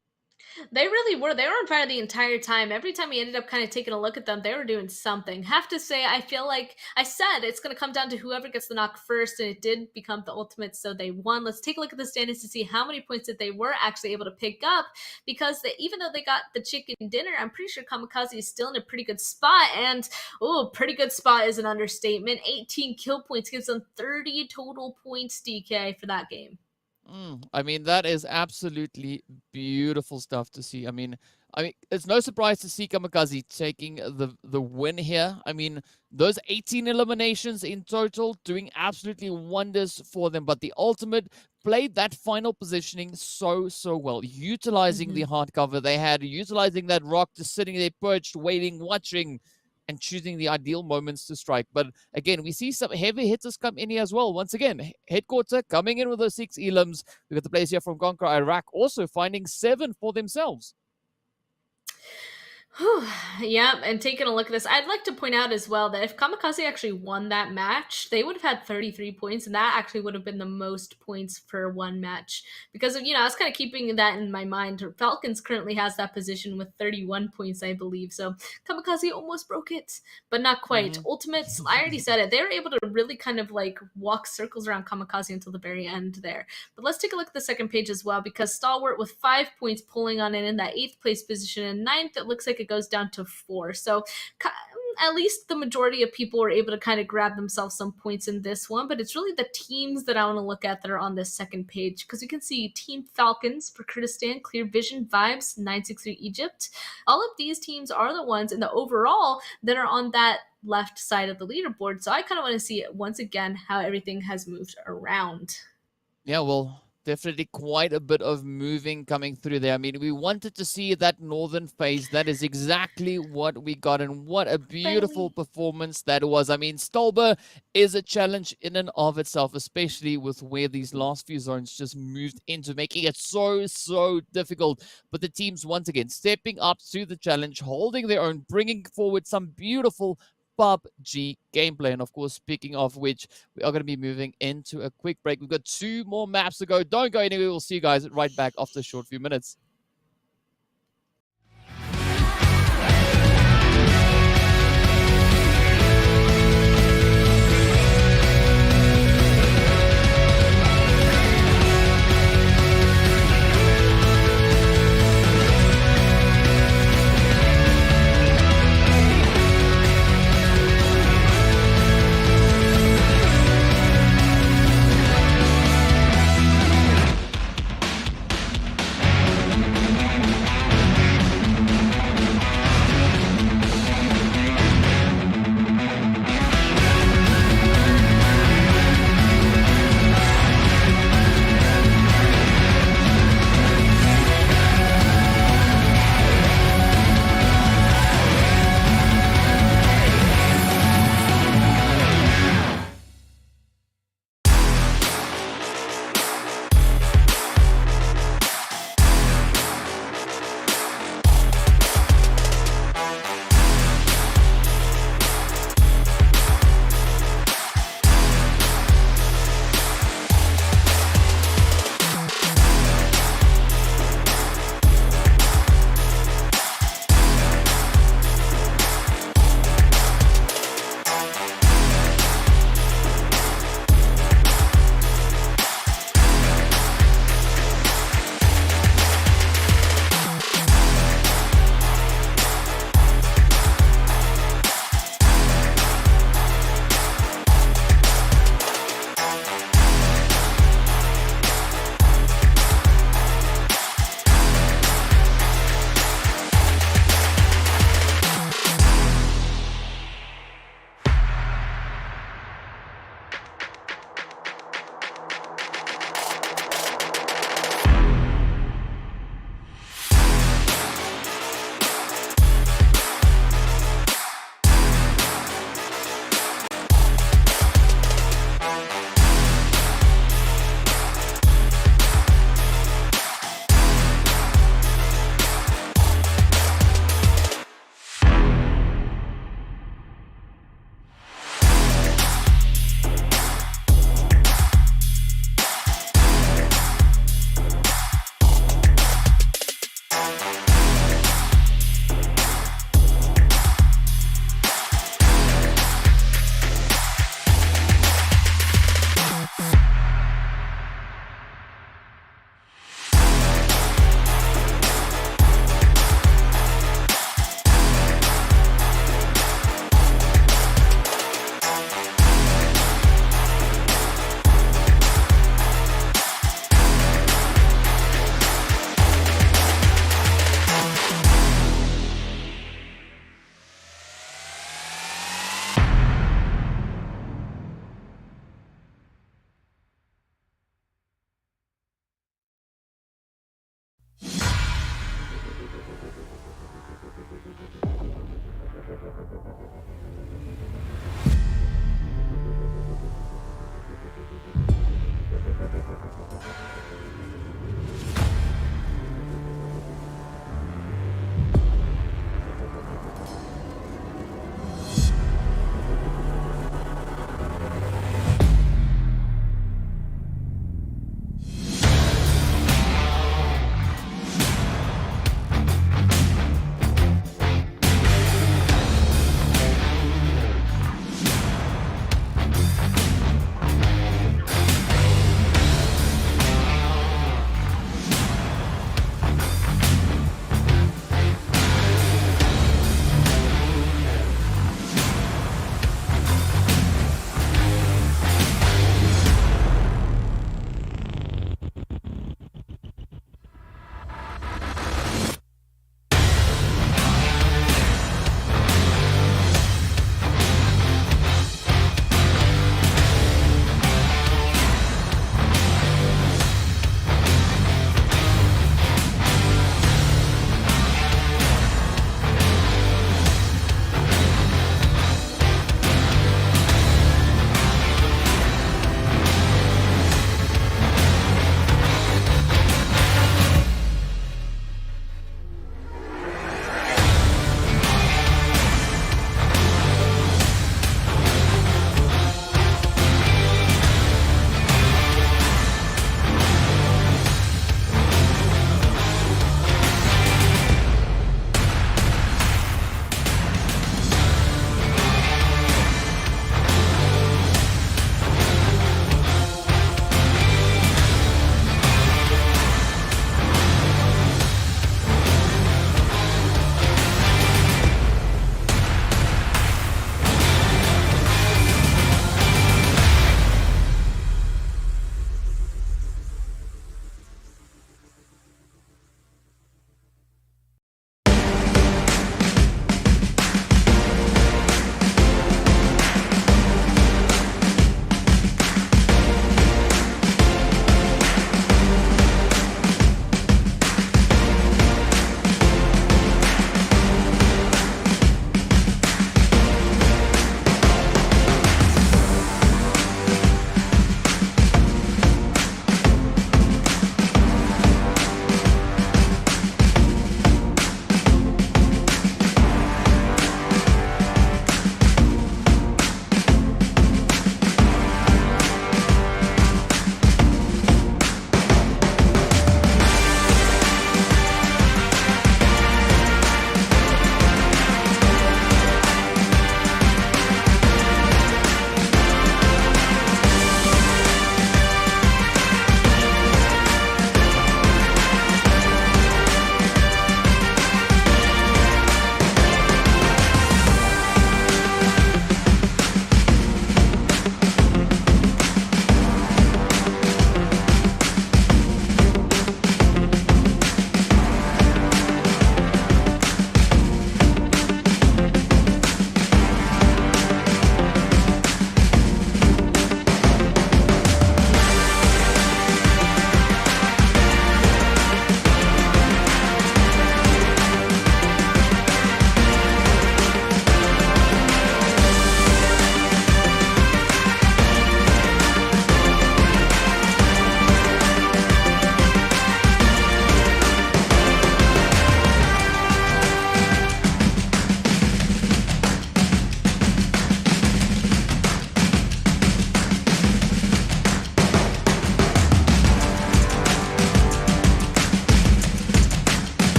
They really were. They were on fire the entire time. Every time we ended up kind of taking a look at them, they were doing something. Have to say, I feel like I said it's going to come down to whoever gets the knock first, and it did become the Ultimate, so they won. Let's take a look at the standings to see how many points that they were actually able to pick up, because even though they got the chicken dinner, I'm pretty sure KAMIKAZE is still in a pretty good spot, and pretty good spot is an understatement. 18 kill points gives them 30 total points, DK, for that game. I mean, that is absolutely beautiful stuff to see. I mean, it's no surprise to see KAMIKAZE taking the win here. I mean, those 18 eliminations in total doing absolutely wonders for them. But the Ultimate played that final positioning so well, utilizing the hard cover they had, utilizing that rock, just sitting there perched, waiting, watching, and choosing the ideal moments to strike. But again, we see some heavy hitters come in here as well. Once again, Headquarter coming in with those 6 elims. We've got the players here from CONQUEROR Iraq also finding 7 for themselves. Yeah, and taking a look at this, I'd like to point out as well that if Kamikaze actually won that match, they would have had 33 points, and that actually would have been the most points for one match. Because, I was kind of keeping that in my mind. Falcons currently has that position with 31 points, I believe. So Kamikaze almost broke it, but not quite. Mhm. Ultimates, I already said it. They were able to really kind of like walk circles around Kamikaze until the very end there. But let's take a look at the second page as well, because Stalwart with 5 points pulling on in that 8th place position, and 9th, it looks like it goes down to 4. So at least the majority of people were able to kind of grab themselves some points in this one, but it's really the teams that I want to look at that are on this second page, because you can see Team Falcons for Kurdistan, Clear Vision, Vibes, 963 Egypt. All of these teams are the ones in the overall that are on that left side of the leaderboard. So I kind of want to see once again how everything has moved around. Yeah, well, definitely quite a bit of moving coming through there. I mean, we wanted to see that northern phase. That is exactly what we got, and what a beautiful performance that was. I mean, Stolber is a challenge in and of itself, especially with where these last few zones just moved into, making it so difficult. But the teams, once again, stepping up to the challenge, holding their own, bringing forward some beautiful PUBG gameplay. And of course, speaking of which, we are going to be moving into a quick break. We've got 2 more maps to go. Don't go anywhere. We'll see you guys right back after a short few minutes.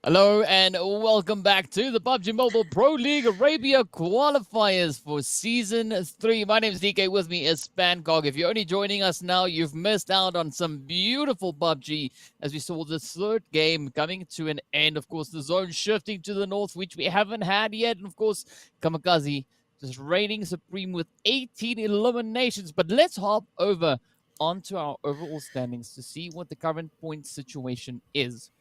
Hello and welcome back to the PUBG Mobile Pro League Arabia Qualifiers for Season 3. My name is GEEKAY, with me is Spancog. If you're only joining us now, you've missed out on some beautiful PUBG as we saw the third game coming to an end. Of course, the zone shifting to the north, which we haven't had yet. And of course, KAMIKAZE just reigning supreme with 18 eliminations. But let's hop over onto our overall standings to see what the current point situation is.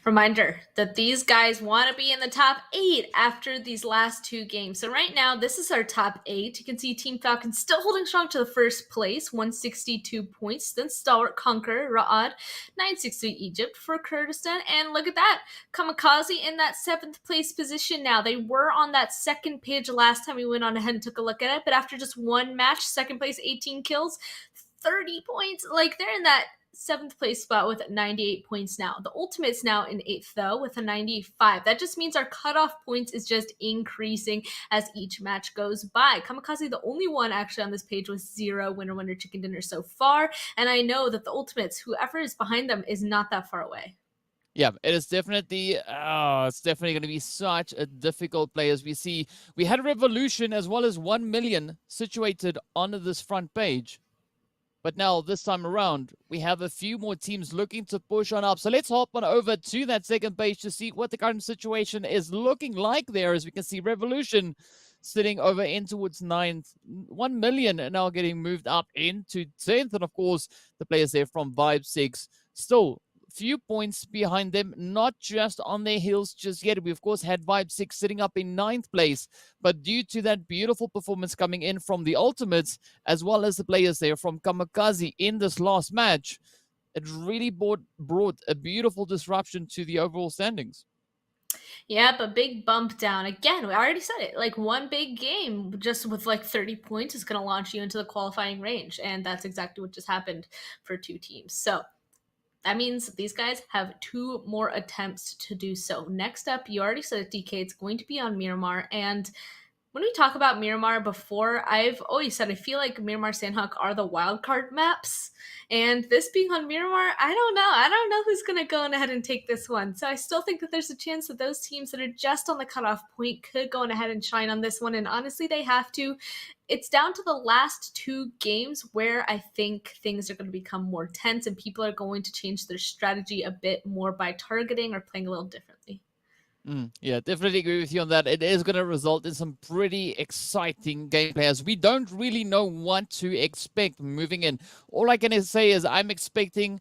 Reminder that these guys want to be in the top 8 after these last 2 games. So right now, this is our top 8. You can see Team Falcons still holding strong to the first place, 162 points. Then Stalwart Conqueror, Ra'ad, 963 Egypt for Kurdistan. And look at that, KAMIKAZE in that 7th place position now. They were on that second page last time we went on ahead and took a look at it, but after just one match, second place, 18 kills, 30 points. Like, they're in that 7th place spot with 98 points now. The Ultimate's now in 8th, though, with a 95. That just means our cutoff points is just increasing as each match goes by. KAMIKAZE, the only one actually on this page with 0 winner chicken dinner so far. And I know that the Ultimates, whoever is behind them, is not that far away. Yeah, it is definitely, it's definitely going to be such a difficult play. As we see, we had Revolution as well as 1 million situated on this front page. But now, this time around, we have a few more teams looking to push on up. So let's hop on over to that second page to see what the current situation is looking like there. As we can see, Revolution sitting over in towards 9th. 1 million now getting moved up into 10th. And of course, the players there from Vibe 6 still few points behind them, not just on their heels just yet. We, of course, had Vibe 6 sitting up in 9th place, but due to that beautiful performance coming in from the Ultimates, as well as the players there from KAMIKAZE in this last match, it really brought a beautiful disruption to the overall standings. Yep, a big bump down. Again, we already said it. Like, one big game just with like 30 points is going to launch you into the qualifying range. And that's exactly what just happened for 2 teams. So that means these guys have 2 more attempts to do so. Next up, you already said it, DK, it's going to be on Miramar. And when we talk about Miramar before, I've always said I feel like Miramar Sanhok are the wildcard maps. And this being on Miramar, I don't know. I don't know who's going to go ahead and take this one. So I still think that there's a chance that those teams that are just on the cutoff point could go ahead and shine on this one. And honestly, they have to. It's down to the last 2 games where I think things are going to become more tense and people are going to change their strategy a bit more by targeting or playing a little differently. Yeah, definitely agree with you on that. It is going to result in some pretty exciting gameplay as we don't really know what to expect moving in. All I can say is I'm expecting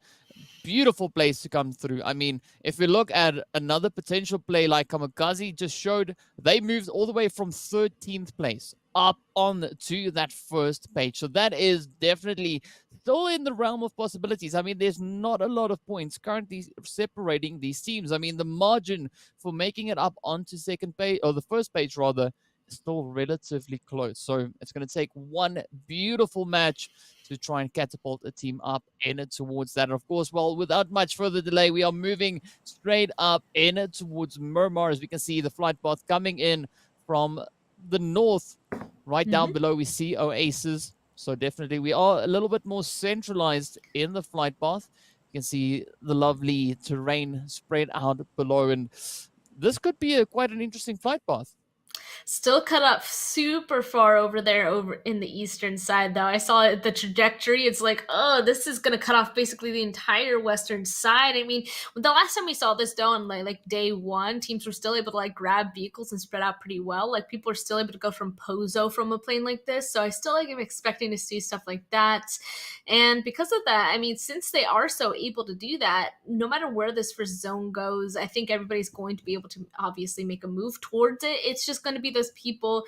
beautiful plays to come through. I mean, if we look at another potential play like KAMIKAZE just showed, they moved all the way from 13th place up on to that first page. So that is definitely still in the realm of possibilities. I mean, there's not a lot of points currently separating these teams. I mean, the margin for making it up onto second page, or the first page rather, is still relatively close. So it's going to take one beautiful match to try and catapult a team up in it towards that. And of course, well, without much further delay, we are moving straight up in it towards Miramar. As we can see the flight path coming in from the north. Right down below, we see Oasis. So definitely we are a little bit more centralized in the flight path. You can see the lovely terrain spread out below. And this could be quite an interesting flight path. Still cut off super far over there over in the eastern side, though. I saw the trajectory. It's like, oh, this is going to cut off basically the entire western side. I mean, the last time we saw this, though, on like day 1, teams were still able to like grab vehicles and spread out pretty well. Like, people are still able to go from Pozo from a plane like this. So I still like am expecting to see stuff like that. And because of that, I mean, since they are so able to do that, no matter where this first zone goes, I think everybody's going to be able to obviously make a move towards it. It's just going to be those people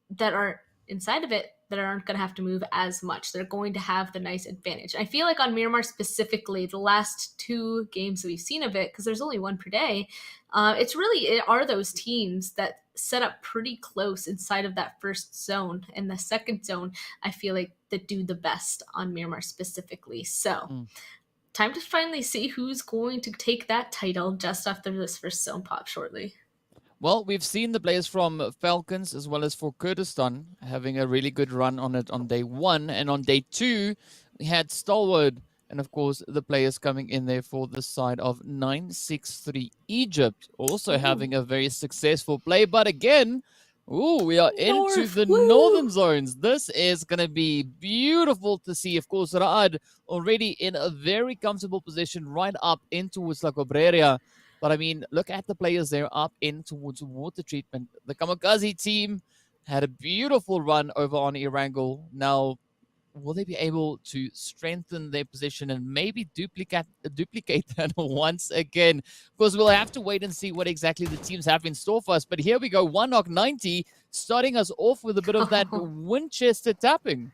that are inside of it that aren't going to have to move as much. They're going to have the nice advantage. I feel like on Miramar specifically, the last 2 games that we've seen of it, because there's only 1 per day, it are those teams that set up pretty close inside of that first zone. And the second zone, I feel like that do the best on Miramar specifically. So time to finally see who's going to take that title just after this first zone pop shortly. Well, we've seen the players from Falcons as well as for Kurdistan having a really good run on it on day 1. And on day 2, we had Stalwart And of course, the players coming in there for the side of 963 Egypt, also having Ooh. a very successful play. But again, ooh, we are into North, the woo! northern zones. This is going to be beautiful to see. Of course, Raad already in a very comfortable position right up in towards La Cobreria. But I mean, look at the players there up in towards water treatment. The Kamikaze team had a beautiful run over on Erangel. Now, will they be able to strengthen their position and maybe duplicate that once again? Because we'll have to wait and see what exactly the teams have in store for us. But here we go, 1knock90, starting us off with a bit of that Winchester tapping.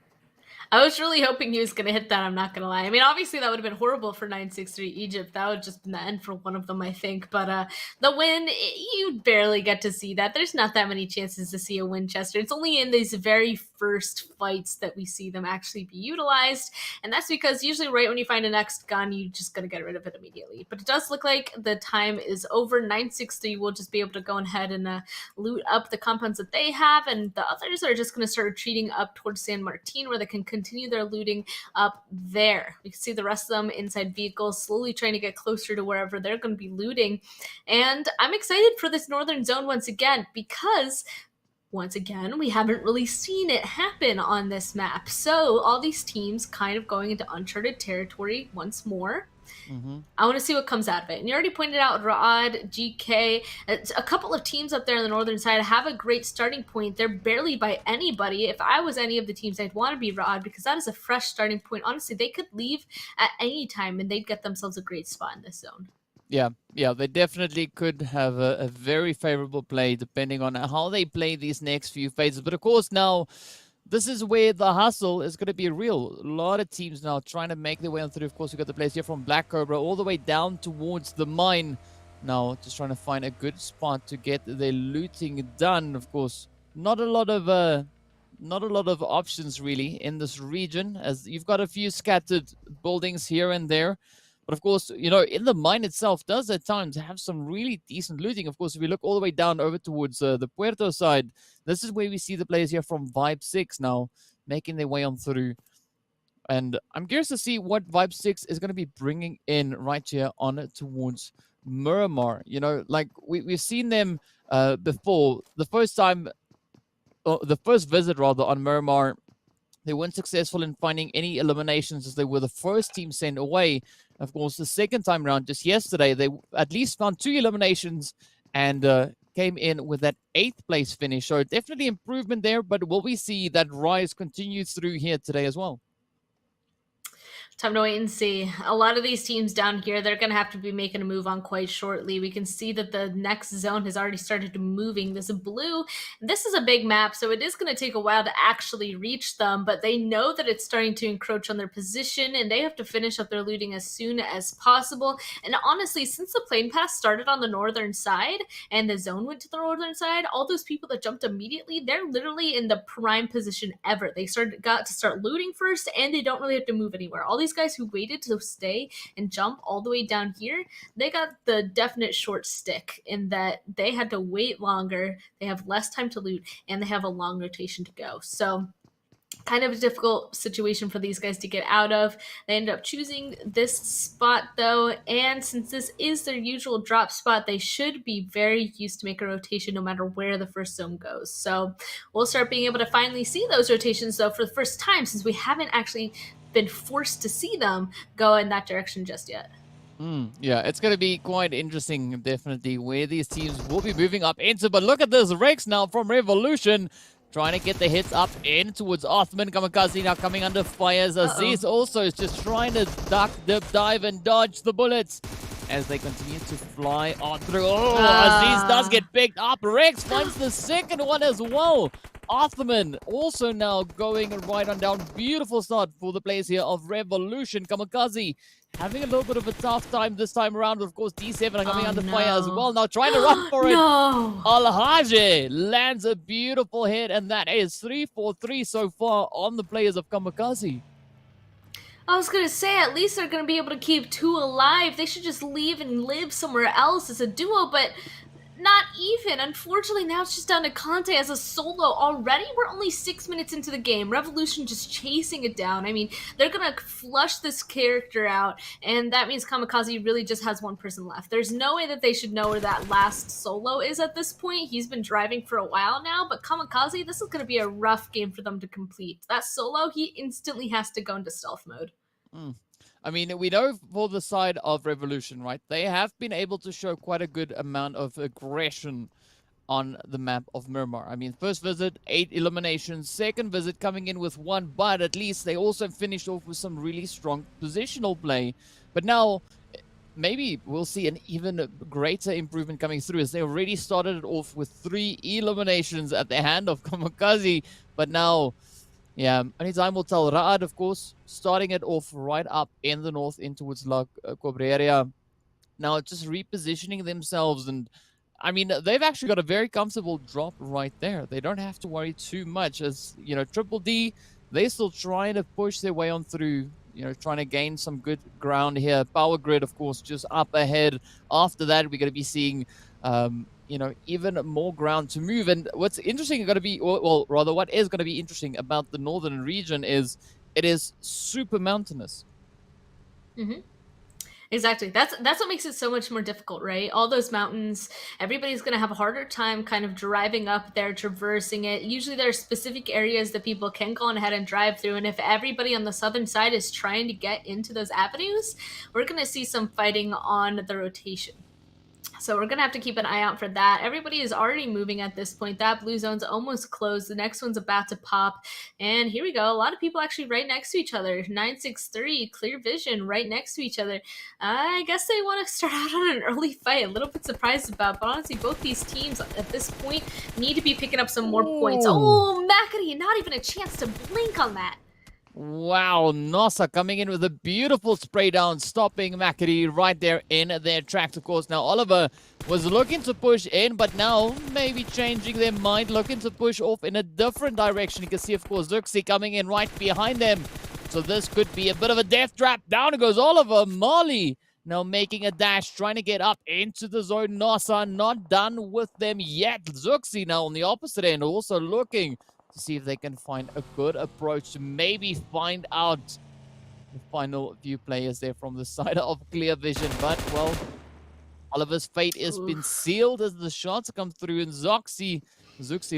I was really hoping he was going to hit that. I'm not going to lie. I mean, obviously that would have been horrible for 963 Egypt. That would have just been the end for one of them, I think. But the win, you barely get to see that. There's not that many chances to see a Winchester. It's only in these very first fights that we see them actually be utilized. And that's because usually right when you find a next gun, you just got to get rid of it immediately. But it does look like the time is over. 963 will just be able to go ahead and loot up the compounds that they have. And the others are just going to start retreating up towards San Martin, where they can continue their looting up there. We can see the rest of them inside vehicles, slowly trying to get closer to wherever they're going to be looting. And I'm excited for this northern zone once again, because once again, we haven't really seen it happen on this map. So all these teams kind of going into uncharted territory once more. I want to see what comes out of it. And you already pointed out Raad, GEEKAY, a couple of teams up there on the northern side have a great starting point. They're barely by anybody. If I was any of the teams, I'd want to be Raad, because that is a fresh starting point. Honestly, they could leave at any time and they'd get themselves a great spot in this zone. Yeah, they definitely could have a very favorable play depending on how they play these next few phases. But of course, now this is where the hustle is going to be real. A lot of teams now trying to make their way on through. Of course, we got the players here from Black Cobra all the way down towards the mine. Now, just trying to find a good spot to get their looting done. Of course, not a lot of options really in this region, as you've got a few scattered buildings here and there. But of course, you know, in the mine itself does at times have some really decent looting. Of course, if we look all the way down over towards the Puerto side, this is where we see the players here from Vibe 6 now making their way on through. And I'm curious to see what Vibe 6 is going to be bringing in right here on towards Miramar. You know, like we've seen them before. The first visit rather on Miramar, they weren't successful in finding any eliminations, as they were the first team sent away. Of course, the second time around, just yesterday, they at least found 2 eliminations and came in with that 8th place finish. So definitely improvement there, but will we see that rise continue through here today as well? Time to wait and see. A lot of these teams down here, they're going to have to be making a move on quite shortly. We can see that the next zone has already started moving. This is blue. This is a big map, so it is going to take a while to actually reach them, but they know that it's starting to encroach on their position, and they have to finish up their looting as soon as possible. And honestly, since the plane pass started on the northern side and the zone went to the northern side, all those people that jumped immediately, they're literally in the prime position ever. They got to start looting first, and they don't really have to move anywhere. All these guys who waited to stay and jump all the way down here, they got the definite short stick in that they had to wait longer, they have less time to loot, and they have a long rotation to go. So kind of a difficult situation for these guys to get out of. They ended up choosing this spot though, and since this is their usual drop spot, they should be very used to make a rotation no matter where the first zone goes. So we'll start being able to finally see those rotations though for the first time, since we haven't actually been forced to see them go in that direction just yet. Yeah, it's going to be quite interesting, definitely, where these teams will be moving up into. But look at this, Rex now from Revolution, trying to get the hits up in towards Othman. KAMIKAZE now coming under fire. Aziz also is just trying to duck, dip, dive, and dodge the bullets as they continue to fly on through. Aziz does get picked up. Rex finds the second one as well. Othman also now going right on down. Beautiful start for the players here of Revolution. KAMIKAZE having a little bit of a tough time this time around. Of course, D7 are coming under fire as well. Now trying to run for it. Al-Haji lands a beautiful hit, and that is 3-4-3 so far on the players of KAMIKAZE. I was going to say, at least they're going to be able to keep 2 alive. They should just leave and live somewhere else as a duo, but Not even. Unfortunately, now it's just down to Conte as a solo. Already, we're only 6 minutes into the game. Revolution just chasing it down. I mean, they're going to flush this character out, and that means Kamikaze really just has one person left. There's no way that they should know where that last solo is at this point. He's been driving for a while now, but Kamikaze, this is going to be a rough game for them to complete. That solo, he instantly has to go into stealth mode. Mm. I mean, we know for the side of Revolution, right? They have been able to show quite a good amount of aggression on the map of Miramar. I mean, first visit, 8 eliminations. Second visit coming in with 1, but at least they also finished off with some really strong positional play. But now, maybe we'll see an even greater improvement coming through, as they already started it off with 3 eliminations at the hand of Kamikaze. But now, yeah, only time will tell. Ra'ad, of course, starting it off right up in the north in towards La Cobra area. Now just repositioning themselves, and I mean, they've actually got a very comfortable drop right there. They don't have to worry too much, as, you know, Triple D, they're still trying to push their way on through, you know, trying to gain some good ground here. Power Grid, of course, just up ahead. After that, we're going to be seeing you know, even more ground to move. And what's interesting going to be, well, rather, what is going to be interesting about the northern region is it is super mountainous. Mm-hmm. Exactly. That's what makes it so much more difficult, right? All those mountains, everybody's going to have a harder time kind of driving up there, traversing it. Usually there are specific areas that people can go on ahead and drive through, and if everybody on the southern side is trying to get into those avenues, we're going to see some fighting on the rotation. So we're going to have to keep an eye out for that. Everybody is already moving at this point. That blue zone's almost closed. The next one's about to pop. And here we go. A lot of people actually right next to each other. 963, clear vision right next to each other. I guess they want to start out on an early fight. A little bit surprised about, but honestly, both these teams at this point need to be picking up some more points. Oh, Macri, not even a chance to blink on that. Wow, Nossa coming in with a beautiful spray down, stopping Macri right there in their tracks, of course. Now, Oliver was looking to push in, but now maybe changing their mind, looking to push off in a different direction. You can see, of course, Zuxi coming in right behind them. So this could be a bit of a death trap. Down goes Oliver. Molly now making a dash, trying to get up into the zone. Nossa not done with them yet. Zuxi now on the opposite end, also looking to see if they can find a good approach to maybe find out the final few players there from the side of Clear Vision. But, well, Oliver's fate has been sealed as the shots come through, and Zuxi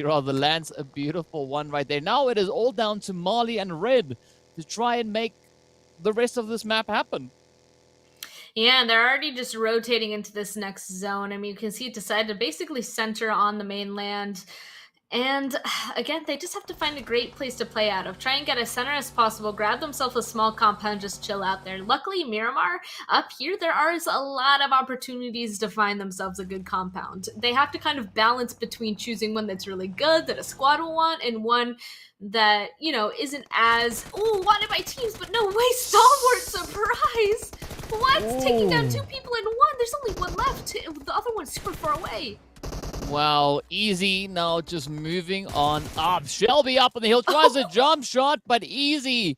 rather lands a beautiful one right there. Now it is all down to Marley and Red to try and make the rest of this map happen. Yeah, and they're already just rotating into this next zone. I mean, you can see it decided to basically center on the mainland. And again, they just have to find a great place to play out of. Try and get as center as possible, grab themselves a small compound, just chill out there. Luckily, Miramar, up here, there are a lot of opportunities to find themselves a good compound. They have to kind of balance between choosing one that's really good, that a squad will want, and one that, you know, isn't as, oh, wanted by teams, but no way, Stalwart, surprise! What? Ooh. Taking down 2 people in one. There's only one left. The other one's super far away. Wow, easy now, just moving on up. Shelby up on the hill, tries a jump shot, but easy.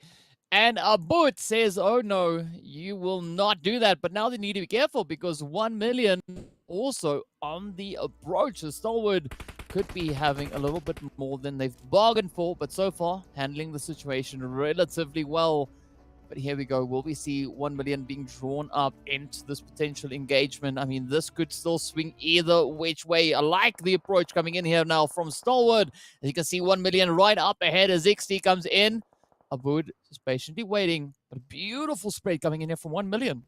And Abut says, oh no, you will not do that. But now they need to be careful, because 1 million also on the approach. The Stalwart could be having a little bit more than they've bargained for, but so far handling the situation relatively well. But here we go. Will we see 1 million being drawn up into this potential engagement? I mean, this could still swing either which way. I like the approach coming in here now from Stalwart. As you can see, 1 million right up ahead as XT comes in. Abud just patiently waiting. But a beautiful spray coming in here from 1 million.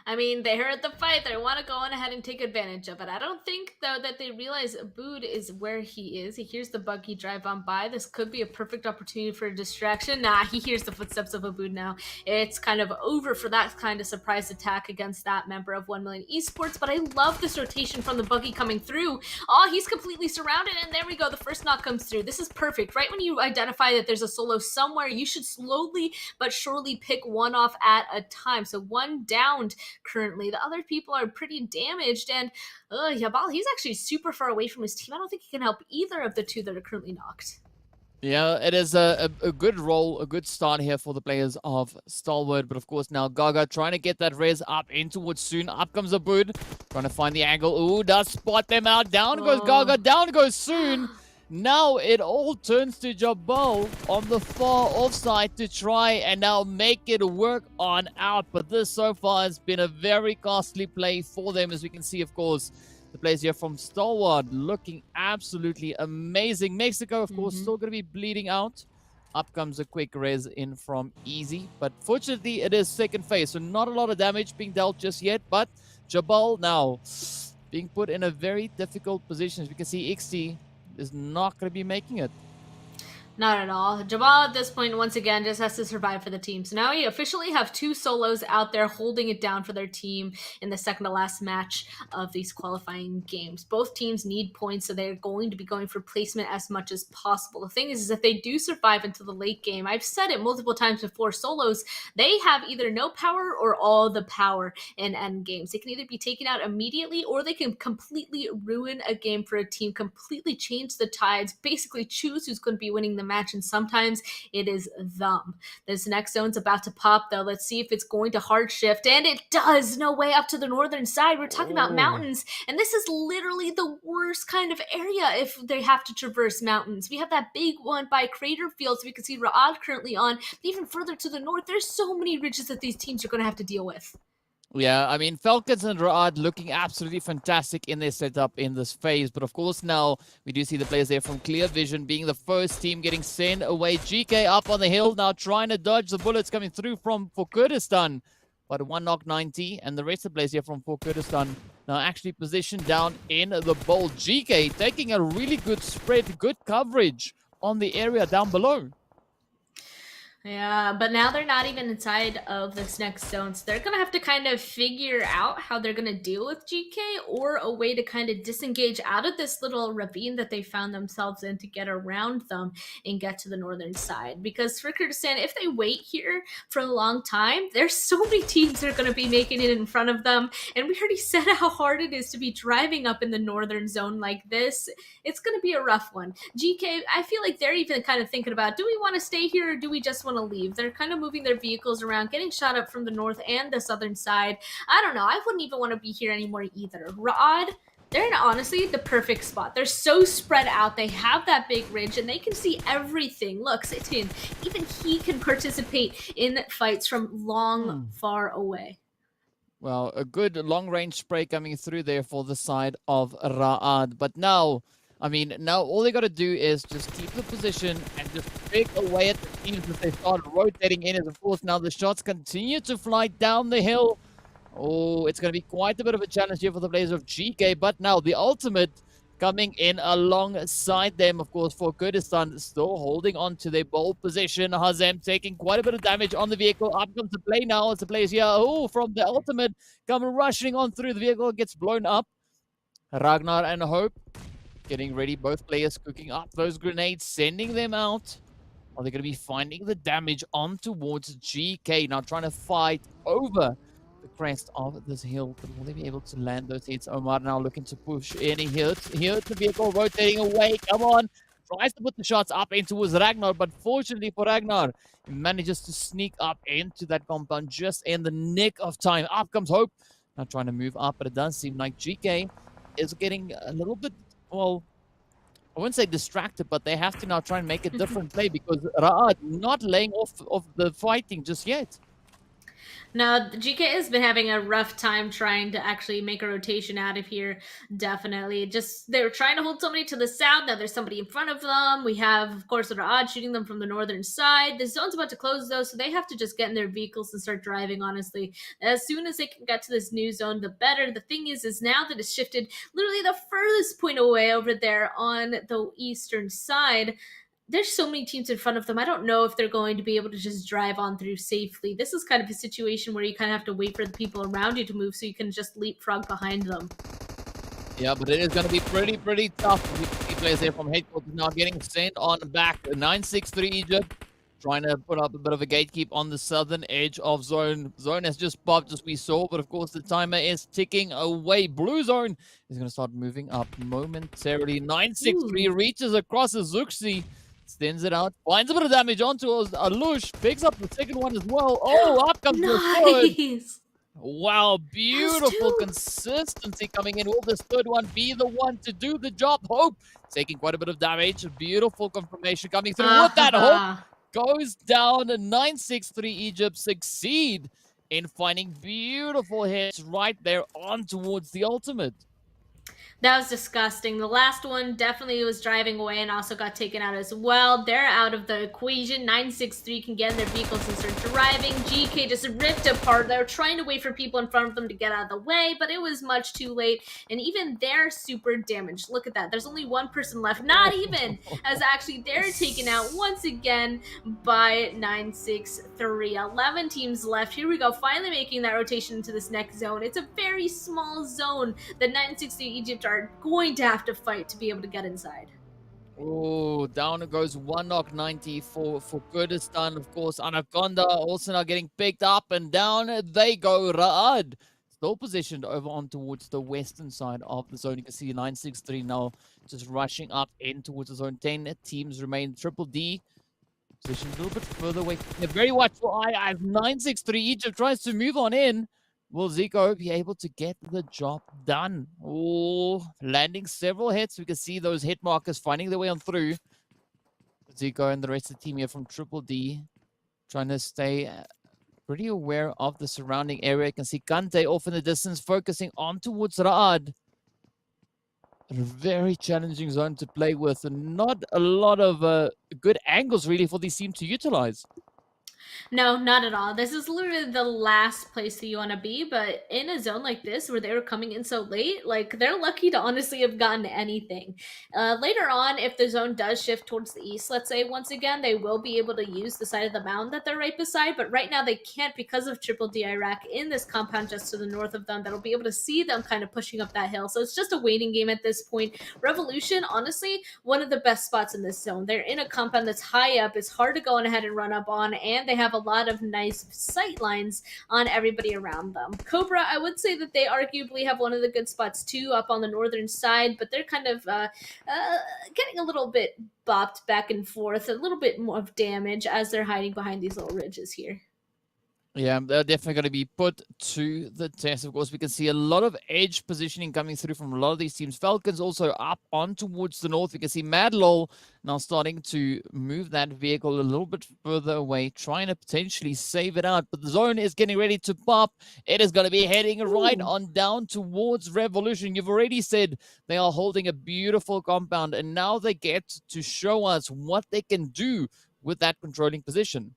I mean, they heard the fight. They want to go on ahead and take advantage of it. I don't think, though, that they realize Abood is where he is. He hears the buggy drive on by. This could be a perfect opportunity for a distraction. Nah, he hears the footsteps of Abood now. It's kind of over for that kind of surprise attack against that member of 1 million Esports, but I love this rotation from the buggy coming through. Oh, he's completely surrounded, and there we go. The first knock comes through. This is perfect. Right when you identify that there's a solo somewhere, you should slowly but surely pick one off at a time. So one downed currently. The other people are pretty damaged, and Yabal, he's actually super far away from his team. I don't think he can help either of the 2 that are currently knocked. Yeah, it is a good roll, a good start here for the players of Stalwart. But of course, now Gaga trying to get that res up in towards Soon. Up comes Abud, trying to find the angle. Ooh, does spot them out. Down goes Gaga, down goes Soon. Now it all turns to Jabal on the far offside to try and now make it work on out. But this so far has been a very costly play for them, as we can see, of course. The players here from Stalwart looking absolutely amazing. Mexico, of course, still going to be bleeding out. Up comes a quick res in from Easy. But fortunately, it is second phase, so not a lot of damage being dealt just yet. But Jabal now being put in a very difficult position. As we can see, XT is not going to be making it. Not at all. Jabal at this point, once again, just has to survive for the team. So now we officially have two solos out there holding it down for their team in the second to last match of these qualifying games. Both teams need points, so they're going to be going for placement as much as possible. The thing is if they do survive until the late game, I've said it multiple times before, solos, they have either no power or all the power in end games. They can either be taken out immediately or they can completely ruin a game for a team, completely change the tides, basically choose who's going to be winning the match, and sometimes it is them. This next zone's about to pop, though. Let's see if it's going to hard shift, and it does. No way up to the northern side. We're talking about mountains, and this is literally the worst kind of area if they have to traverse mountains. We have that big one by Crater Field, so we can see Ra'ad currently on. But even further to the north, there's so many ridges that these teams are going to have to deal with. Yeah, I mean, Falcons and Ra'ad looking absolutely fantastic in their setup in this phase. But of course, now we do see the players there from Clear Vision being the first team getting sent away. GK up on the hill now trying to dodge the bullets coming through for Kurdistan. But one knock 90, and the rest of the players here from Kurdistan now actually positioned down in the bowl. GK taking a really good spread, good coverage on the area down below. Yeah, but now they're not even inside of this next zone, so they're going to have to kind of figure out how they're going to deal with GK or a way to kind of disengage out of this little ravine that they found themselves in to get around them and get to the northern side. Because for Kurdistan, if they wait here for a long time, there's so many teams that are going to be making it in front of them, and we already said how hard it is to be driving up in the northern zone like this. It's going to be a rough one. GK, I feel like they're even kind of thinking about, do we want to stay here or do we just want to leave? They're kind of moving their vehicles around, getting shot up from the north and the southern side. I don't know. I wouldn't even want to be here anymore either. Ra'ad, they're in honestly the perfect spot. They're so spread out. They have that big ridge and they can see everything. Look, Sitin, even he can participate in fights from long, far away. Well, a good long-range spray coming through there for the side of Ra'ad. But now, I mean, now all they got to do is just keep the position and just pick away at the teams as they start rotating in. As of course, now the shots continue to fly down the hill. Oh, it's going to be quite a bit of a challenge here for the players of GK. But now the ultimate coming in alongside them, of course, for Kurdistan, still holding on to their bold position. Hazem taking quite a bit of damage on the vehicle. Up comes the play now as the players here, oh, from the ultimate, come rushing on through. The vehicle gets blown up. Ragnar and Hope getting ready, both players cooking up those grenades, sending them out. Are they going to be finding the damage on towards GK? Now trying to fight over the crest of this hill, but will they be able to land those hits? Omar now looking to push in. He hits the vehicle, rotating away. Come on. Tries to put the shots up in towards Ragnar, but fortunately for Ragnar, he manages to sneak up into that compound just in the nick of time. Up comes Hope. Now trying to move up, but it does seem like GK is getting a little bit, well, I wouldn't say distracted, but they have to now try and make a different play because Ra'ad not laying off of the fighting just yet. No, GK has been having a rough time trying to actually make a rotation out of here. Definitely. Just, they were trying to hold somebody to the south. Now there's somebody in front of them. We have, of course, Ra'ad shooting them from the northern side. The zone's about to close, though, so they have to just get in their vehicles and start driving, honestly. As soon as they can get to this new zone, the better. The thing is now that it's shifted literally the furthest point away over there on the eastern side, there's so many teams in front of them. I don't know if they're going to be able to just drive on through safely. This is kind of a situation where you kind of have to wait for the people around you to move so you can just leapfrog behind them. Yeah, but it is going to be pretty tough. We see players there from headquarters now getting sent on back. 9-6-3 Egypt trying to put up a bit of a gatekeep on the southern edge of zone. Zone has just popped as we saw, but of course the timer is ticking away. Blue zone is going to start moving up momentarily. 9-6-3 reaches across Azuxi. extends it out, finds a bit of damage onto Alush, picks up the second one as well. Oh, up comes the third. Nice. Wow, beautiful two. consistency coming in. Will this third one be the one to do the job? Hope taking quite a bit of damage. Beautiful confirmation coming through with that. Hope goes down. 963 Egypt succeed in finding beautiful hits right there on towards the ultimate. That was disgusting. The last one definitely was driving away and also got taken out as well. They're out of the equation. 963 can get in their vehicles and start driving. GEEKAY just ripped apart. They were trying to wait for people in front of them to get out of the way, but it was much too late. And even they're super damaged. Look at that. There's only one person left. Not even, as actually they're taken out once again by 963. 11 teams left. Here we go. Finally making that rotation into this next zone. It's a very small zone that 963 Egypt are going to have to fight to be able to get inside. Oh, down goes one knock 90 for Kurdistan. Of course, Anaconda also now getting picked up, and down they go. Ra'ad still positioned over on towards the western side of the zone. You can see 963 now just rushing up in towards the zone. 10 teams remain. Triple D positioned a little bit further away. A very watchful eye as 963 Egypt tries to move on in. Will Zico be able to get the job done? Oh, landing several hits. We can see those hit markers finding their way on through. Zico and the rest of the team here from Triple D trying to stay pretty aware of the surrounding area. You can see Kante off in the distance, focusing on towards Ra'ad. A very challenging zone to play with, and not a lot of good angles really for these teams to utilize. No, not at all. This is literally the last place that you want to be, but in a zone like this where they were coming in so late, like they're lucky to honestly have gotten anything. Later on, if the zone does shift towards the east, let's say once again, they will be able to use the side of the mound that they're right beside, but right now they can't because of Triple D Iraq in this compound just to the north of them that'll be able to see them kind of pushing up that hill. So it's just a waiting game at this point. Revolution, honestly, one of the best spots in this zone. They're in a compound that's high up. It's hard to go on ahead and run up on, and they have a lot of nice sight lines on everybody around them. Cobra, I would say that they arguably have one of the good spots too up on the northern side, but they're kind of getting a little bit bopped back and forth, a little bit more of damage as they're hiding behind these little ridges here. Yeah, they're definitely going to be put to the test. Of course, we can see a lot of edge positioning coming through from a lot of these teams. Falcons also up on towards the north. We can see Madlol now starting to move that vehicle a little bit further away, trying to potentially save it out. But the zone is getting ready to pop. It is going to be heading right on down towards Revolution. You've already said they are holding a beautiful compound, and now they get to show us what they can do with that controlling position.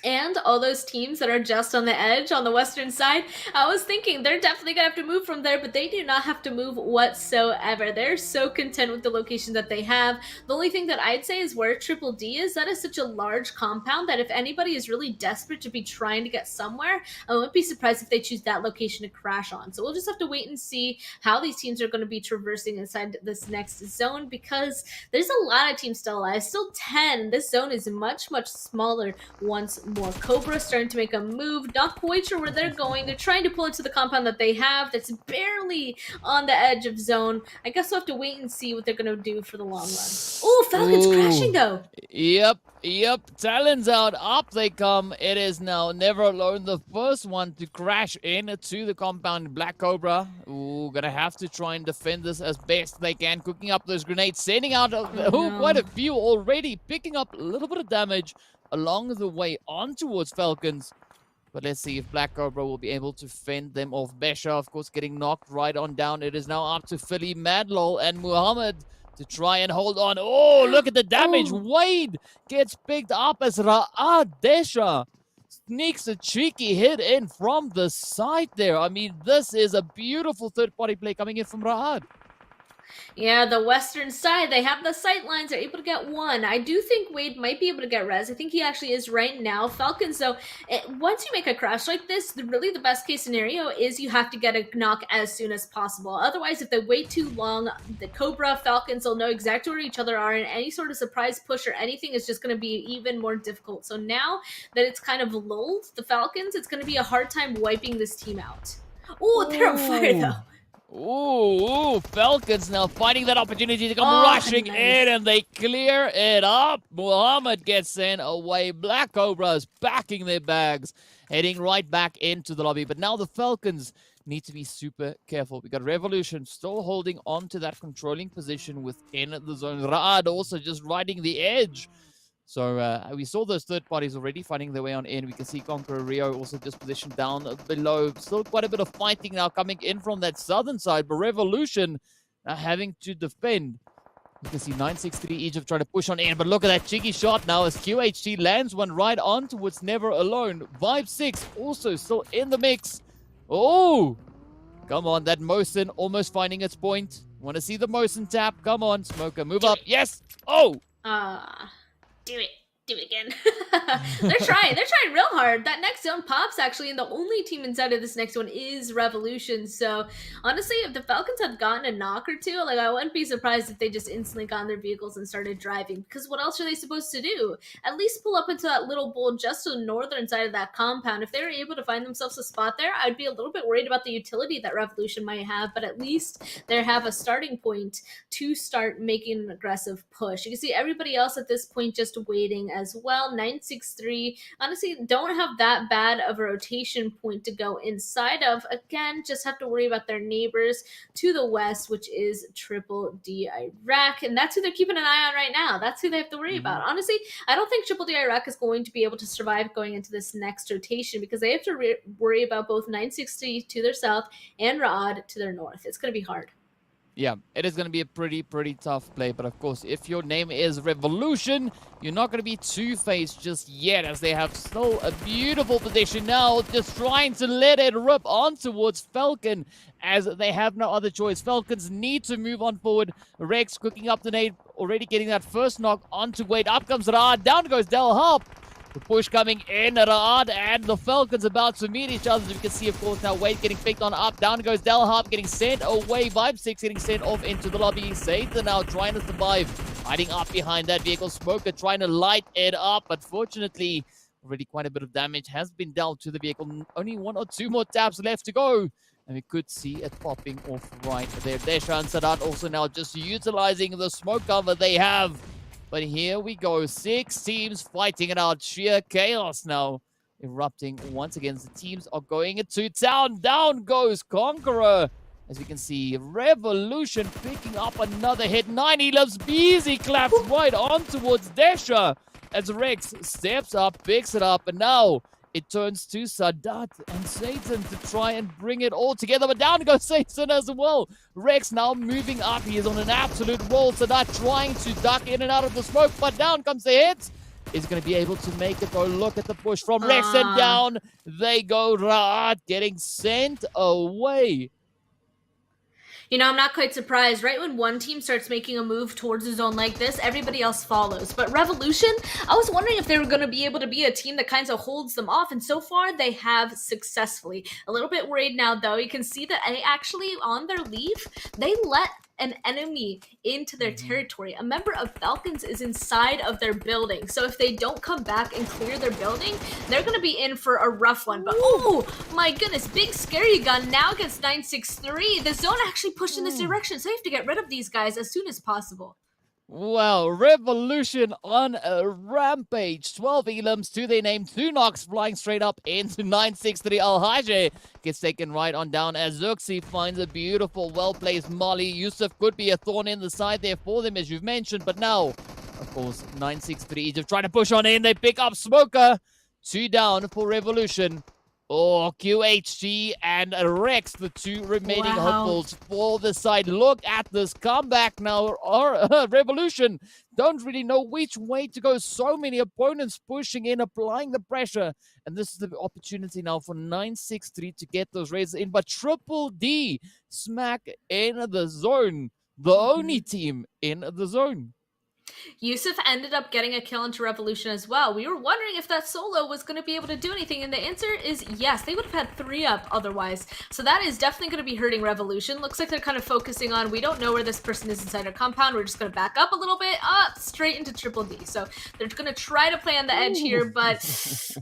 And all those teams that are just on the edge on the western side, I was thinking they're definitely gonna have to move from there, but they do not have to move whatsoever. They're so content with the location that they have. The only thing that I'd say is where Triple D is, that is such a large compound that if anybody is really desperate to be trying to get somewhere, I wouldn't be surprised if they choose that location to crash on. So we'll just have to wait and see how these teams are going to be traversing inside this next zone, because there's a lot of teams still alive. Still 10. This zone is much, much smaller once more. Cobra starting to make a move. Not quite sure where they're going. They're trying to pull into the compound that they have that's barely on the edge of zone. I guess we'll have to wait and see what they're going to do for the long run. Oh, Falcons crashing though. Yep. Talons out. Up they come. It is now Never Alone, the first one to crash into the compound. Black Cobra. Ooh, gonna have to try and defend this as best they can. Cooking up those grenades. Sending out quite a few already. Picking up a little bit of damage along the way on towards Falcons. But let's see if Black Cobra will be able to fend them off. Besha, of course, getting knocked right on down. It is now up to Philly, Madlol, and Muhammad to try and hold on. Oh, look at the damage. Wade gets picked up as Ra'ad Desha sneaks a cheeky hit in from the side there. I mean, this is a beautiful third-party play coming in from Ra'ad. Yeah, the western side, they have the sight lines. They're able to get one. I do think Wade might be able to get res. I think he actually is right now. Falcons, though, once you make a crash like this, really the best case scenario is you have to get a knock as soon as possible. Otherwise, if they wait too long, the Cobra, Falcons will know exactly where each other are, and any sort of surprise push or anything is just going to be even more difficult. So now that it's kind of lulled, the Falcons, it's going to be a hard time wiping this team out. Oh, they're on fire, though. Ooh, Falcons now finding that opportunity to come rushing nice. in, and they clear it up. Muhammad gets sent away. Black Cobras backing their bags, heading right back into the lobby. But now the Falcons need to be super careful. We got Revolution still holding on to that controlling position within the zone. Raad also just riding the edge. So we saw those third parties already finding their way on in. We can see CONQUEROR Rio also just positioned down below. Still quite a bit of fighting now coming in from that southern side, but Revolution having to defend. You can see 963 Egypt trying to push on in, but look at that cheeky shot now as QHT lands one right on towards Never Alone. Vibe 6 also still in the mix. Oh, come on, that Mosin almost finding its point. Want to see the Mosin tap? Come on, Smoker, move up. Yes. Oh. Do it. Do it again. They're trying real hard. That next zone pops actually, and the only team inside of this next one is Revolution. So honestly, if the Falcons had gotten a knock or two, like I wouldn't be surprised if they just instantly got in their vehicles and started driving. Because what else are they supposed to do? At least pull up into that little bowl just to the northern side of that compound. If they were able to find themselves a spot there, I'd be a little bit worried about the utility that Revolution might have. But at least they have a starting point to start making an aggressive push. You can see everybody else at this point just waiting as well. 963 honestly don't have that bad of a rotation point to go inside of. Again, just have to worry about their neighbors to the west, which is Triple D Iraq, and that's who they're keeping an eye on right now. That's who they have to worry about. Honestly, I don't think Triple D Iraq is going to be able to survive going into this next rotation because they have to worry about both 960 to their south and Raad to their north. It's going to be hard. Yeah, it is going to be a pretty tough play. But of course, if your name is Revolution, you're not going to be two-faced just yet, as they have still a beautiful position now, just trying to let it rip on towards Falcon, as they have no other choice. Falcons need to move on forward. Rex cooking up the nade, already getting that first knock onto Wade. Up comes Raad, down goes Del Hop. The push coming in, Raad and the Falcons about to meet each other. As you can see, of course, now Wade getting picked on up. Down goes Del Hop, getting sent away. Vibe 6 getting sent off into the lobby. Satan now trying to survive, hiding up behind that vehicle. Smoker trying to light it up, but fortunately, already quite a bit of damage has been dealt to the vehicle. Only 1 or 2 more taps left to go. And we could see it popping off right there. Desha and Sadat also now just utilizing the smoke cover they have. But here we go, 6 teams fighting it out. Sheer chaos now erupting once again. The teams are going into town. Down goes CONQUEROR. As we can see, Revolution picking up another hit. 90 lives. Beezy claps right on towards Desha. As Rex steps up, picks it up, and now it turns to Sadat and Satan to try and bring it all together. But down goes Satan as well. Rex now moving up. He is on an absolute roll. Sadat trying to duck in and out of the smoke, but down comes the hit. Is going to be able to make it, though. Look at the push from Rex, and down they go. Raad getting sent away. You know, I'm not quite surprised. Right when one team starts making a move towards a zone like this, everybody else follows. But Revolution, I was wondering if they were going to be able to be a team that kind of holds them off. And so far, they have successfully. A little bit worried now, though. You can see that they actually, on their leave, they let an enemy into their territory. A member of Falcons is inside of their building. So if they don't come back and clear their building, they're going to be in for a rough one. But oh my goodness, big scary gun now against 963. The zone actually pushed in this direction. So you have to get rid of these guys as soon as possible. Well, Revolution on a rampage. 12 elims to their name. 2 knocks flying straight up into 963. Al-Hajj gets taken right on down as Zuxi finds a beautiful, well-placed molly. Yusuf could be a thorn in the side there for them, as you've mentioned. But now, of course, 963 Egypt trying to push on in. They pick up Smoker. 2 down for Revolution. Oh, QHG and Rex, the 2 remaining hopefuls for the side. Look at this comeback now. Revolution don't really know which way to go. So many opponents pushing in, applying the pressure. And this is the opportunity now for 963 to get those raises in. But Triple D smack in the zone. The only team in the zone. Yusuf ended up getting a kill into Revolution as well. We were wondering if that solo was going to be able to do anything, and the answer is yes. They would have had 3 up otherwise. So that is definitely going to be hurting Revolution. Looks like they're kind of focusing on, we don't know where this person is inside our compound. We're just going to back up a little bit, straight into Triple D. So they're going to try to play on the edge here, but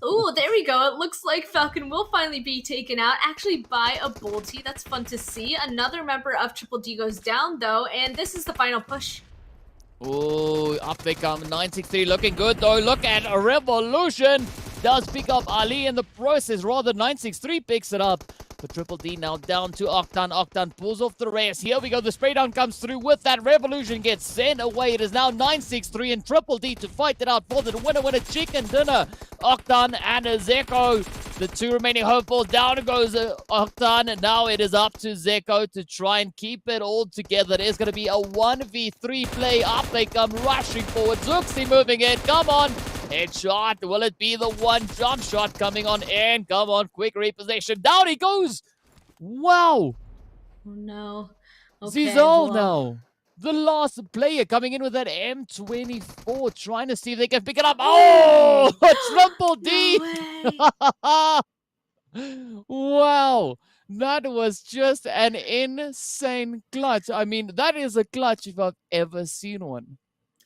ooh, there we go. It looks like Falcon will finally be taken out, actually by a Bolty. That's fun to see. Another member of Triple D goes down though, and this is the final push. Oh, up they come. 963 looking good though. Look at a Revolution. Does pick up Ali in the process. Rather, 963 picks it up. But Triple D now down to Octan. Octan pulls off the rest. Here we go. The spray down comes through with that. Revolution gets sent away. It is now 963 and Triple D to fight it out for the winner chicken dinner. Octan and Zeko, the 2 remaining hopefuls. Down goes Octan. And now it is up to Zeko to try and keep it all together. There's going to be a 1v3 play. Up they come, rushing forward. Zuxi moving in. Come on. Headshot. Will it be the one jump shot coming on in? Come on, quick repossession. Down he goes. Wow. Oh no. Okay, Zizal now. The last player coming in with that M24, trying to see if they can pick it up. Oh, Triple D. No way. Wow. That was just an insane clutch. I mean, that is a clutch if I've ever seen one.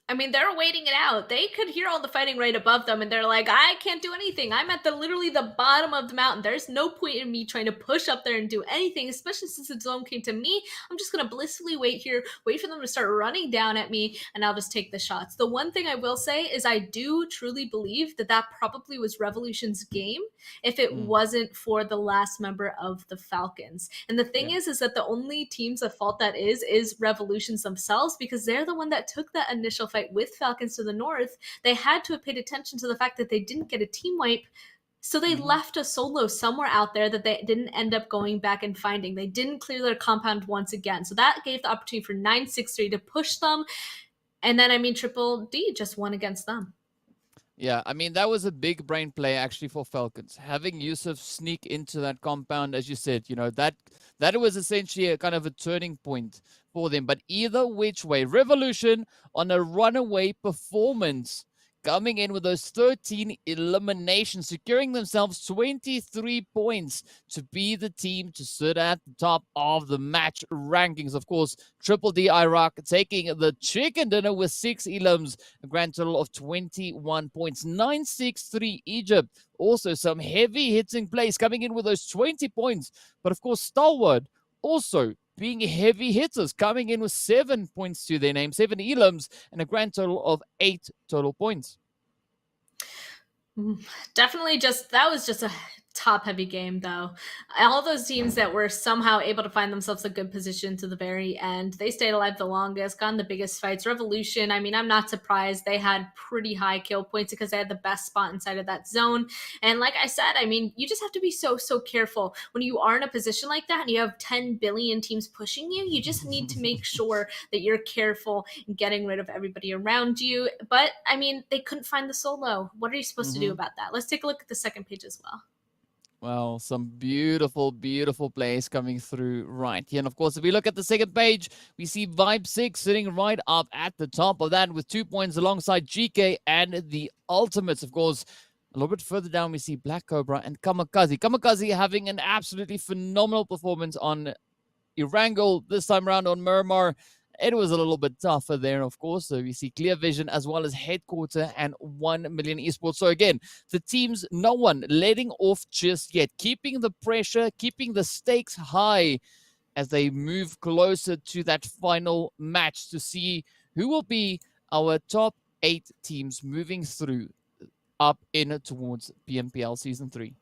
I mean, they're waiting it out. They could hear all the fighting right above them, and they're like, I can't do anything. I'm at literally the bottom of the mountain. There's no point in me trying to push up there and do anything, especially since the zone came to me. I'm just going to blissfully wait here, wait for them to start running down at me, and I'll just take the shots. The one thing I will say is I do truly believe that that probably was Revolution's game if it wasn't for the last member of the Falcons. And the thing is that the only teams at fault that is Revolutions themselves, because they're the one that took that initial fight with Falcons to the north. They had to have paid attention to the fact that they didn't get a team wipe, so they left a solo somewhere out there that they didn't end up going back and finding. They didn't clear their compound once again, so that gave the opportunity for 963 to push them, and then I mean Triple D just won against them. Yeah, I mean, that was a big brain play actually for Falcons. Having Yusuf sneak into that compound, as you said, you know, that was essentially a kind of a turning point for them. But either which way, Revolution on a runaway performance, coming in with those 13 eliminations, securing themselves 23 points to be the team to sit at the top of the match rankings. Of course, Triple D Iraq taking the chicken dinner with 6 elims, a grand total of 21 points. 963 Egypt, also some heavy hitting plays, coming in with those 20 points. But of course, Stalwart also being heavy hitters, coming in with 7 points to their name, 7 elims, and a grand total of 8 total points. Definitely that was just a top-heavy game, though. All those teams that were somehow able to find themselves a good position to the very end, they stayed alive the longest, got in the biggest fights. Revolution, I mean, I'm not surprised. They had pretty high kill points because they had the best spot inside of that zone. And like I said, I mean, you just have to be so careful. When you are in a position like that and you have 10 billion teams pushing you, you just need to make sure that you're careful in getting rid of everybody around you. But, I mean, they couldn't find the solo. What are you supposed to do about that? Let's take a look at the second page as well. Well, some beautiful, beautiful plays coming through right here. And of course, if we look at the second page, we see Vibe 6 sitting right up at the top of that with 2 points alongside GEEKAY and the Ultimates. Of course, a little bit further down, we see Black Cobra and KAMIKAZE. KAMIKAZE having an absolutely phenomenal performance on Erangel, this time around on Miramar. It was a little bit tougher there, of course. So we see Clear Vision as well as Headquarter and 1 Million Esports. So again, the teams, no one letting off just yet, keeping the pressure, keeping the stakes high as they move closer to that final match to see who will be our top 8 teams moving through up in towards PMPL Season 3.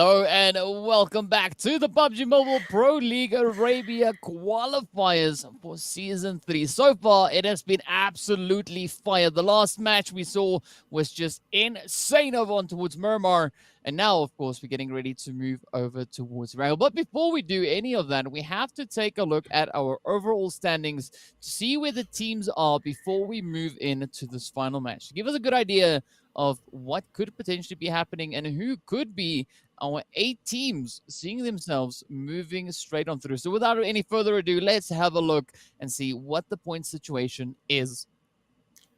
Hello and welcome back to the PUBG Mobile Pro League Arabia Qualifiers for Season 3. So far, it has been absolutely fire. The last match we saw was just insane over on towards Miramar. And now, of course, we're getting ready to move over towards Erangel. But before we do any of that, we have to take a look at our overall standings to see where the teams are before we move into this final match. To give us a good idea of what could potentially be happening and who could be our 8 teams seeing themselves moving straight on through. So without any further ado, let's have a look and see what the point situation is.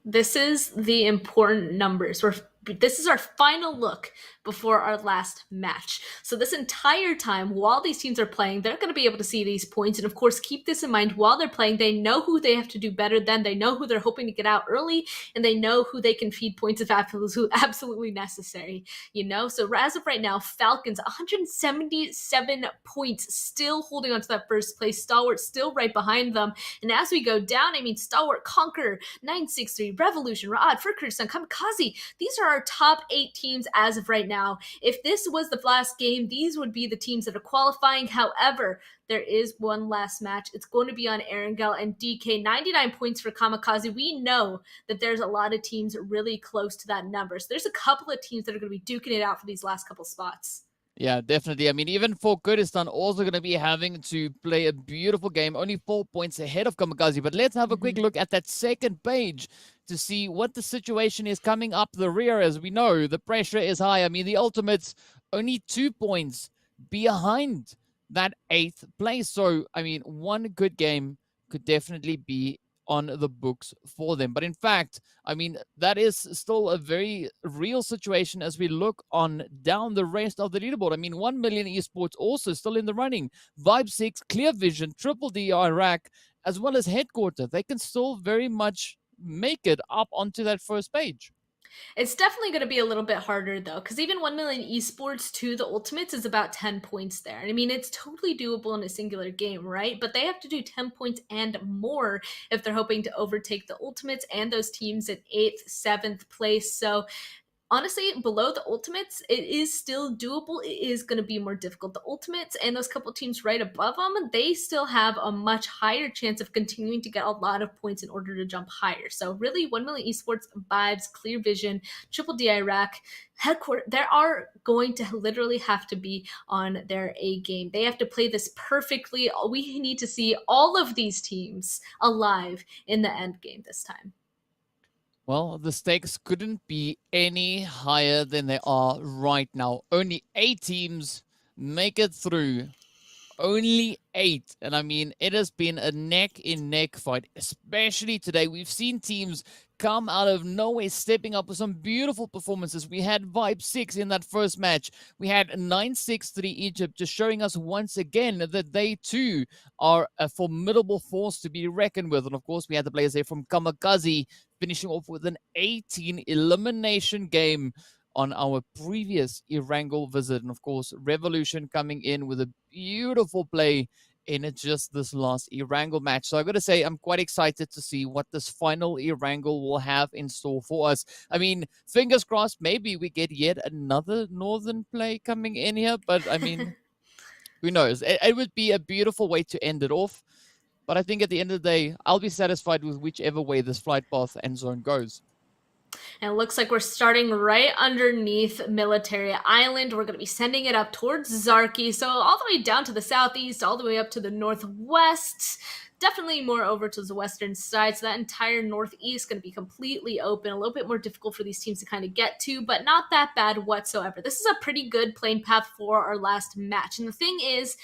This is the important numbers. This is our final look before our last match. So this entire time, while these teams are playing, they're going to be able to see these points. And of course, keep this in mind while they're playing. They know who they have to do better than. They know who they're hoping to get out early, and they know who they can feed points if absolutely necessary. So as of right now, Falcons 177 points, still holding on to that first place. Stalwart still right behind them. And as we go down, Stalwart, Conqueror, 963, Revolution, Ra'ad, for Kurdistan, Kamikaze. These are our top 8 teams as of right now. If this was the last game, these would be the teams that are qualifying. However, there is one last match. It's going to be on Erangel and DK. 99 points for Kamikaze. We know that there's a lot of teams really close to that number. So there's a couple of teams that are going to be duking it out for these last couple spots. Yeah, definitely. Even for Kurdistan, also going to be having to play a beautiful game, only 4 points ahead of Kamikaze. But let's have a quick look at that second page to see what the situation is coming up the rear. As we know, the pressure is high. The Ultimates only 2 points behind that 8th place. So, one good game could definitely be on the books for them. But in fact, that is still a very real situation as we look on down the rest of the leaderboard. 1 million Esports also still in the running. Vibe 6, Clear Vision, Triple D Iraq, as well as Headquarter. They can still very much make it up onto that first page. It's definitely going to be a little bit harder, though, because even 1 million Esports to the Ultimates is about 10 points there. It's totally doable in a singular game, right? But they have to do 10 points and more if they're hoping to overtake the Ultimates and those teams at 8th, 7th place. So honestly, below the Ultimates, it is still doable. It is going to be more difficult. The Ultimates and those couple teams right above them, they still have a much higher chance of continuing to get a lot of points in order to jump higher. So really, 1 million Esports, Vibes, Clear Vision, Triple D Iraq, Headquarter, they are going to literally have to be on their A game. They have to play this perfectly. We need to see all of these teams alive in the end game this time. Well, the stakes couldn't be any higher than they are right now. Only 8 teams make it through. Only 8. And it has been a neck-in-neck fight, especially today. We've seen teams come out of nowhere, stepping up with some beautiful performances. We had Vibe 6 in that first match. We had 963 Egypt, just showing us once again that they too are a formidable force to be reckoned with. And of course, we had the players there from Kamikaze finishing off with an 18 elimination game on our previous Erangel visit. And of course, Revolution coming in with a beautiful play in just this last Erangel match. So I've got to say, I'm quite excited to see what this final Erangel will have in store for us. Fingers crossed, maybe we get yet another Northern play coming in here. But who knows? It would be a beautiful way to end it off. But I think at the end of the day, I'll be satisfied with whichever way this flight path end zone goes. And it looks like we're starting right underneath Military Island. We're going to be sending it up towards Zarki. So all the way down to the southeast, all the way up to the northwest. Definitely more over to the western side. So that entire northeast is going to be completely open. A little bit more difficult for these teams to kind of get to, but not that bad whatsoever. This is a pretty good plane path for our last match. And the thing is,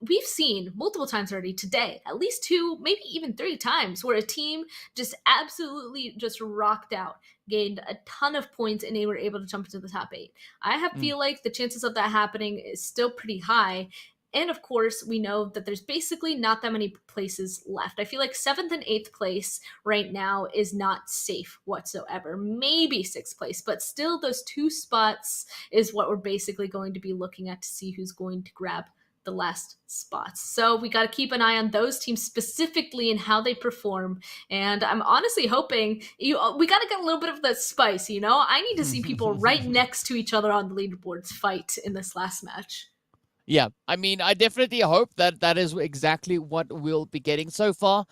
we've seen multiple times already today, at least 2, maybe even 3 times, where a team just absolutely just rocked out, gained a ton of points, and they were able to jump into the top 8. I feel like the chances of that happening is still pretty high. And of course, we know that there's basically not that many places left. I feel like 7th and 8th place right now is not safe whatsoever. Maybe 6th place, but still those 2 spots is what we're basically going to be looking at to see who's going to grab the last spots. So we got to keep an eye on those teams specifically and how they perform. And I'm honestly hoping we got to get a little bit of the spice, you know? I need to see people right next to each other on the leaderboards fight in this last match. Yeah, I mean, I definitely hope that that is exactly what we'll be getting. So far,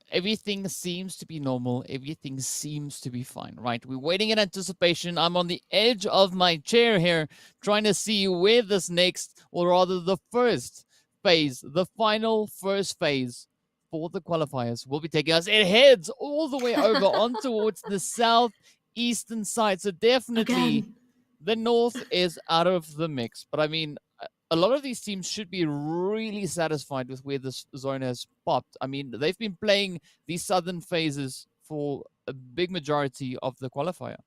everything seems to be normal. Everything seems to be fine, right? We're waiting in anticipation. I'm on the edge of my chair here, trying to see where this next, or rather the first phase, the final first phase for the qualifiers will be taking us. It heads all the way over on towards the southeastern side. So definitely Again. the north is out of the mix. But I mean, a lot of these teams should be really satisfied with where this zone has popped. I mean, they've been playing these southern phases for a big majority of the qualifier.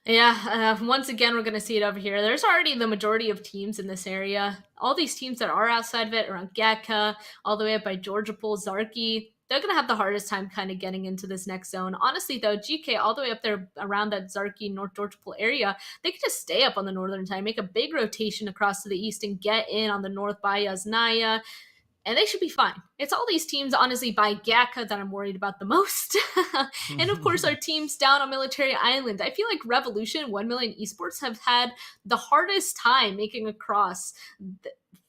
Yeah, once again, we're going to see it over here. There's already the majority of teams in this area. All these teams that are outside of it, around GEEKAY, all the way up by Georgopol, Zarki, they're going to have the hardest time kind of getting into this next zone. Honestly, though, GK all the way up there around that Zarki, North Georgopol area, they could just stay up on the northern side, make a big rotation across to the east and get in on the north by Yaznaya, and they should be fine. It's all these teams, honestly, by GEEKAY that I'm worried about the most. And of course, our teams down on Military Island. I feel like Revolution, 1 Million Esports have had the hardest time making across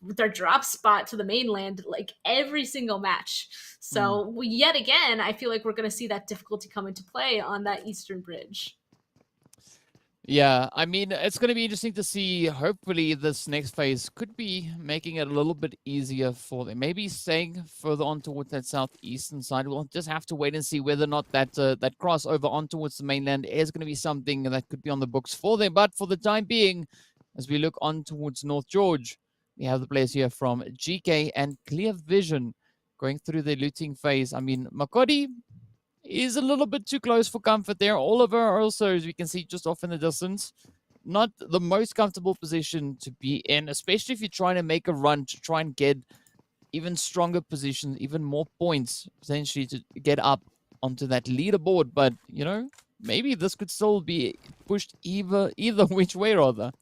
their drop spot to the mainland like every single match. So yet again, I feel like we're going to see that difficulty come into play on that eastern bridge. Yeah, I mean, it's going to be interesting to see. Hopefully, this next phase could be making it a little bit easier for them. Maybe staying further on towards that southeastern side. We'll just have to wait and see whether or not that that crossover on towards the mainland is going to be something that could be on the books for them. But for the time being, as we look on towards North George, we have the players here from GEEKAY and Clear Vision going through the looting phase. I mean, Makodi is a little bit too close for comfort there. Oliver also, as we can see just off in the distance, not the most comfortable position to be in, especially if you're trying to make a run to try and get even stronger positions, even more points, potentially to get up onto that leaderboard. But, you know, maybe this could still be pushed either which way rather.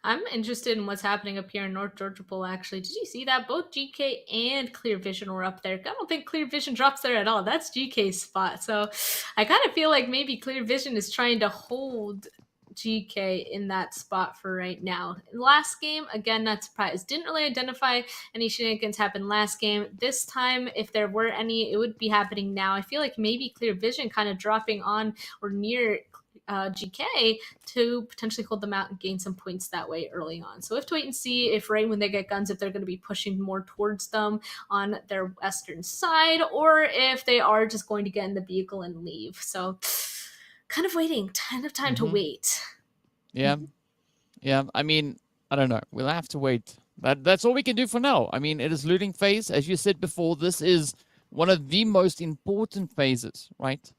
I'm interested in what's happening up here in North Georgopol, actually. Did you see that? Both GK and Clear Vision were up there. I don't think Clear Vision drops there at all. That's GK's spot. So I kind of feel like maybe Clear Vision is trying to hold GK in that spot for right now. Last game, again, not surprised. Didn't really identify any shenanigans happened last game. This time, if there were any, it would be happening now. I feel like maybe Clear Vision kind of dropping on or near GK to potentially hold them out and gain some points that way early on. So we have to wait and see if right when they get guns, if they're going to be pushing more towards them on their western side, or if they are just going to get in the vehicle and leave. So kind of waiting, kind of time to wait. Yeah. Yeah. I mean, I don't know. We'll have to wait. That's all we can do for now. I mean, it is looting phase. As you said before, this is one of the most important phases, right?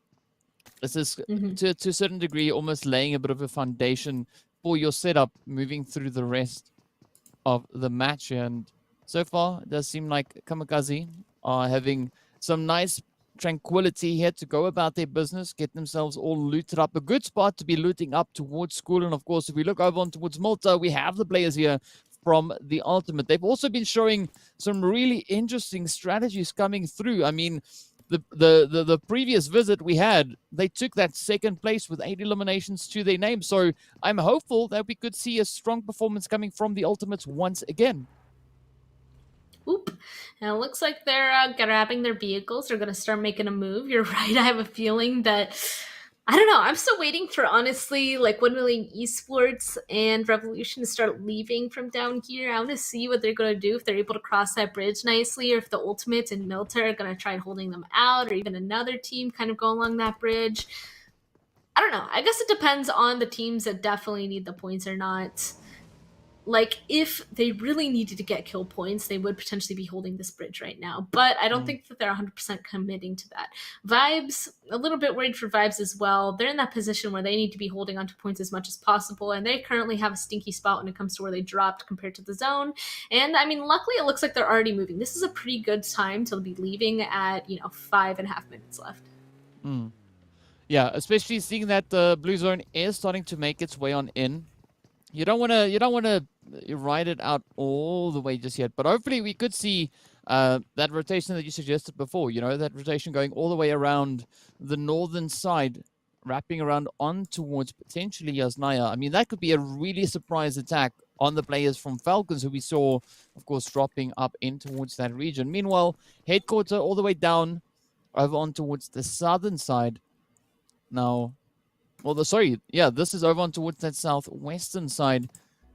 This is, to a certain degree, almost laying a bit of a foundation for your setup moving through the rest of the match. And so far, it does seem like KAMIKAZE are having some nice tranquility here to go about their business, get themselves all looted up. A good spot to be looting up towards school. And of course, if we look over on towards Malta, we have the players here from the Ultimate. They've also been showing some really interesting strategies coming through. I mean, the previous visit we had, they took that second place with 8 eliminations to their name. So I'm hopeful that we could see a strong performance coming from the Ultimates once again. Oop. And it looks like they're grabbing their vehicles. They're going to start making a move. You're right. I have a feeling that, I don't know. I'm still waiting for, honestly, like 1 Million Esports and Revolution to start leaving from down here. I want to see what they're going to do, if they're able to cross that bridge nicely, or if the Ultimates and Military are going to try holding them out, or even another team kind of go along that bridge. I don't know. I guess it depends on the teams that definitely need the points or not. Like, if they really needed to get kill points, they would potentially be holding this bridge right now. But I don't think that they're 100% committing to that. Vibes, a little bit worried for Vibes as well. They're in that position where they need to be holding onto points as much as possible, and they currently have a stinky spot when it comes to where they dropped compared to the zone. And, I mean, luckily it looks like they're already moving. This is a pretty good time to be leaving at, 5.5 minutes left. Yeah, especially seeing that the blue zone is starting to make its way on in. you don't want to ride it out all the way just yet, but hopefully we could see that rotation that you suggested before. You know, that rotation going all the way around the northern side, wrapping around on towards potentially Yasnaya. I mean, that could be a really surprise attack on the players from Falcons, who we saw, of course, dropping up in towards that region. Meanwhile, headquarter all the way down over on towards the southern side. Now, sorry, yeah, this is over on towards that southwestern side.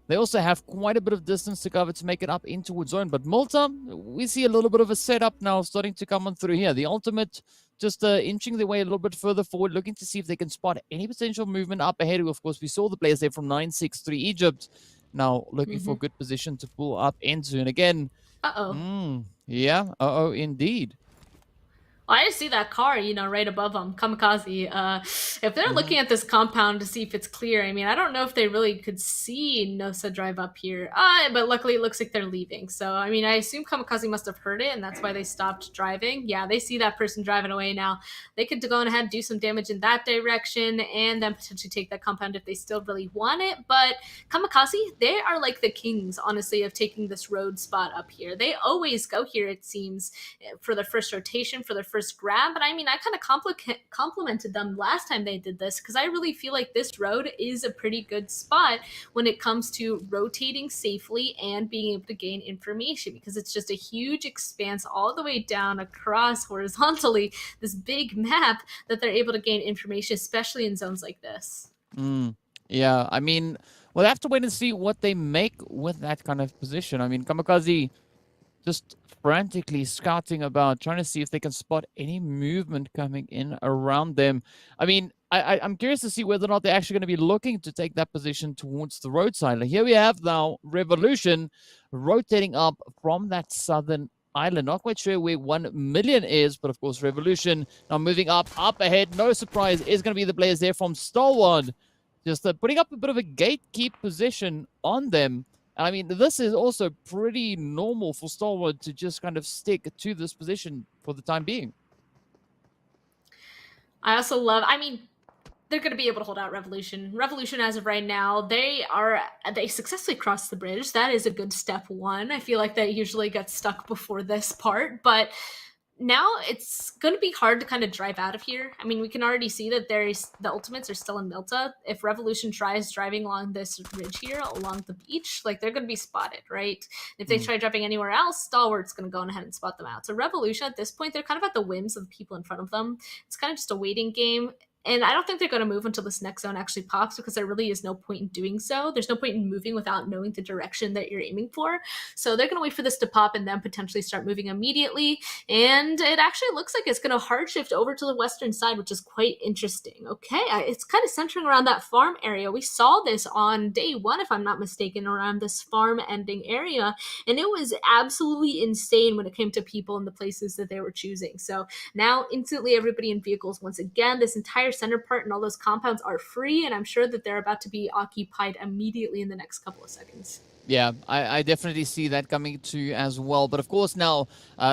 They also have quite a bit of distance to cover to make it up in towards zone. But Malta, we see a little bit of a setup now starting to come on through here. The ultimate just inching their way a little bit further forward, looking to see if they can spot any potential movement up ahead. Of course, we saw the players there from 963 Egypt. Now looking for a good position to pull up into. And again, yeah, indeed. I just see that car, you know, right above them, Kamikaze. If they're looking at this compound to see if it's clear, I mean, I don't know if they really could see Nosa drive up here. But luckily it looks like they're leaving. So, I mean, I assume Kamikaze must have heard it, and that's why they stopped driving. Yeah, they see that person driving away now. They could go ahead and do some damage in that direction and then potentially take that compound if they still really want it. But Kamikaze, they are like the kings, honestly, of taking this road spot up here. They always go here, it seems, for their first rotation, for their first grab. But I mean, I kind of complimented them last time they did this, because I really feel like this road is a pretty good spot when it comes to rotating safely and being able to gain information, because it's just a huge expanse all the way down across horizontally, this big map that they're able to gain information, especially in zones like this. Yeah, I mean, we'll have to wait and see what they make with that kind of position. I mean, Kamikaze just frantically scouting about, trying to see if they can spot any movement coming in around them. I mean, I'm curious to see whether or not they're actually going to be looking to take that position towards the roadside. Like here we have now Revolution rotating up from that southern island. Not quite sure where 1 million is, but of course Revolution now moving up ahead. No surprise, is going to be the players there from Stalwart, just putting up a bit of a gatekeep position on them. I mean, this is also pretty normal for Stalwart to just kind of stick to this position for the time being. I also love, I mean, they're going to be able to hold out Revolution. Revolution, as of right now, they successfully crossed the bridge. That is a good step one. I feel like that usually gets stuck before this part, but now it's going to be hard to kind of drive out of here. I mean, we can already see that the ultimates are still in Milta. If Revolution tries driving along this ridge here, along the beach, like they're going to be spotted, right? If they try driving anywhere else, Stalwart's going to go ahead and spot them out. So Revolution at this point, they're kind of at the whims of the people in front of them. It's kind of just a waiting game. And I don't think they're going to move until this next zone actually pops, because there really is no point in doing so. There's no point in moving without knowing the direction that you're aiming for. So they're going to wait for this to pop and then potentially start moving immediately. And it actually looks like it's going to hard shift over to the western side, which is quite interesting. Okay, it's kind of centering around that farm area. We saw this on day one, if I'm not mistaken, around this farm ending area. And it was absolutely insane when it came to people and the places that they were choosing. So now instantly everybody in vehicles, once again, this entire center part and all those compounds are free, and I'm sure that they're about to be occupied immediately in the next couple of seconds. Yeah, I definitely see that coming too as well. But of course now,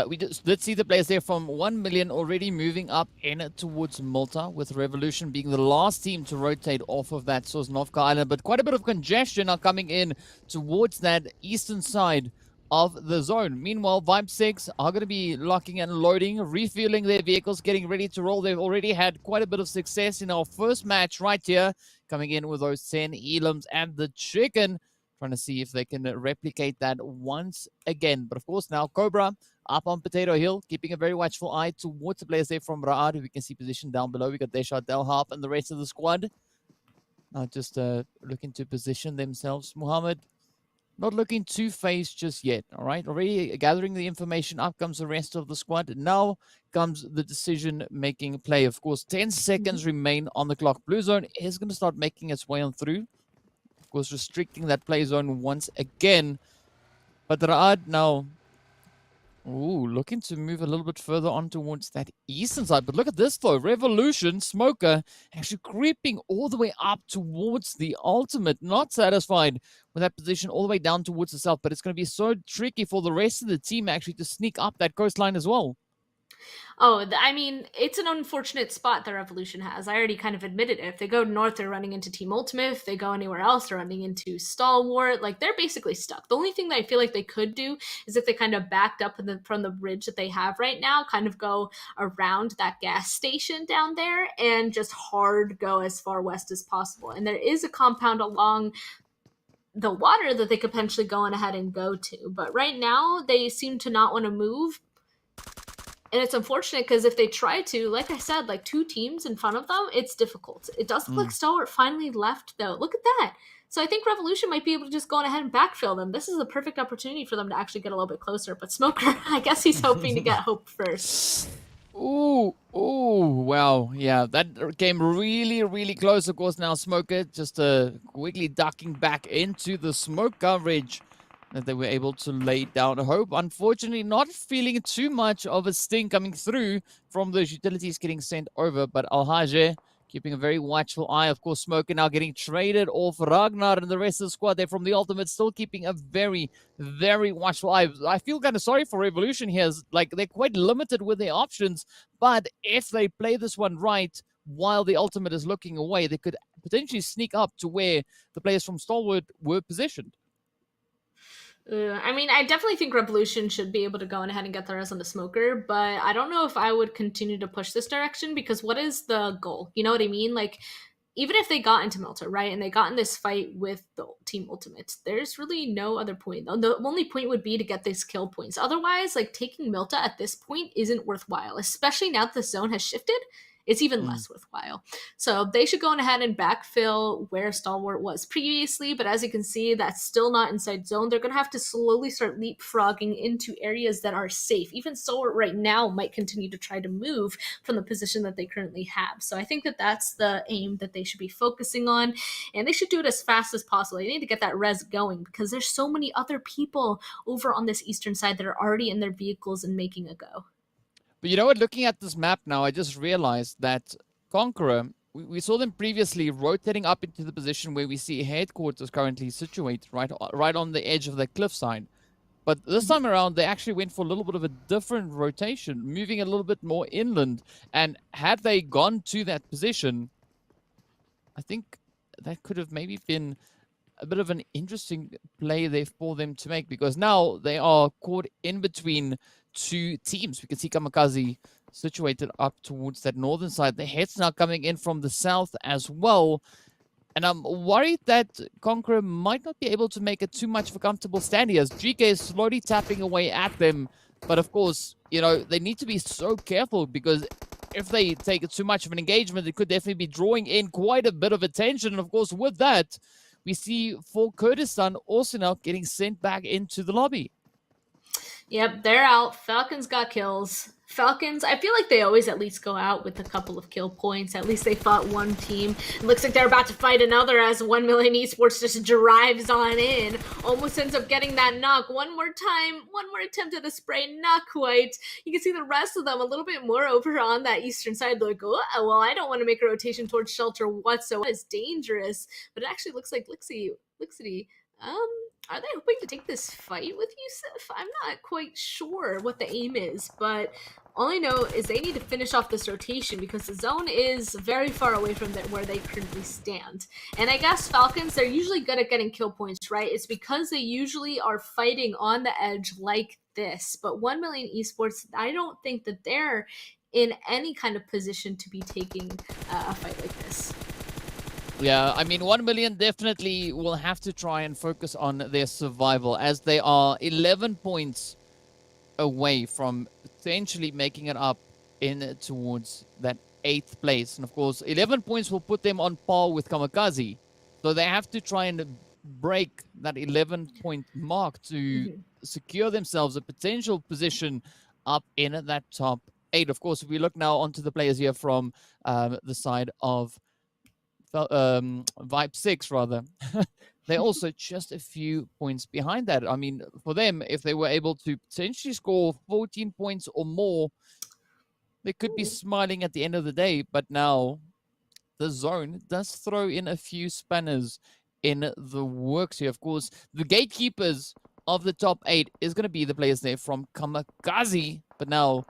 we did see the players there from 1 million already moving up in towards Malta, with Revolution being the last team to rotate off of that Sosnovka Island. But quite a bit of congestion now coming in towards that eastern side of the zone. Meanwhile, Vibe 6 are going to be locking and loading, refueling their vehicles, getting ready to roll. They've already had quite a bit of success in our first match right here, coming in with those 10 elims and the chicken, trying to see if they can replicate that once again. But of course, now Cobra up on Potato Hill, keeping a very watchful eye towards the players there from Ra'ad, who we can see positioned down below. We got Desha, Delharp, and the rest of the squad. Now just looking to position themselves. Muhammad, not looking too phased just yet, all right? Already gathering the information. Up comes the rest of the squad. Now comes the decision-making play. Of course, 10 seconds remain on the clock. Blue Zone is going to start making its way on through. Of course, restricting that play zone once again. But Ra'ad now, looking to move a little bit further on towards that eastern side. But look at this, though. Revolution, Smoker, actually creeping all the way up towards the ultimate. Not satisfied with that position all the way down towards the south. But it's going to be so tricky for the rest of the team actually to sneak up that coastline as well. Oh, I mean, it's an unfortunate spot that Revolution has. I already kind of admitted it. If they go north, they're running into Team Ultimate. If they go anywhere else, they're running into Stalwart. Like, they're basically stuck. The only thing that I feel like they could do is if they kind of backed up from the bridge that they have right now, kind of go around that gas station down there and just hard go as far west as possible. And there is a compound along the water that they could potentially go on ahead and go to. But right now, they seem to not want to move, and it's unfortunate because if they try to, like I said, like 2 teams in front of them, it's difficult. It does look like Stalwart finally left, though. Look at that. So I think Revolution might be able to just go on ahead and backfill them. This is the perfect opportunity for them to actually get a little bit closer. But Smoker, I guess he's hoping to get Hope first. Ooh, wow. Yeah, that came really, really close. Of course, now Smoker just quickly ducking back into the smoke coverage that they were able to lay down. Hope, unfortunately, not feeling too much of a sting coming through from those utilities getting sent over, but Al-Hajj keeping a very watchful eye. Of course, Smoker now getting traded off. Ragnar and the rest of the squad there from the Ultimate still keeping a very, very watchful eye. I feel kind of sorry for Revolution here. Like, they're quite limited with their options, but if they play this one right while the Ultimate is looking away, they could potentially sneak up to where the players from Stalwart were positioned. I mean, I definitely think Revolution should be able to go on ahead and get the res on the Smoker, but I don't know if I would continue to push this direction because what is the goal? You know what I mean? Like, even if they got into Melter, right, and they got in this fight with the Team Ultimate, there's really no other point. The only point would be to get these kill points. Otherwise, like, taking Milta at this point isn't worthwhile, especially now that the zone has shifted. It's even less worthwhile. So they should go on ahead and backfill where Stalwart was previously, but as you can see, that's still not inside zone. They're going to have to slowly start leapfrogging into areas that are safe. Even Stalwart right now might continue to try to move from the position that they currently have. So I think that that's the aim that they should be focusing on, and they should do it as fast as possible. They need to get that res going because there's so many other people over on this eastern side that are already in their vehicles and making a go. But you know what, looking at this map now, I just realized that Conqueror, we saw them previously rotating up into the position where we see headquarters currently situated, right on the edge of the cliffside. But this time around, they actually went for a little bit of a different rotation, moving a little bit more inland. And had they gone to that position, I think that could have maybe been a bit of an interesting play there for them to make, because now they are caught in between 2 teams. We can see KAMIKAZE situated up towards that northern side. The heads now coming in from the south as well. And I'm worried that Conqueror might not be able to make it too much of a comfortable stand here as GEEKAY is slowly tapping away at them. But of course, you know, they need to be so careful because if they take too much of an engagement, it could definitely be drawing in quite a bit of attention. And of course, with that, we see for Kurdistan also now getting sent back into the lobby. Yep, they're out. Falcons got kills. Falcons, I feel like they always at least go out with a couple of kill points. At least they fought one team. It looks like they're about to fight another as 1 million Esports just drives on in. Almost ends up getting that knock. One more time, one more attempt at the spray, not quite. You can see the rest of them a little bit more over on that eastern side. Like, oh, well, I don't want to make a rotation towards shelter whatsoever. It's dangerous. But it actually looks like Lixie, are they hoping to take this fight with Yusuf? I'm not quite sure what the aim is, but all I know is they need to finish off this rotation because the zone is very far away from where they currently stand. And I guess Falcons, they're usually good at getting kill points, right? It's because they usually are fighting on the edge like this. But 1 million Esports, I don't think that they're in any kind of position to be taking a fight like this. Yeah, I mean, 1 million definitely will have to try and focus on their survival as they are 11 points away from potentially making it up in towards that 8th place. And of course, 11 points will put them on par with KAMIKAZE. So they have to try and break that 11-point mark to secure themselves a potential position up in that top 8. Of course, if we look now onto the players here from the side of Vibe 6 rather, they're also just a few points behind that. I mean, for them, if they were able to potentially score 14 points or more, they could be smiling at the end of the day. But now the zone does throw in a few spanners in the works here. Of course, the gatekeepers of the top 8 is going to be the players there from KAMIKAZE, but now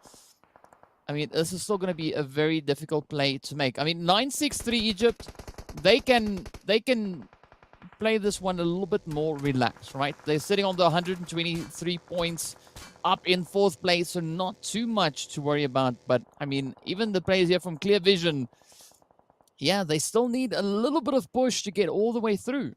I mean, this is still going to be a very difficult play to make. I mean, 9-6-3 Egypt, they can play this one a little bit more relaxed, right? They're sitting on the 123 points, up in 4th place, so not too much to worry about. But, I mean, even the players here from Clear Vision, yeah, they still need a little bit of push to get all the way through.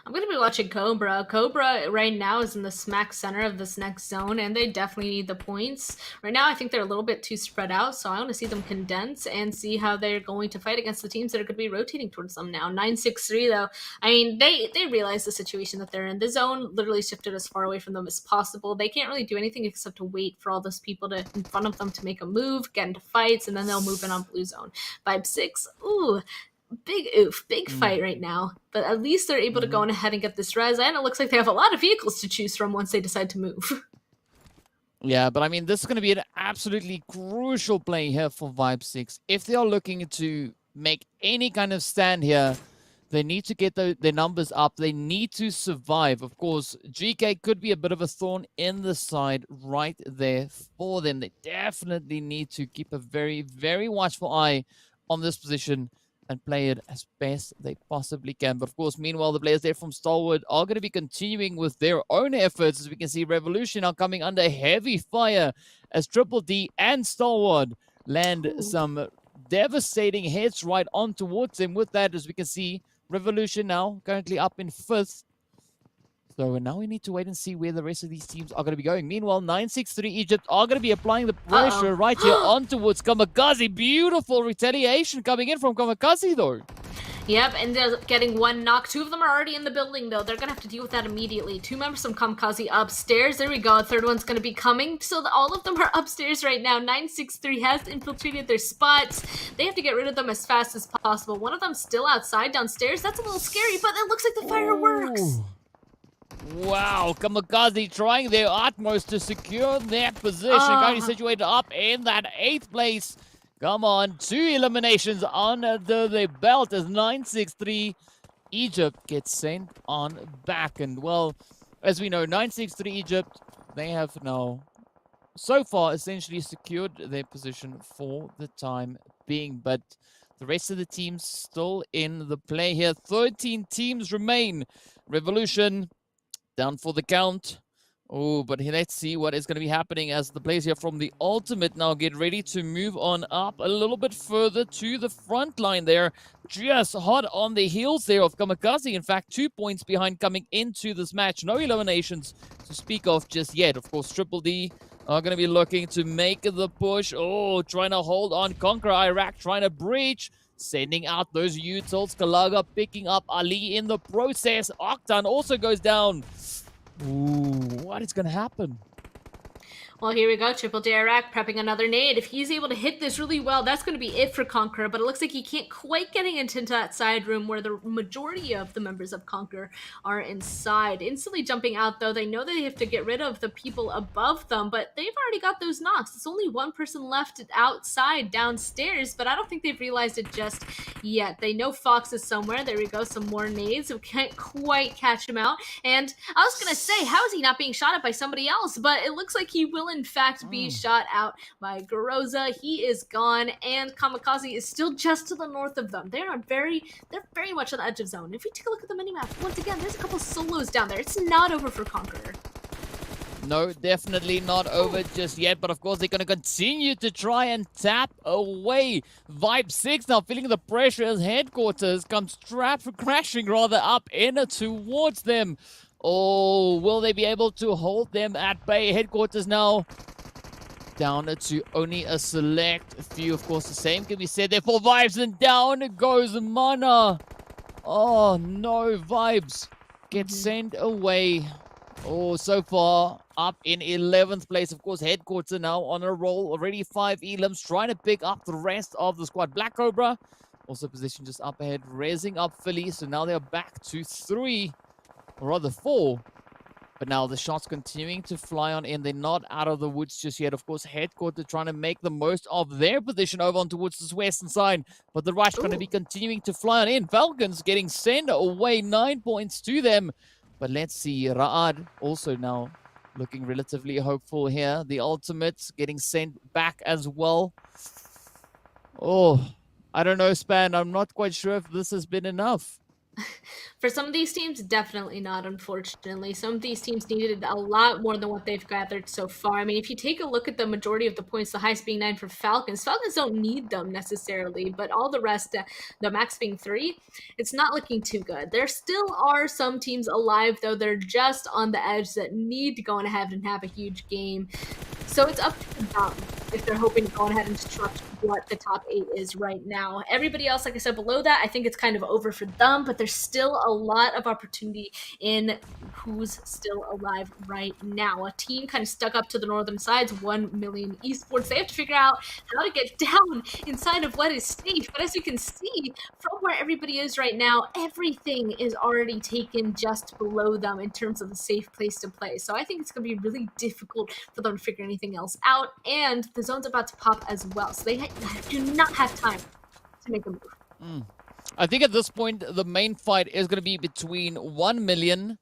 I'm going to be watching Cobra. Cobra right now is in the smack center of this next zone, and they definitely need the points. Right now, I think they're a little bit too spread out, so I want to see them condense and see how they're going to fight against the teams that are going to be rotating towards them now. 9-6-3, though, I mean, they realize the situation that they're in. The zone literally shifted as far away from them as possible. They can't really do anything except to wait for all those people in front of them to make a move, get into fights, and then they'll move in on blue zone. 5-6, ooh. Big fight right now, but at least they're able to go on ahead and get this res, and it looks like they have a lot of vehicles to choose from once they decide to move. Yeah, but I mean, this is going to be an absolutely crucial play here for Vibe 6. If they are looking to make any kind of stand here, they need to get their numbers up. They need to survive. Of course, GEEKAY could be a bit of a thorn in the side right there for them. They definitely need to keep a very, very watchful eye on this position and play it as best they possibly can. But of course, meanwhile, the players there from Stalwart are going to be continuing with their own efforts. As we can see, Revolution are coming under heavy fire as Triple D and Stalwart land some devastating hits right on towards them. With that, as we can see, Revolution now currently up in 5th. So now we need to wait and see where the rest of these teams are going to be going. Meanwhile, 9-6-3 Egypt are going to be applying the pressure right here on towards KAMIKAZE. Beautiful retaliation coming in from KAMIKAZE, though. Yep, and they're getting one knock. 2 of them are already in the building, though. They're going to have to deal with that immediately. 2 members from KAMIKAZE upstairs. There we go. A 3rd one's going to be coming. So all of them are upstairs right now. 9-6-3 has infiltrated their spots. They have to get rid of them as fast as possible. One of them's still outside downstairs. That's a little scary, but it looks like the fire works. Wow, KAMIKAZE trying their utmost to secure their position. Currently situated up in that 8th place. Come on, 2 eliminations under the belt as 9-6-3 Egypt gets sent on back. And well, as we know, 9-6-3 Egypt, they have now so far essentially secured their position for the time being. But the rest of the teams still in the play here. 13 teams remain. Revolution down for the count. Oh, but let's see what is going to be happening as the players here from the Ultimate now get ready to move on up a little bit further to the front line there. Just hot on the heels there of KAMIKAZE. In fact, 2 points behind coming into this match. No eliminations to speak of just yet. Of course, Triple D are going to be looking to make the push. Oh, trying to hold on. KONQUEROR Iraq trying to breach. Sending out those utils. Kalaga picking up Ali in the process. Octan also goes down. Ooh, what is going to happen? Well, here we go. Triple D Iraq prepping another nade. If he's able to hit this really well, that's going to be it for KONQUEROR, but it looks like he can't quite get into that side room where the majority of the members of KONQUEROR are inside. Instantly jumping out, though. They know that they have to get rid of the people above them, but they've already got those knocks. It's only one person left outside downstairs, but I don't think they've realized it just yet. They know Fox is somewhere. There we go. Some more nades. We can't quite catch him out. And I was going to say, how is he not being shot at by somebody else? But it looks like he will in fact be shot out by Garoza. He is gone, and KAMIKAZE is still just to the north of them. They're very much on the edge of zone. If we take a look at the minimap, once again, there's a couple solos down there. It's not over for KONQUEROR. No, definitely not over just yet, but of course they're going to continue to try and tap away. Vibe 6 now feeling the pressure as headquarters comes crashing rather up in towards them. Oh, will they be able to hold them at bay? Headquarters now down to only a select few. Of course, the same can be said there for Vibes, and down goes Mana. Oh, no, Vibes get sent away. Oh, so far up in 11th place. Of course, Headquarters now on a roll. Already 5 elims trying to pick up the rest of the squad. Black Cobra also positioned just up ahead, raising up Philly. So now they're back to 3. Or rather 4. But now the shots continuing to fly on in. They're not out of the woods just yet. Of course, Headquarters trying to make the most of their position over on towards this western side. But the rush going to be continuing to fly on in. Falcons getting sent away. 9 points to them. But let's see. Ra'ad also now looking relatively hopeful here. The Ultimates getting sent back as well. Oh, I don't know, Span. I'm not quite sure if this has been enough. For some of these teams, definitely not, unfortunately. Some of these teams needed a lot more than what they've gathered so far. I mean, if you take a look at the majority of the points, the highest being 9 for Falcons, Falcons don't need them necessarily, but all the rest, the max being 3, it's not looking too good. There still are some teams alive, though. They're just on the edge that need to go on ahead and have a huge game. So it's up to them if they're hoping to go ahead and disrupt what the top 8 is right now. Everybody else, like I said, below that, I think it's kind of over for them, but there's still a lot of opportunity in who's still alive right now. A team kind of stuck up to the northern sides, 1 million Esports. They have to figure out how to get down inside of what is safe. But as you can see from where everybody is right now, everything is already taken just below them in terms of a safe place to play. So I think it's going to be really difficult for them to figure anything else out. And the zone's about to pop as well. So they do not have time to make a move. I think at this point, the main fight is going to be between 1 million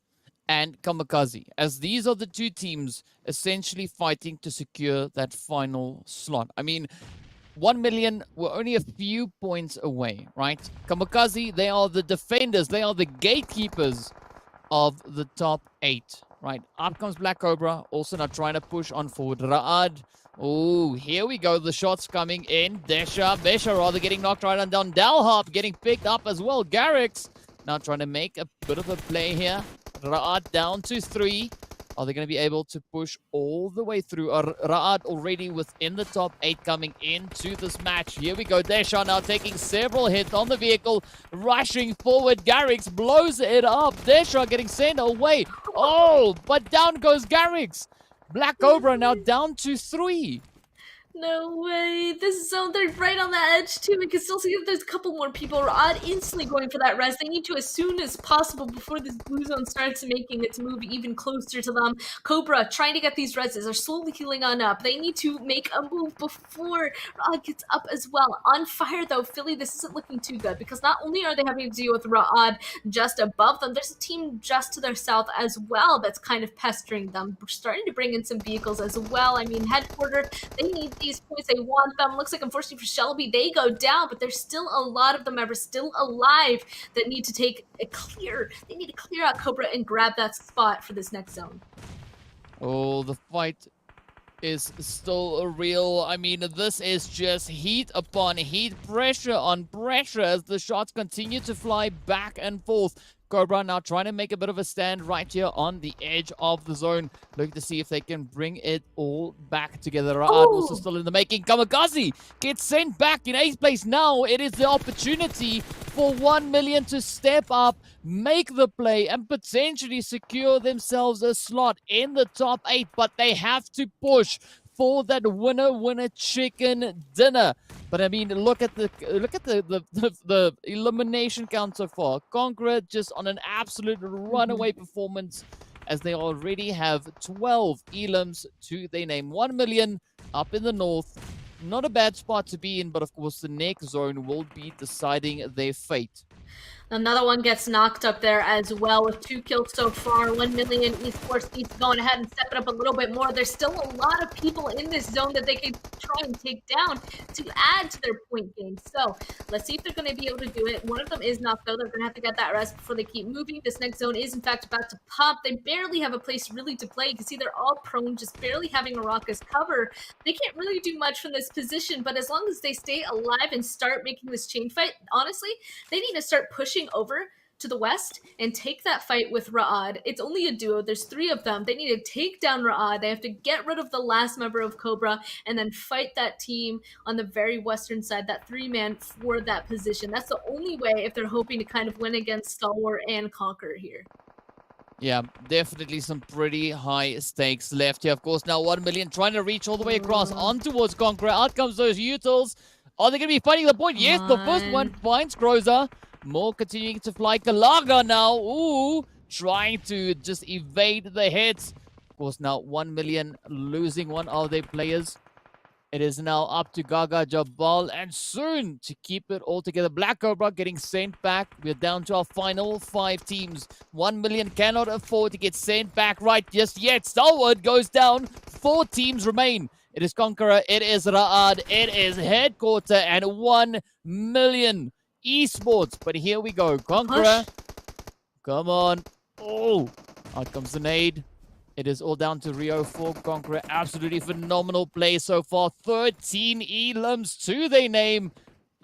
and KAMIKAZE, as these are the two teams essentially fighting to secure that final slot. I mean, 1 million were only a few points away, right? KAMIKAZE, they are the defenders, they are the gatekeepers of the top 8, right? Up comes Black Cobra, also now trying to push on forward. Ra'ad. Oh, here we go. The shots coming in. Besha rather getting knocked right on down. Dalhop getting picked up as well. Garrix now trying to make a bit of a play here. Ra'ad down to 3. Are they going to be able to push all the way through? Ra'ad already within the top 8 coming into this match. Here we go. Desha now taking several hits on the vehicle. Rushing forward. Garrix blows it up. Desha getting sent away. Oh, but down goes Garrix. Black Cobra now down to 3. No way. This zone, they're right on the edge too. We can still see that there's a couple more people. Ra'ad instantly going for that res. They need to as soon as possible before this blue zone starts making its move even closer to them. Cobra trying to get these reses are slowly healing on up. They need to make a move before Ra'ad gets up as well. On fire though, Philly, this isn't looking too good because not only are they having to deal with Ra'ad just above them, there's a team just to their south as well that's kind of pestering them. We're starting to bring in some vehicles as well. I mean, headquarter, they need these points, they want them. Looks like unfortunately for Shelby, they go down, but there's still a lot of them ever still alive that need to take a clear. They need to clear out Cobra and grab that spot for this next zone. Oh, the fight is still real. I mean, this is just heat upon heat, pressure on pressure as the shots continue to fly back and forth. Cobra now trying to make a bit of a stand right here on the edge of the zone. Looking to see if they can bring it all back together. Ra'ad also still in the making. KAMIKAZE gets sent back in 8th place now. It is the opportunity for 1 million to step up, make the play, and potentially secure themselves a slot in the top 8. But they have to push for that winner chicken dinner. But I mean, look at the elimination count so far. CONQUEROR just on an absolute runaway performance, as they already have 12 elims to their name. 1 million up in the north. Not a bad spot to be in, but of course the next zone will be deciding their fate. Another one gets knocked up there as well with 2 kills so far. 1 million Esports needs to go ahead and step it up a little bit more. There's still a lot of people in this zone that they can try and take down to add to their point game. So let's see if they're going to be able to do it. One of them is knocked though. They're going to have to get that rest before they keep moving. This next zone is in fact about to pop. They barely have a place really to play. You can see they're all prone, just barely having a raucous cover. They can't really do much from this position, but as long as they stay alive and start making this chain fight, honestly, they need to start pushing over to the west and take that fight with Ra'ad. It's only a duo. There's 3 of them. They need to take down Ra'ad. They have to get rid of the last member of Cobra and then fight that team on the very western side, that 3-man for that position. That's the only way if they're hoping to kind of win against Stalwart and CONQUEROR here. Yeah, definitely some pretty high stakes left here. Of course, now 1 million trying to reach all the way across on towards CONQUEROR. Out comes those Utils. Are they going to be fighting the point? Yes, the first one finds Groza. More continuing to fly. Kalaga now. Ooh, trying to just evade the hits. Of course, now 1 million losing one of their players. It is now up to Gaga Jabal and soon to keep it all together. Black Cobra getting sent back. We're down to our final 5 teams. 1 million cannot afford to get sent back right just yet. Stalwart goes down. 4 teams remain. It is Conqueror, it is Ra'ad, it is Headquarter, and 1 million Esports. But here we go. Conqueror, come on. Oh, out comes the nade. It is all down to Rio for Conqueror. Absolutely phenomenal play so far. 13 elims to their name.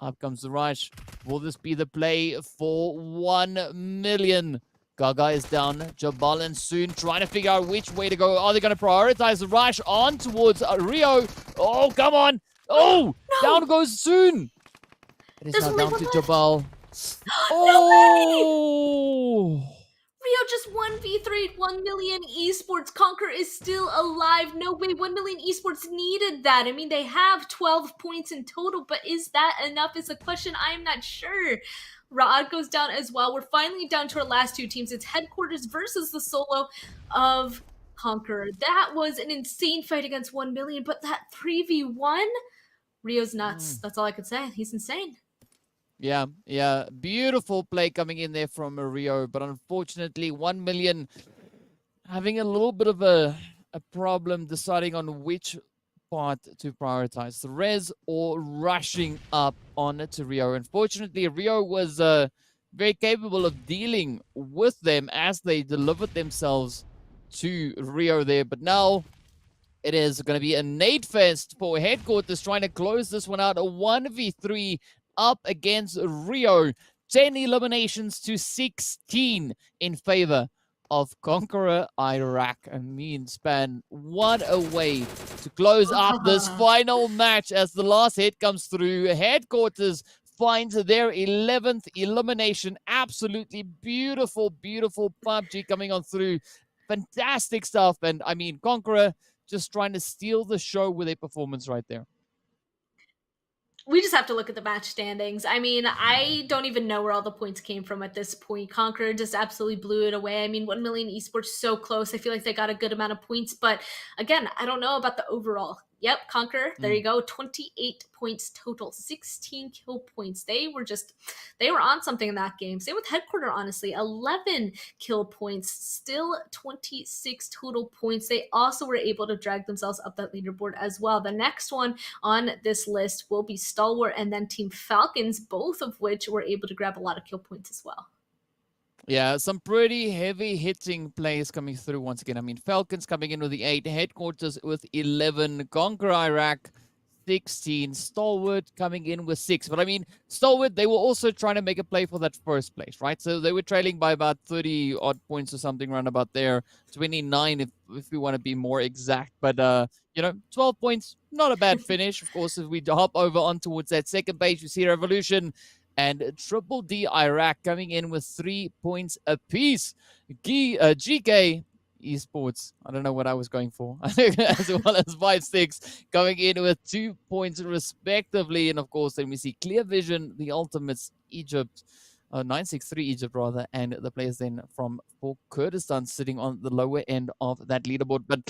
Up comes the rush. Will this be the play for 1 million? Gaga is down. Jabal and Soon trying to figure out which way to go. Are they going to prioritize the rush on towards Rio? Oh, come on. Oh, No. down goes Soon. It is There's now only down one to left. Jabal. Oh! Oh! Rio just 1v3'd 1 million Esports. Conquer is still alive. No way, 1 million Esports needed that. I mean, they have 12 points in total, but is that enough is a question I'm not sure. Ra'ad goes down as well. We're finally down to our last two teams. It's Headquarters versus the solo of Conqueror. That was an insane fight against 1 million, but that 3v1, Rio's nuts. That's all I could say. He's insane. Yeah, beautiful play coming in there from Rio, but unfortunately 1 million having a little bit of a problem deciding on which part to prioritize, the res or rushing up on it to Rio. Unfortunately, Rio was very capable of dealing with them as they delivered themselves to Rio there, but now it is going to be a nade fest for Headquarters trying to close this one out. A 1v3 up against Rio. 10 eliminations to 16 in favor of Conqueror Iraq. And me and Span, what a way to close up this final match as the last hit comes through. Headquarters finds their 11th elimination. Absolutely beautiful, beautiful PUBG coming on through. Fantastic stuff. And I mean, Conqueror just trying to steal the show with a performance right there. We just have to look at the match standings. I mean, I don't even know where all the points came from at this point. Conqueror just absolutely blew it away. I mean, 1 million Esports so close. I feel like they got a good amount of points, but again, I don't know about the overall. Yep, Conqueror, there you go. 28 points total, 16 kill points. They were on something in that game. Same with Headquarter, honestly. 11 kill points, still 26 total points. They also were able to drag themselves up that leaderboard as well. The next one on this list will be Stalwart and then Team Falcons, both of which were able to grab a lot of kill points as well. Yeah, some pretty heavy hitting plays coming through once again. I mean, Falcons coming in with the 8, Headquarters with 11, Conquer Iraq 16, Stalwart coming in with 6. But I mean, Stalwart, they were also trying to make a play for that first place, right? So they were trailing by about 30 odd points or something around about there, 29 if we want to be more exact. But, 12 points, not a bad finish. Of course, if we hop over on towards that second page, we see Revolution and Triple D Iraq coming in with 3 points apiece. GEEKAY Esports, I don't know what I was going for, as well as 5-6 coming in with 2 points respectively. And of course, then we see Clear Vision, the Ultimates, Egypt, 963 Egypt rather, and the players then from for Kurdistan sitting on the lower end of that leaderboard. But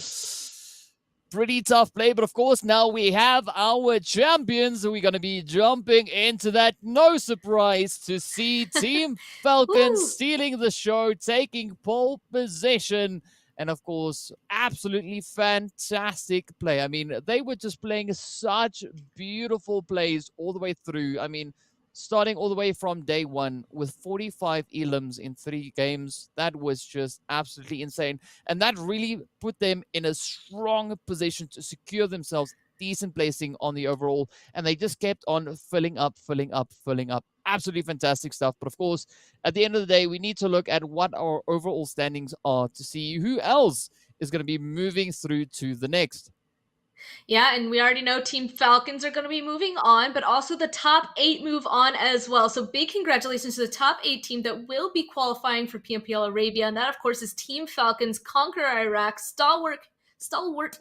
pretty tough play, but of course now we have our champions. We're going to be jumping into that. No surprise to see Team Falcons stealing the show, taking pole position, and of course, absolutely fantastic play. I mean, they were just playing such beautiful plays all the way through. I mean, starting all the way from day one with 45 elims in 3 games. That was just absolutely insane. And that really put them in a strong position to secure themselves decent placing on the overall. And they just kept on filling up. Absolutely fantastic stuff. But of course, at the end of the day, we need to look at what our overall standings are to see who else is going to be moving through to the next. Yeah, and we already know Team Falcons are going to be moving on, but also the top 8 move on as well. So big congratulations to the top 8 team that will be qualifying for PMPL Arabia. And that, of course, is Team Falcons, Conqueror Iraq, Stalwart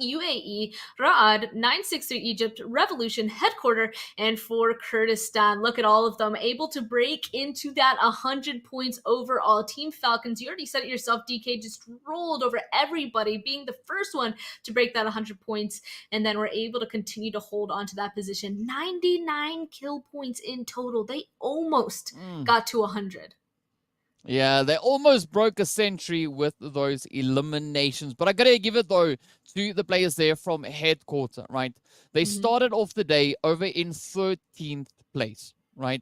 UAE, Ra'ad, 963 Egypt, Revolution, Headquarter, and for Kurdistan. Look at all of them able to break into that 100 points overall. Team Falcons, you already said it yourself, DK, just rolled over everybody, being the first one to break that 100 points, and then we're able to continue to hold on to that position. 99 kill points in total. They almost got to 100. Yeah, they almost broke a century with those eliminations. But I gotta give it though to the players there from headquarter, right? They Mhm. started off the day over in 13th place, right?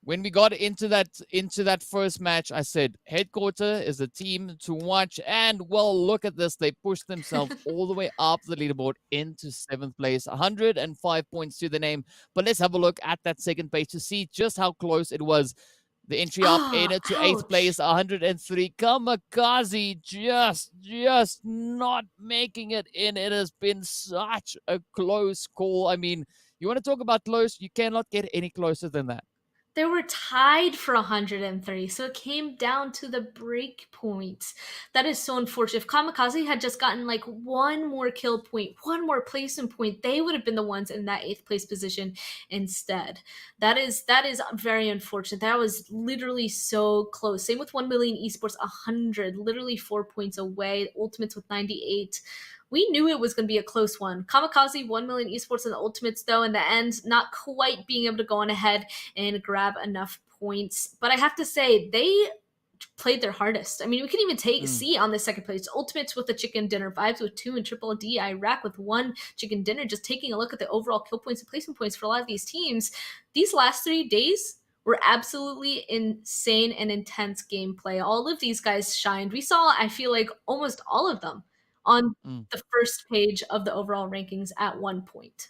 When we got into that first match, I said headquarter is a team to watch. And well, look at this. They pushed themselves all the way up the leaderboard into 7th place, 105 points to the name. But let's have a look at that second page to see just how close it was. The entry up in Ah, it to 8th place, ouch. 103. KAMIKAZE just not making it in. It has been such a close call. I mean, you want to talk about close? You cannot get any closer than that. They were tied for 103, so it came down to the break points. That is so unfortunate. If Kamikaze had just gotten like one more kill point, one more placement point, they would have been the ones in that 8th place position instead. That is very unfortunate. That was literally so close. Same with 1 million esports, 100, literally 4 points away. Ultimates with 98. We knew it was going to be a close one. Kamikaze, 1 million esports in the ultimates, though, in the end, not quite being able to go on ahead and grab enough points. But I have to say, they played their hardest. I mean, we can even see on the second place ultimates with the chicken dinner, vibes with 2, and triple D Iraq with 1 chicken dinner. Just taking a look at the overall kill points and placement points for a lot of these teams, these last 3 days were absolutely insane and intense gameplay. All of these guys shined. We saw, I feel like, almost all of them on Mm. the first page of the overall rankings at one point.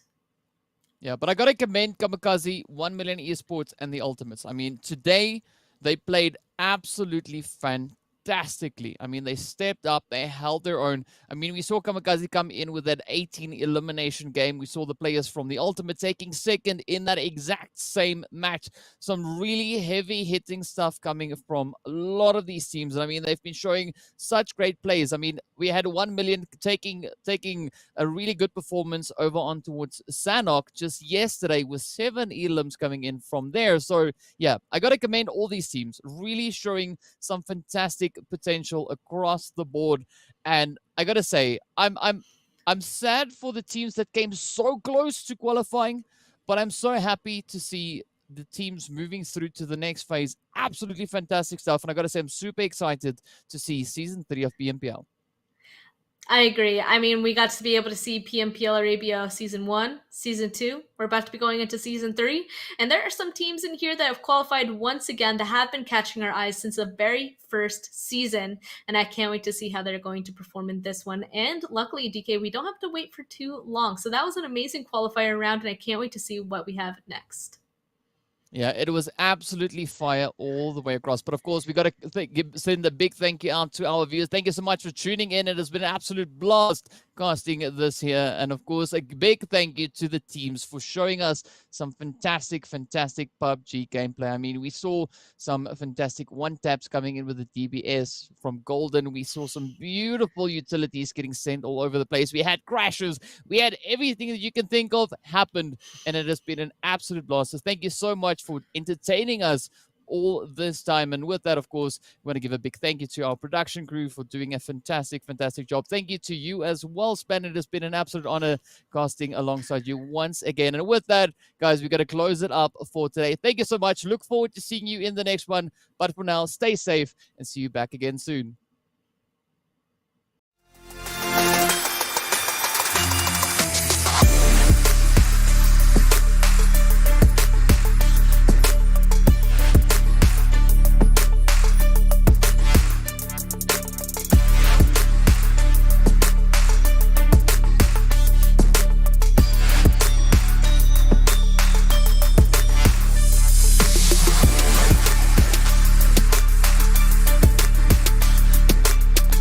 Yeah, but I gotta commend KAMIKAZE, 1 million esports, and the Ultimates. I mean, today they played absolutely fantastically. I mean, they stepped up, they held their own. I mean, we saw KAMIKAZE come in with that 18 elimination game. We saw the players from the Ultimate taking second in that exact same match. Some really heavy hitting stuff coming from a lot of these teams. And I mean, they've been showing such great plays. I mean, we had 1 million taking a really good performance over on towards Sanhok just yesterday with 7 elims coming in from there. So yeah, I got to commend all these teams, really showing some fantastic potential across the board. And I got to say, I'm sad for the teams that came so close to qualifying, but I'm so happy to see the teams moving through to the next phase. Absolutely fantastic stuff. And I got to say, I'm super excited to see season 3 of PMPL. I agree. I mean, we got to be able to see PMPL Arabia season 1, season 2. We're about to be going into season 3. And there are some teams in here that have qualified once again that have been catching our eyes since the very first season. And I can't wait to see how they're going to perform in this one. And luckily, DK, we don't have to wait for too long. So that was an amazing qualifier round. And I can't wait to see what we have next. Yeah, it was absolutely fire all the way across. But of course, we got to send a big thank you out to our viewers. Thank you so much for tuning in. It has been an absolute blast casting this here. And of course, a big thank you to the teams for showing us some fantastic PUBG gameplay. I mean, we saw some fantastic one-taps coming in with the DBS from Golden. We saw some beautiful utilities getting sent all over the place. We had crashes. We had everything that you can think of happened. And it has been an absolute blast. So thank you so much for entertaining us all this time. And with that, of course, we want to give a big thank you to our production crew for doing a fantastic job. Thank you to you as well, Span. It has been an absolute honor casting alongside you once again. And with that, guys, we got to close it up for today. Thank you so much. Look forward to seeing you in the next one. But for now, stay safe and see you back again soon.